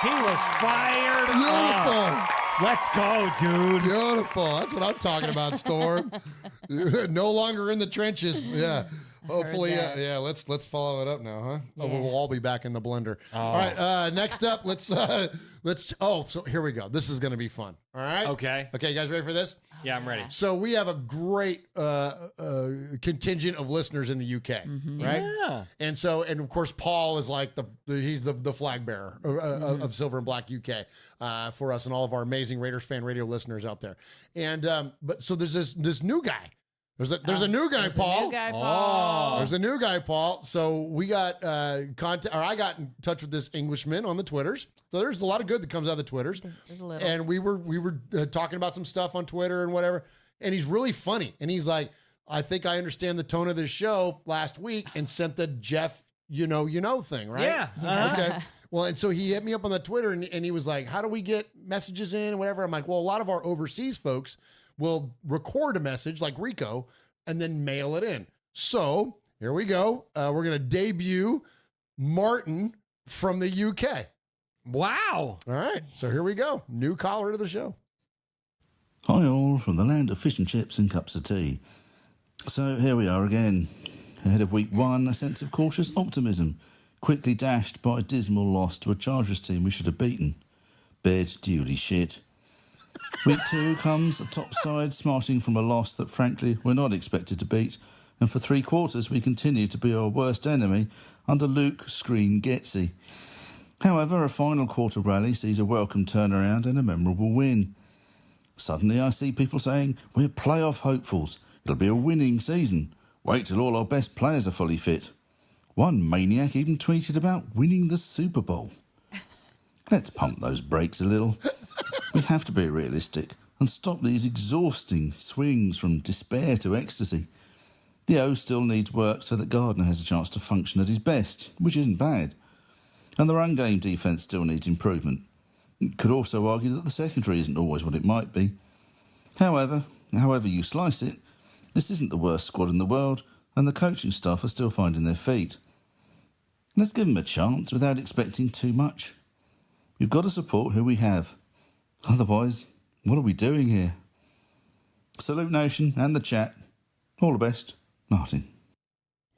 He was fired up. Let's go, dude. Beautiful. That's what I'm talking about, Storm. No longer in the trenches. Yeah. Hopefully, yeah. Let's follow it up now, huh? Yeah. Oh, we'll all be back in the blender. Oh. All right. Next up, let's. So here we go. This is going to be fun. All right. Okay. Okay. You guys ready for this? Yeah, I'm ready. So we have a great contingent of listeners in the UK, right? Yeah. And of course, Paul is like he's the flag bearer of Silver and Black UK for us and all of our amazing Raiders Fan Radio listeners out there. And so there's this new guy. There's a new guy, Paul. There's a new guy, Paul. So we got contact, or I got in touch with this Englishman on the Twitters. So there's a lot of good that comes out of the Twitters. There's a little. And we were talking about some stuff on Twitter and whatever. And he's really funny. And he's like, I think I understand the tone of this show last week, and sent the Jeff, you know thing, right? Yeah. Okay. Well, and so he hit me up on the Twitter, and he was like, how do we get messages in and whatever? I'm like, well, a lot of our overseas folks will record a message like Rico and then mail it in. So here we go. We're going to debut Martin from the UK. Wow. All right. So here we go. New caller to the show. Hi all, from the land of fish and chips and cups of tea. So here we are again. Ahead of week 1, a sense of cautious optimism, quickly dashed by a dismal loss to a Chargers team we should have beaten. Bed duly shit. Week 2 comes a top side smarting from a loss that frankly we're not expected to beat, and for 3 quarters we continue to be our worst enemy under Luke Screen Getsy. However, a final quarter rally sees a welcome turnaround and a memorable win. Suddenly I see people saying, we're playoff hopefuls, it'll be a winning season, wait till all our best players are fully fit. One maniac even tweeted about winning the Super Bowl. Let's pump those brakes a little. We have to be realistic and stop these exhausting swings from despair to ecstasy. The O still needs work so that Gardner has a chance to function at his best, which isn't bad. And the run game defence still needs improvement. Could also argue that the secondary isn't always what it might be. However you slice it, this isn't the worst squad in the world, and the coaching staff are still finding their feet. Let's give them a chance without expecting too much. We've got to support who we have. Otherwise, what are we doing here? Salute Nation and the chat. All the best, Martin.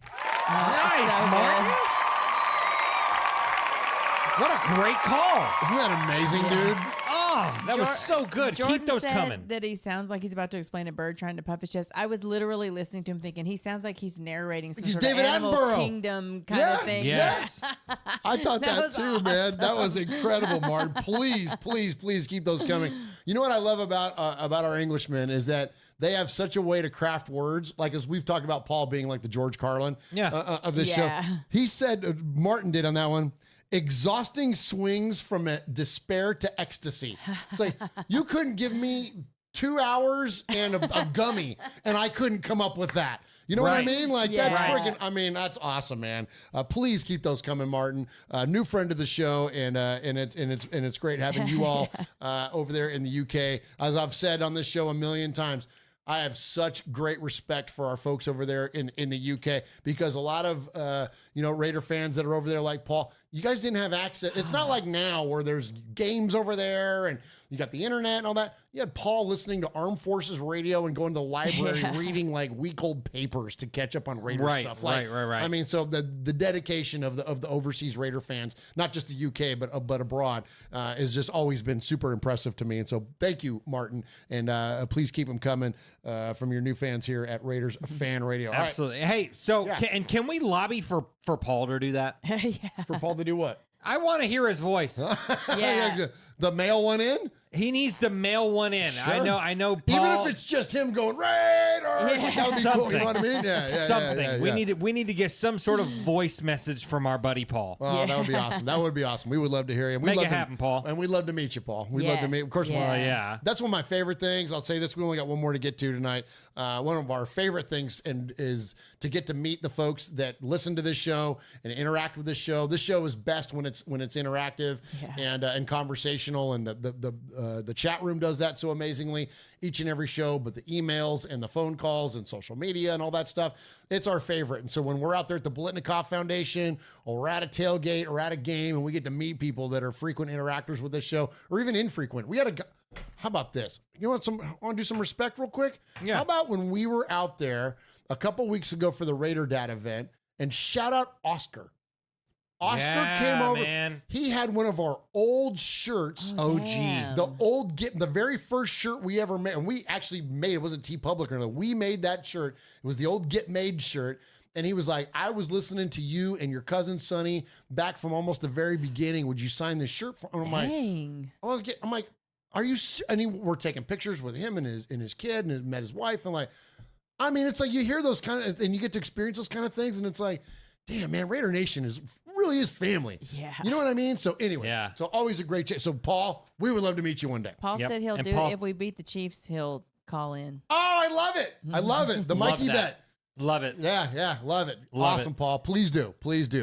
Nice, Martin. What a great call. Isn't that amazing, dude? Oh, that was so good. Jordan Keep those said coming. that he sounds like he's about to explain a bird trying to puff his chest. I was literally listening to him thinking he sounds like he's narrating some sort David of Animal Attenborough. Kingdom kind of thing. Yes. I thought that was too, man. That was awesome. incredible, Martin. Please keep those coming. You know what I love about our Englishmen is that they have such a way to craft words. Like as we've talked about Paul being like the George Carlin of this show. He said, Martin did on that one, exhausting swings from despair to ecstasy. It's like, you couldn't give me 2 hours and a gummy, and I couldn't come up with that. You know what I mean? Like, that's freaking, I mean, that's awesome, man. Please keep those coming, Martin. New friend of the show, and it's great having you all over there in the UK. As I've said on this show a million times, I have such great respect for our folks over there in the UK, because a lot of Raider fans that are over there like Paul, you guys didn't have access. It's not like now where there's games over there and you got the internet and all that. You had Paul listening to Armed Forces radio and going to the library reading like week-old papers to catch up on Raider stuff. Like, right. I mean, so the dedication of the overseas Raider fans, not just the UK but abroad, has just always been super impressive to me. And so thank you, Martin, and please keep them coming from your new fans here at Raiders Fan Radio. Absolutely. Right. Hey, so can we lobby for Paul to do that? For Paul to do what? I want to hear his voice. The mail one in? He needs to mail one in. Sure. I know Paul. Even if it's just him going, Raiders, like, that would be cool. You know what I mean? Something. Yeah. We need to get some sort of voice message from our buddy Paul. Oh, that would be awesome. That would be awesome. We would love to hear you. Make it happen, Paul. And we'd love to meet you, Paul. We'd love to meet. Of course, that's one of my favorite things. I'll say this: we only got one more to get to tonight. One of our favorite things is to get to meet the folks that listen to this show and interact with this show. This show is best when it's interactive and conversational, and the chat room does that so amazingly each and every show. But the emails and the phone calls and social media and all that stuff, it's our favorite. And so when we're out there at the Blitnikoff Foundation, or we're at a tailgate or at a game, and we get to meet people that are frequent interactors with this show, or even infrequent, how about this? You want to do some respect real quick? Yeah. How about when we were out there a couple weeks ago for the Raider Dad event, and shout out Oscar. Oscar came over. Man. He had one of our old shirts. OG. The very first shirt we ever made. And we actually made it. Wasn't TeePublic or anything. We made that shirt. It was the old Get Made shirt. And he was like, I was listening to you and your cousin Sonny back from almost the very beginning. Would you sign this shirt for? I'm like, are you? And we're taking pictures with him and his kid, and met his wife. And like, I mean, it's like you hear those kind of, and you get to experience those kind of things. And it's like, damn, man, Raider Nation really is family. Yeah. You know what I mean? So anyway, so always a great chat. So Paul, we would love to meet you one day. Paul said he'll do it. If we beat the Chiefs, he'll call in. Oh, I love it. I love it. The Mikey bet. Love it. Yeah, love it. Awesome, Paul. Please do.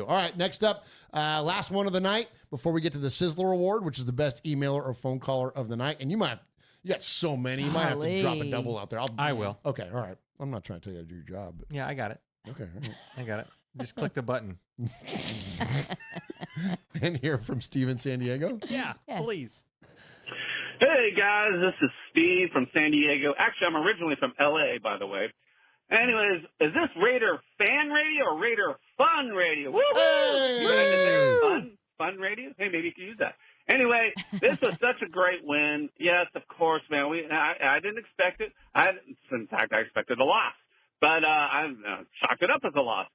All right, next up, last one of the night before we get to the Sizzler Award, which is the best emailer or phone caller of the night. And you got so many. You might have to drop a double out there. I will. Okay, all right. I'm not trying to tell you how to do your job. But. Yeah, I got it. Okay, all right. I got it. Just click the button. and hear from Steve in San Diego? Yeah, please. Hey, guys, this is Steve from San Diego. Actually, I'm originally from L.A., by the way. Anyways, is this Raider fan radio or Raider fun radio? Woo-hoo! You guys in there? Fun radio? Hey, maybe you could use that. Anyway, this was such a great win. Yes, of course, man. I didn't expect it. In fact, I expected a loss. But I chalked it up as a loss,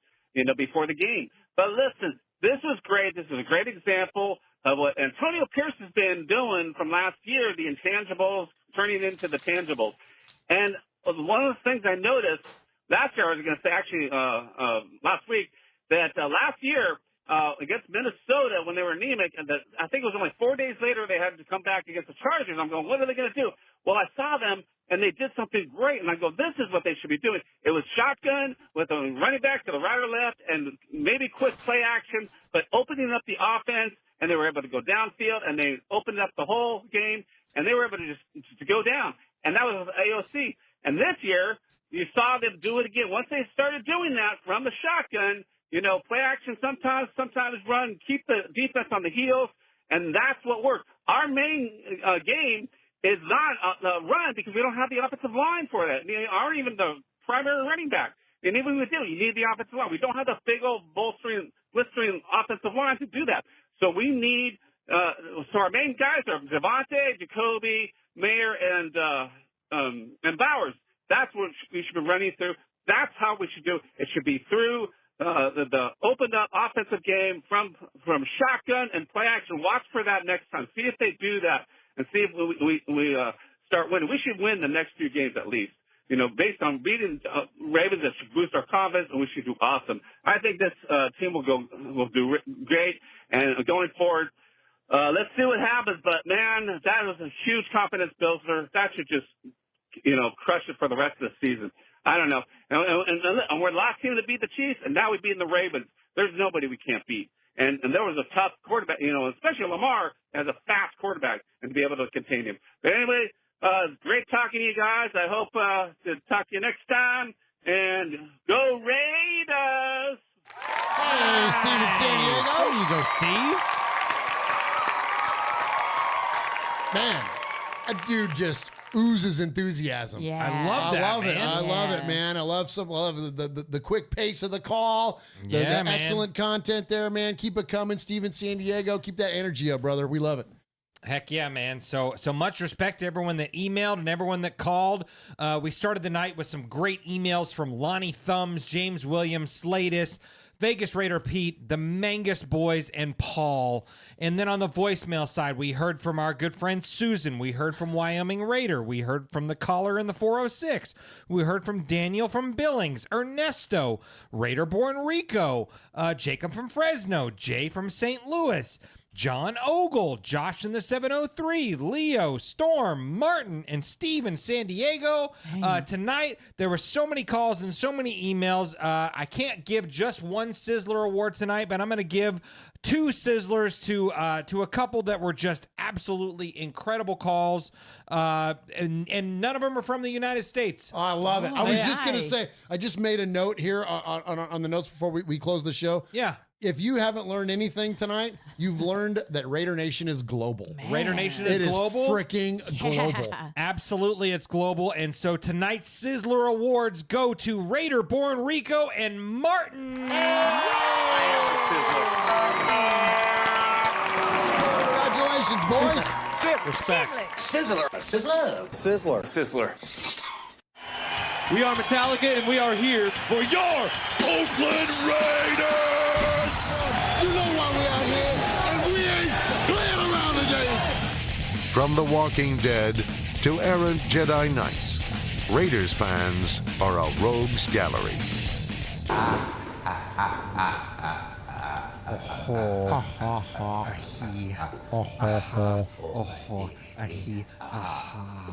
before the game. But listen, this was great. This is a great example of what Antonio Pierce has been doing from last year, the intangibles turning into the tangibles. And one of the things I noticed last year, I was going to say actually last week, that last year against Minnesota when they were anemic, and I think it was only 4 days later they had to come back against the Chargers. I'm going, what are they going to do? Well, I saw them, and they did something great, and I go, this is what they should be doing. It was shotgun with a running back to the right or left and maybe quick play action, but opening up the offense, and they were able to go downfield, and they opened up the whole game, and they were able to just to go down. And that was AOC. And this year, you saw them do it again. Once they started doing that from the shotgun, play action sometimes run, keep the defense on the heels, and that's what worked. Our main game is not run because we don't have the offensive line for that. Aren't even the primary running back. And even if we do, you need the offensive line. We don't have the big old blistering offensive line to do that. So we need so our main guys are Devontae, Jacoby, Mayer, and Bowers. That's what we should be running through. That's how we should do it. It should be through the opened up offensive game from shotgun and play action. Watch for that next time. See if they do that, and see if we start winning. We should win the next few games at least. Based on beating Ravens, that should boost our confidence, and we should do awesome. I think this team will do great, and going forward, let's see what happens. But man, that was a huge confidence builder. That should just crush it for the rest of the season. I don't know. And we're the last team to beat the Chiefs, and now we've beaten the Ravens. There's nobody we can't beat. And there was a tough quarterback, especially Lamar as a fast quarterback, and to be able to contain him. But anyway, great talking to you guys. I hope to talk to you next time. And go Raiders! Hey, Steve in San Diego. There you go, Steve. Man, that dude just oozes enthusiasm. Yeah. I love that, I love man. it. I love it, man. I love the quick pace of the call. The Yeah, man. excellent content there, man. Keep it coming, Steve in San Diego. Keep that energy up, brother. We love it. Heck yeah, man. So much respect to everyone that emailed and everyone that called. We started the night with some great emails from Lonnie Thumbs, James Williams, Slatus, Vegas Raider Pete, the Mangus Boys, and Paul. And then on the voicemail side, we heard from our good friend Susan. We heard from Wyoming Raider. We heard from the caller in the 406. We heard from Daniel from Billings, Ernesto, Raider-born Rico, Jacob from Fresno, Jay from St. Louis, John Ogle, Josh in the 703, Leo, Storm, Martin, and Steve in San Diego. Tonight, there were so many calls and so many emails. I can't give just one Sizzler award tonight, but I'm going to give two Sizzlers to a couple that were just absolutely incredible calls, and none of them are from the United States. Oh, I love it. I was just going to say, I just made a note here on the notes before we close the show. Yeah. If you haven't learned anything tonight, you've learned that Raider Nation is global. Man. Raider Nation is global. It is freaking global. Absolutely, it's global. And so tonight's Sizzler Awards go to Raider-born Rico and Martin. Congratulations, boys. Respect. Sizzler. Sizzler. Sizzler. Sizzler. We are Metallica, and we are here for your Oakland Raiders! You know why we out here, and we ain't playing around today. From The Walking Dead to errant Jedi Knights, Raiders fans are a rogues gallery. Did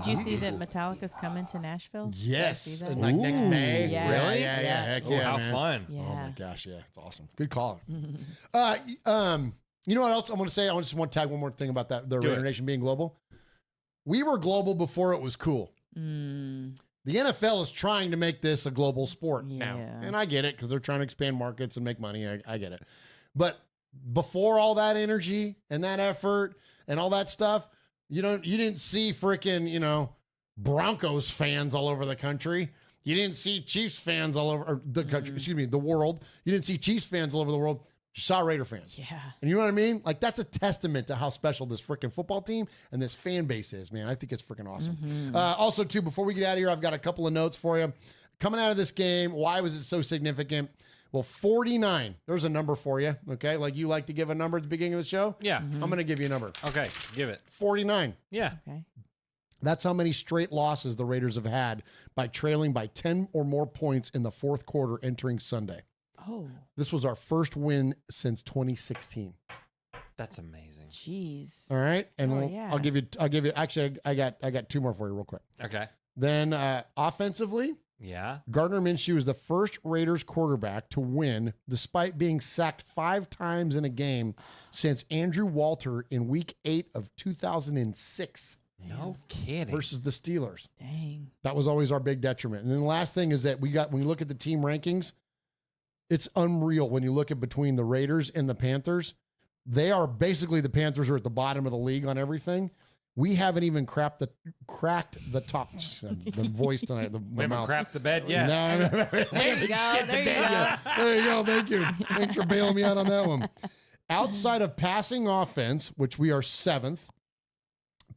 you see that Metallica's coming to Nashville? Yes, Did you see that? like next May. Yeah. Really? Yeah. Heck yeah, how man. fun. Yeah. Oh my gosh, yeah, it's awesome. Good call. You know what else I want to say? I just want to tag one more thing about that, the Raider Nation being global. We were global before it was cool. The NFL is trying to make this a global sport now. And I get it because they're trying to expand markets and make money. I get it. But before all that energy and that effort and all that stuff, you didn't see freaking, Broncos fans all over the country. You didn't see Chiefs fans all over the country, the world. You didn't see Chiefs fans all over the world. You saw Raider fans. Yeah. And you know what I mean? Like, that's a testament to how special this freaking football team and this fan base is, man. I think it's freaking awesome. Also, too, before we get out of here, I've got a couple of notes for you. Coming out of this game, why was it so significant? Well, 49. There's a number for you, okay? Like you like to give a number at the beginning of the show? Yeah. I'm going to give you a number. Okay, give it. 49. Yeah. Okay. That's how many straight losses the Raiders have had by trailing by 10 or more points in the fourth quarter entering Sunday. Oh. This was our first win since 2016. That's amazing. Jeez. All right. And yeah. I'll give you, actually, I got two more for you real quick. Okay. Then offensively, yeah, Gardner Minshew is the first Raiders quarterback to win despite being sacked 5 times in a game since Andrew Walter in week 8 of 2006. No kidding. Versus the Steelers. Dang. That was always our big detriment. And then the last thing is that when you look at the team rankings, it's unreal when you look at between the Raiders and the Panthers. They are basically, the Panthers are at the bottom of the league on everything. We haven't even cracked the top. The voice tonight. We haven't cracked the bed yet. No. There you go. There you go. Thank you. Thanks for bailing me out on that one. Outside of passing offense, which we are 7th,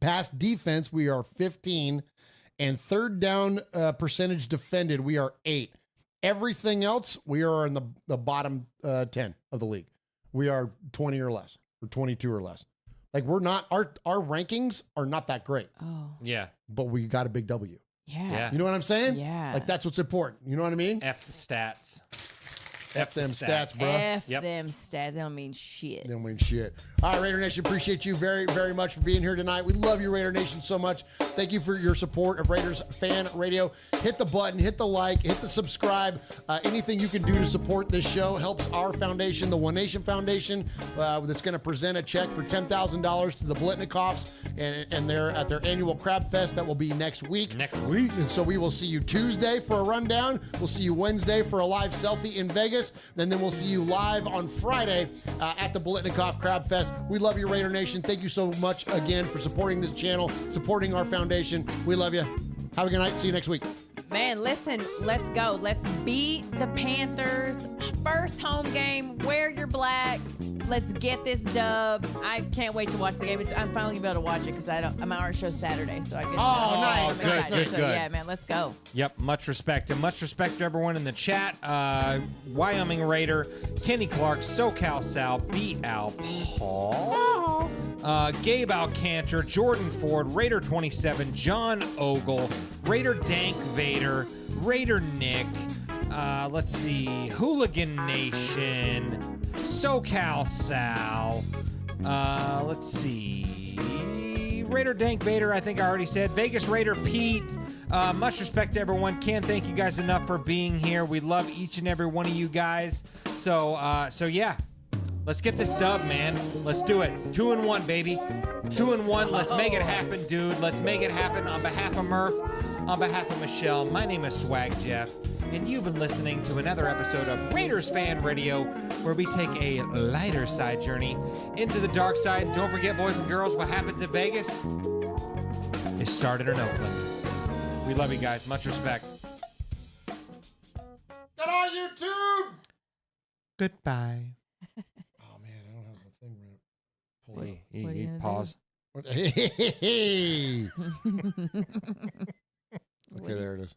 pass defense, we are 15, and third down percentage defended, we are 8. Everything else, we are in the bottom 10 of the league. We are 20 or less, or 22 or less. Like, we're not, our rankings are not that great. Oh. Yeah. But we got a big W. Yeah. You know what I'm saying? Yeah. Like, that's what's important. You know what I mean? F the stats. F them stats, bro. F them stats. They don't mean shit. They don't mean shit. All right, Raider Nation, appreciate you very, very much for being here tonight. We love you, Raider Nation, so much. Thank you for your support of Raiders Fan Radio. Hit the button, hit the like, hit the subscribe. Anything you can do to support this show helps our foundation, the One Nation Foundation, that's going to present a check for $10,000 to the Blitnikoffs and they're at their annual Crab Fest that will be next week. And so we will see you Tuesday for a rundown. We'll see you Wednesday for a live selfie in Vegas. And then we'll see you live on Friday at the Blitnikoff Crab Fest. We love you, Raider Nation. Thank you so much again for supporting this channel, supporting our foundation. We love you. Have a good night. See you next week. Man, listen, let's go. Let's beat the Panthers. First home game. Wear your black. Let's get this dub. I can't wait to watch the game. I'm finally gonna be able to watch it because my art show's Saturday, so I get. Nice. Good. Yeah, man, let's go. Yep, much respect. And much respect to everyone in the chat. Wyoming Raider, Kenny Clark, SoCal Sal, B. Al Paul, Gabe Alcantor, Jordan Ford, Raider 27, John Ogle, Raider Dank Vader, Raider Nick, let's see, Hooligan Nation, SoCal Sal, let's see, Raider Dank Vader, I think I already said, Vegas Raider Pete. Much respect to everyone. Can't thank you guys enough for being here. We love each and every one of you guys. So yeah, let's get this dub, man. Let's do it. 2-1, baby. 2-1. Let's make it happen, dude. Let's make it happen. On behalf of Murf, on behalf of Michelle, my name is Swag Jeff, and you've been listening to another episode of Raiders Fan Radio, where we take a lighter side journey into the dark side. And don't forget, boys and girls, what happens in Vegas is started in Oakland. We love you guys. Much respect. Get on YouTube! Goodbye. Oh, man, I don't have the thing right. You pause. Hey. Okay, there it is.